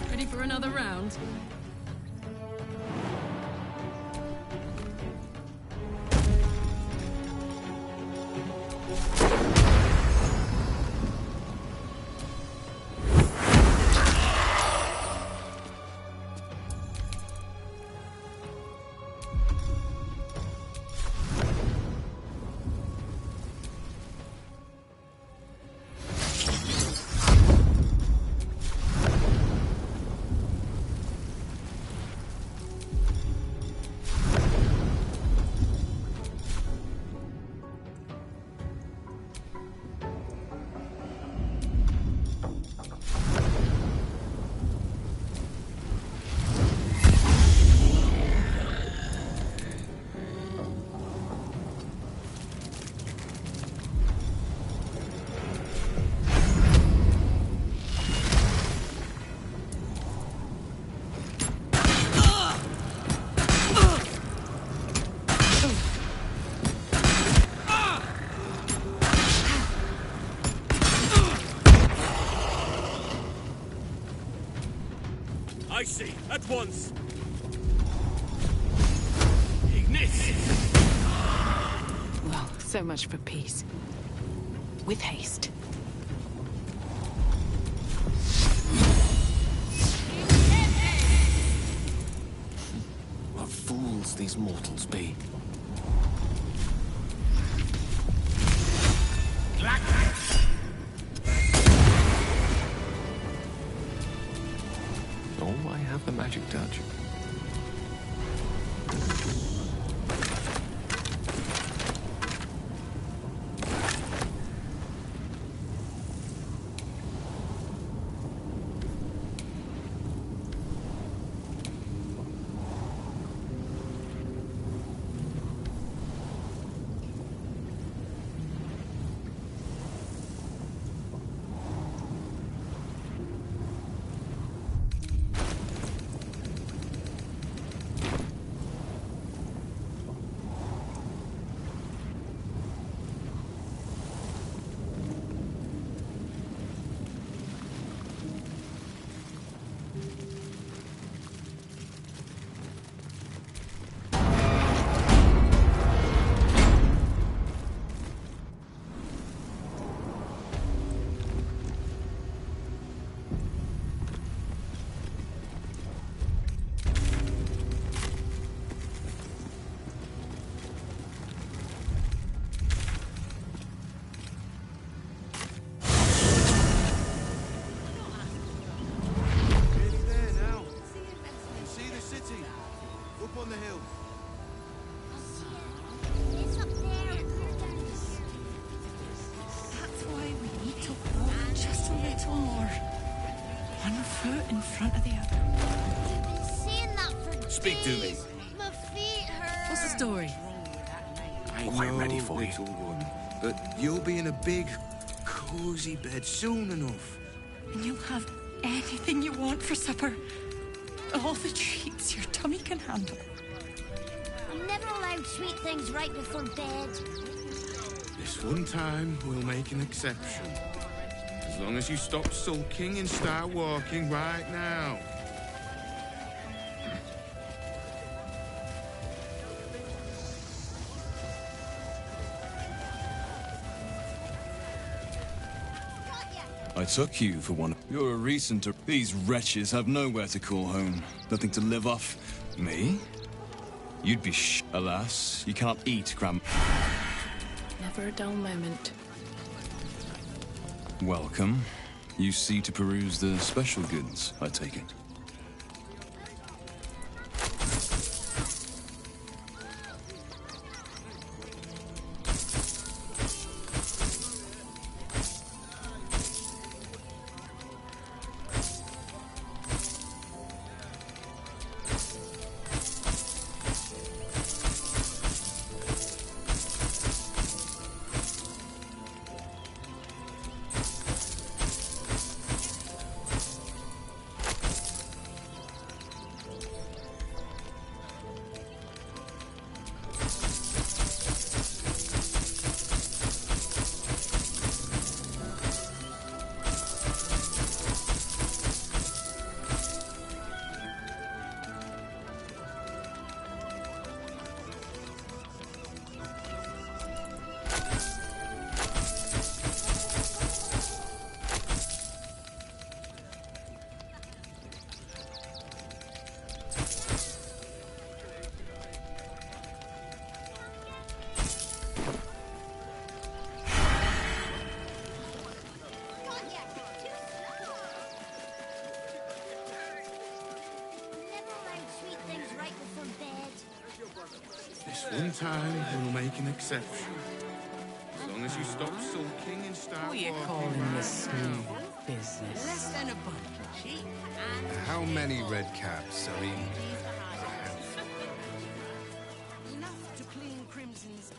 Ready for another round? I see, at once. Ignis! Well, so much for peace. With haste. What fools these mortals be. Oh, I have the magic touch. Speak to me. My feet hurt. What's the story? I ain't quite ready for you. Little one, but you'll be in a big, cozy bed soon enough. And you'll have anything you want for supper. All the treats your tummy can handle. I'm never allowed sweet things right before bed. This one time, we'll make an exception. As long as you stop sulking and start walking right now. I took you for one. You're a recent. These wretches have nowhere to call home. Nothing to live off. Me? You'd be alas, you cannot eat, Never a dull moment. Welcome. You see to peruse the special goods, I take it. time, we'll make an exception. As long as you stop sulking and start What are you walking calling right this smooth now. business? Less than a buck. Cheap and... How many red caps are in Enough to clean Crimson's...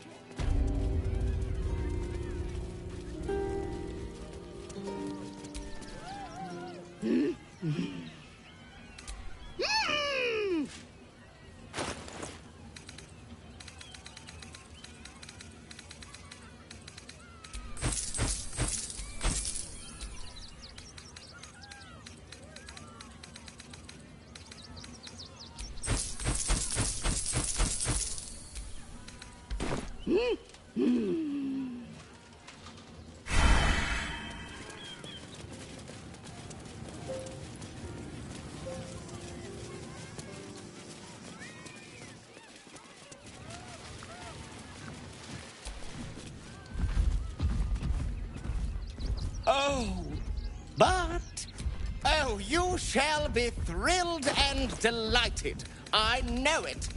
Oh, you shall be thrilled and delighted. I know it.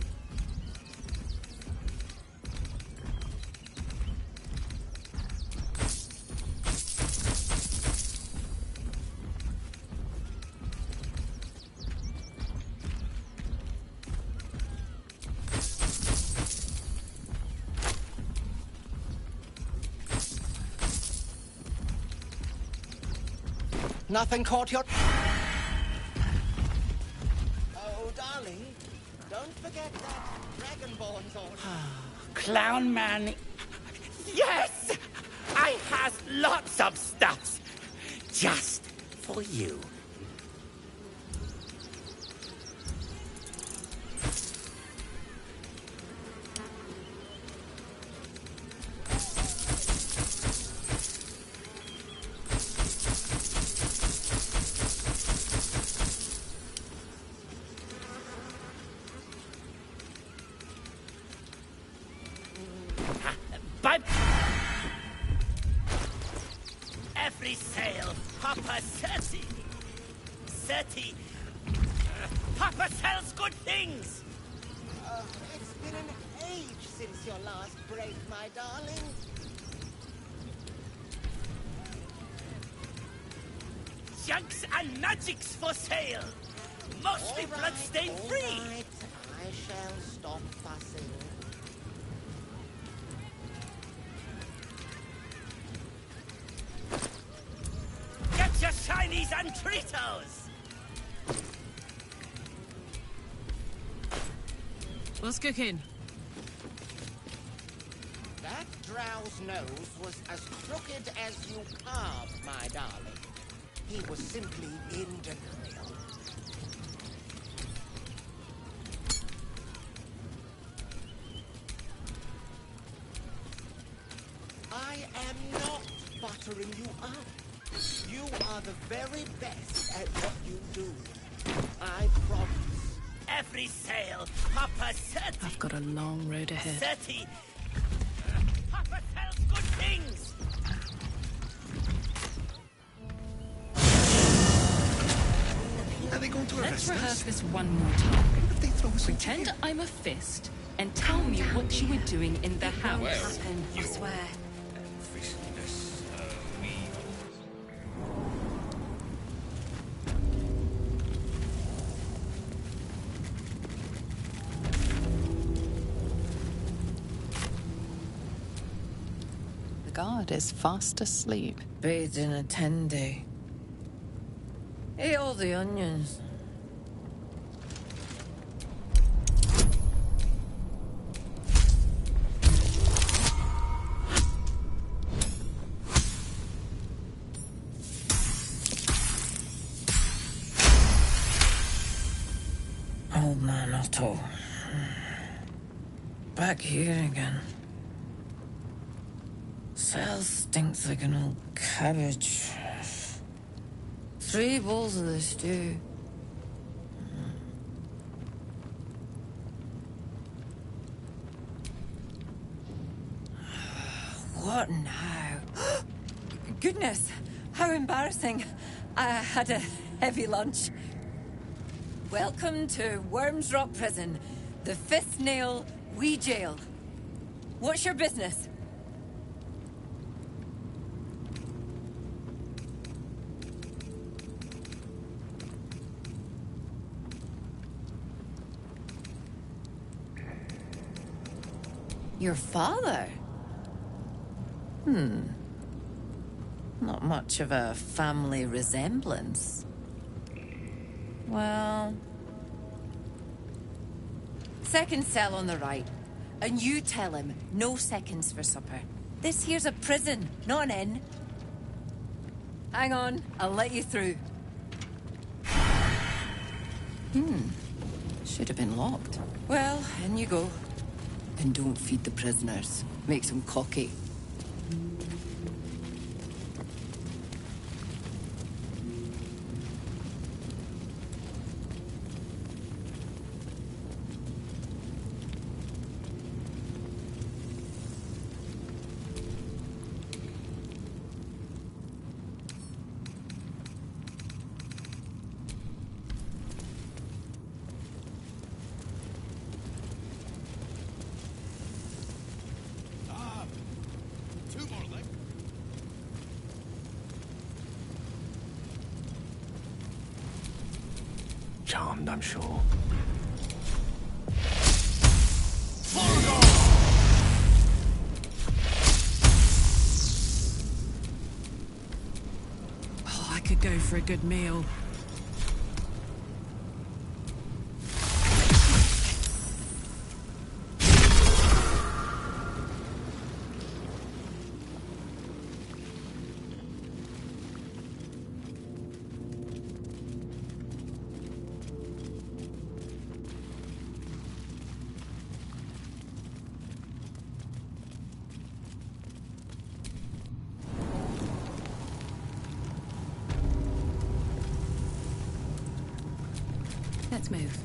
Nothing caught your... Oh, darling, don't forget that Dragonborn's order. Clown man. Yes! I has lots of stuffs. Just for you. Every sail, Papa Serti. Serti. Papa sells good things. It's been an age since your last break, my darling. Junks and magics for sale. Mostly bloodstain free. All right. I shall stop fussing. Get your shinies and Tritos! What's cooking? That drow's nose was as crooked as you carved, my darling. He was simply in denial. I am not buttering you up. You are the very best at what you do. I promise. Every sail, Papa Serti. I've got a long road ahead. Serti. Papa sells good things. Are they going to Let's arrest rehearse us? this one more time. What if they throw us into Pretend jail? I'm a fist and tell me what you were doing in the house. Happen, I swear. The guard is fast asleep. Bathed in a tendy. Ate all the onions. Old man Otto. Back here again. Cell stinks like an old cabbage. 3 bowls of the stew. What now? Goodness, how embarrassing. I had a heavy lunch. Welcome to Worms Rock Prison, the 5th nail, Wee Jail. What's your business? Your father? Not much of a family resemblance. Well... Second cell on the right. And you tell him, no seconds for supper. This here's a prison, not an inn. Hang on, I'll let you through. Should have been locked. Well, in you go. And don't feed the prisoners. Makes them cocky. Charmed, I'm sure. Oh, I could go for a good meal. Let's move.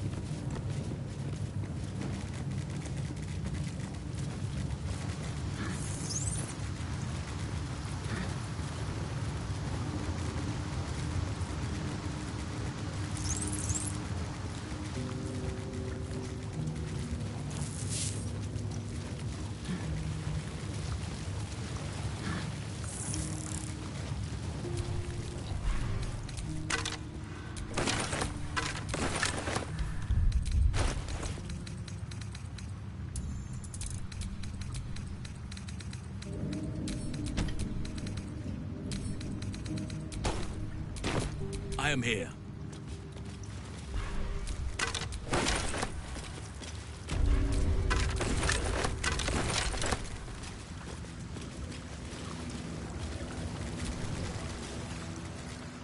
I am here.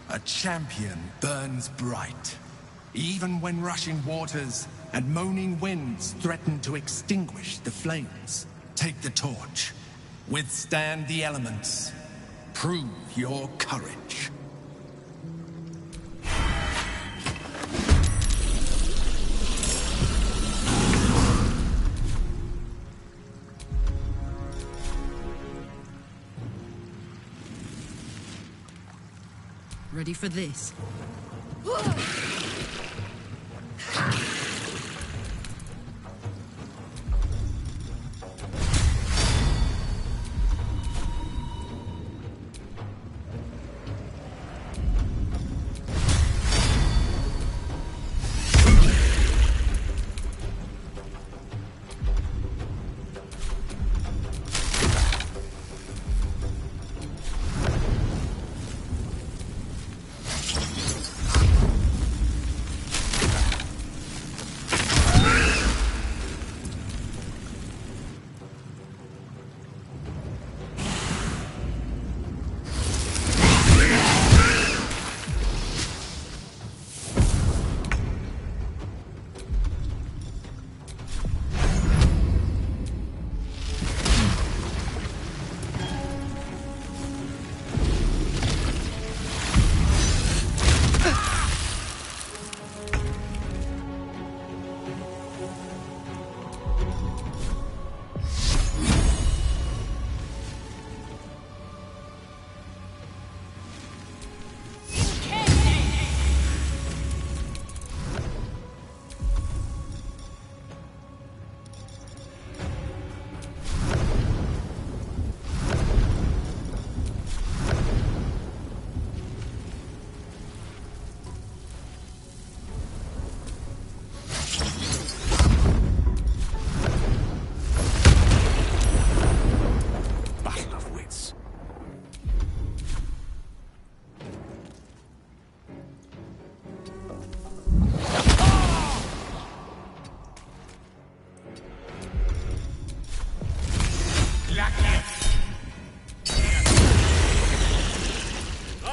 A champion burns bright, even when rushing waters and moaning winds threaten to extinguish the flames. Take the torch. Withstand the elements. Prove your courage. Ready for this?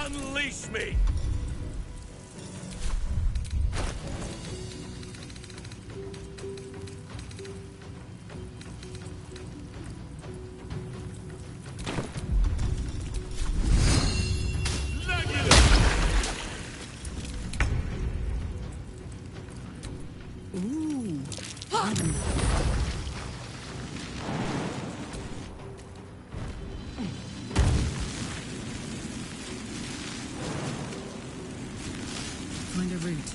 Unleash me! Find a route.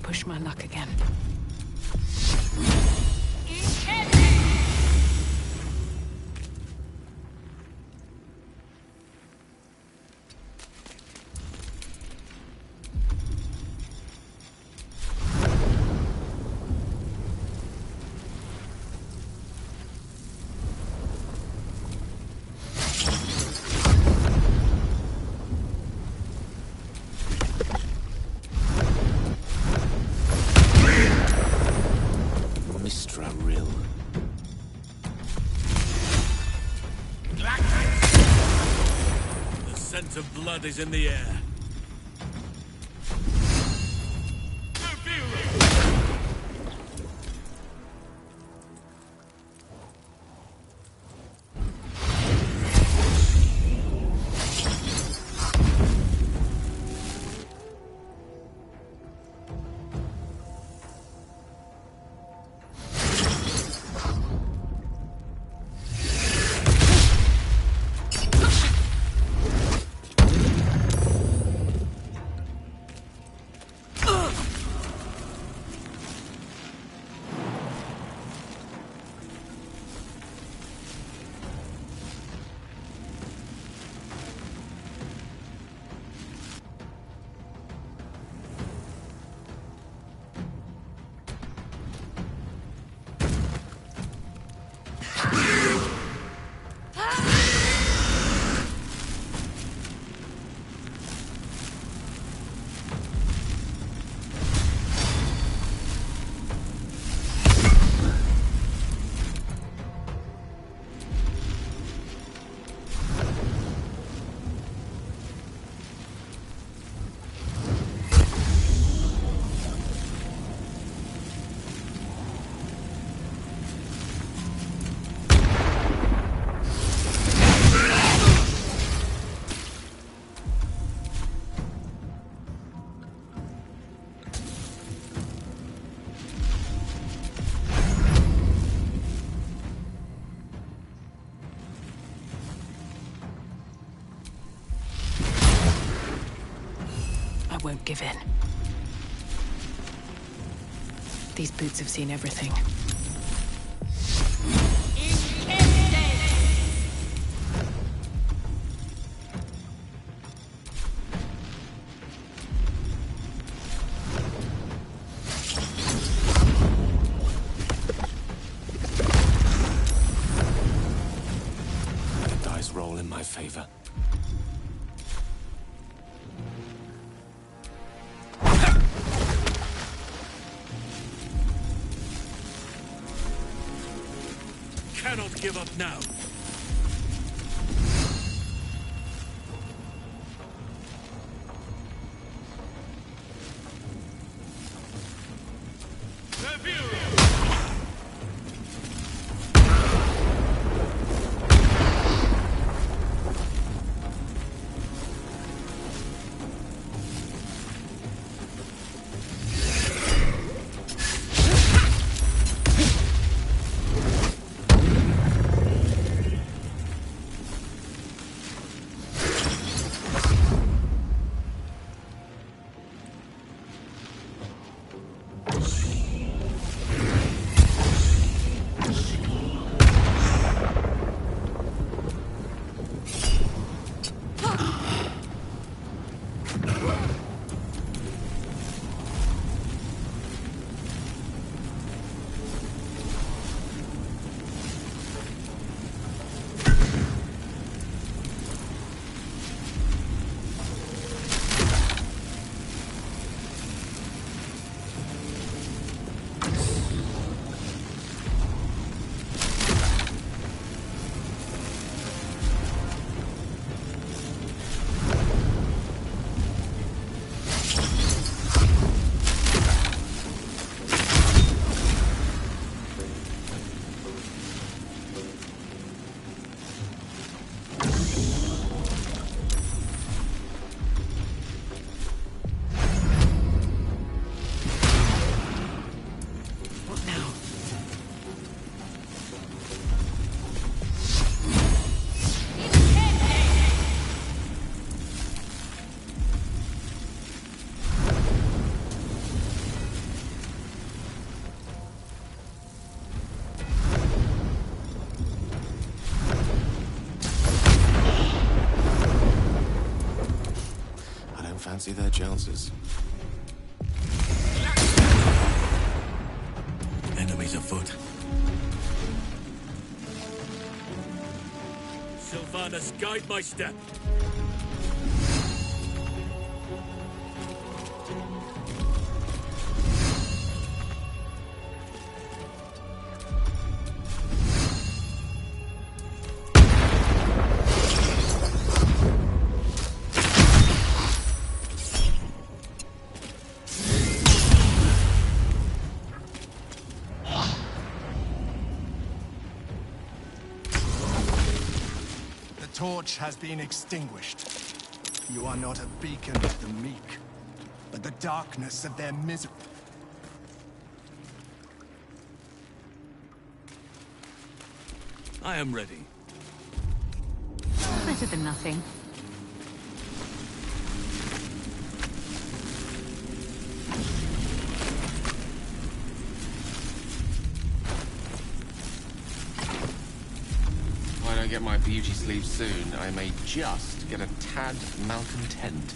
Push my luck again. The scent of blood is in the air. I won't give in. These boots have seen everything. The dice roll in my favor. Cannot give up now. Fancy their chances. Enemies afoot. Sylvanas, guide my step. The torch has been extinguished. You are not a beacon of the meek, but the darkness of their misery. I am ready. Better than nothing. If I don't get my beauty sleep soon, I may just get a tad malcontent.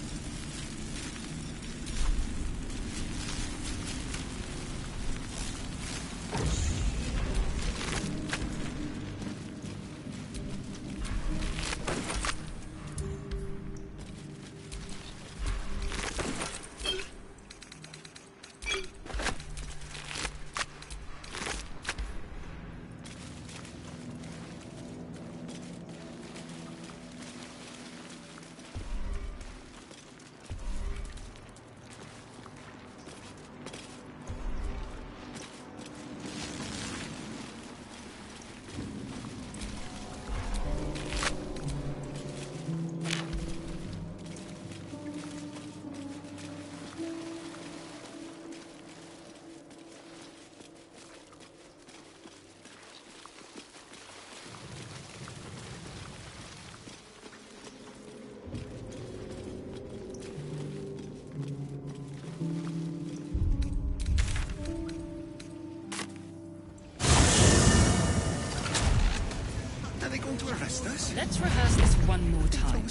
Are they going to arrest us? Let's rehearse this one more time.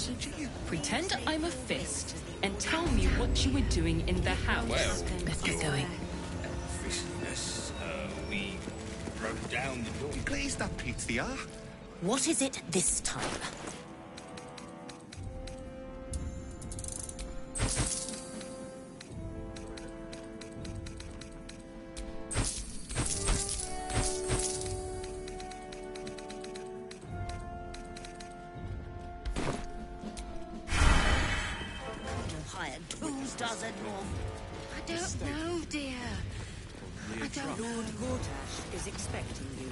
Pretend I'm a fist and tell me what you were doing in the house. Let's get going. Fishness, we broke down the door. Glazed up pizza. What is it this time? Hired 2 dozen more. I don't know, dear. I don't know. Lord Gortash is expecting you.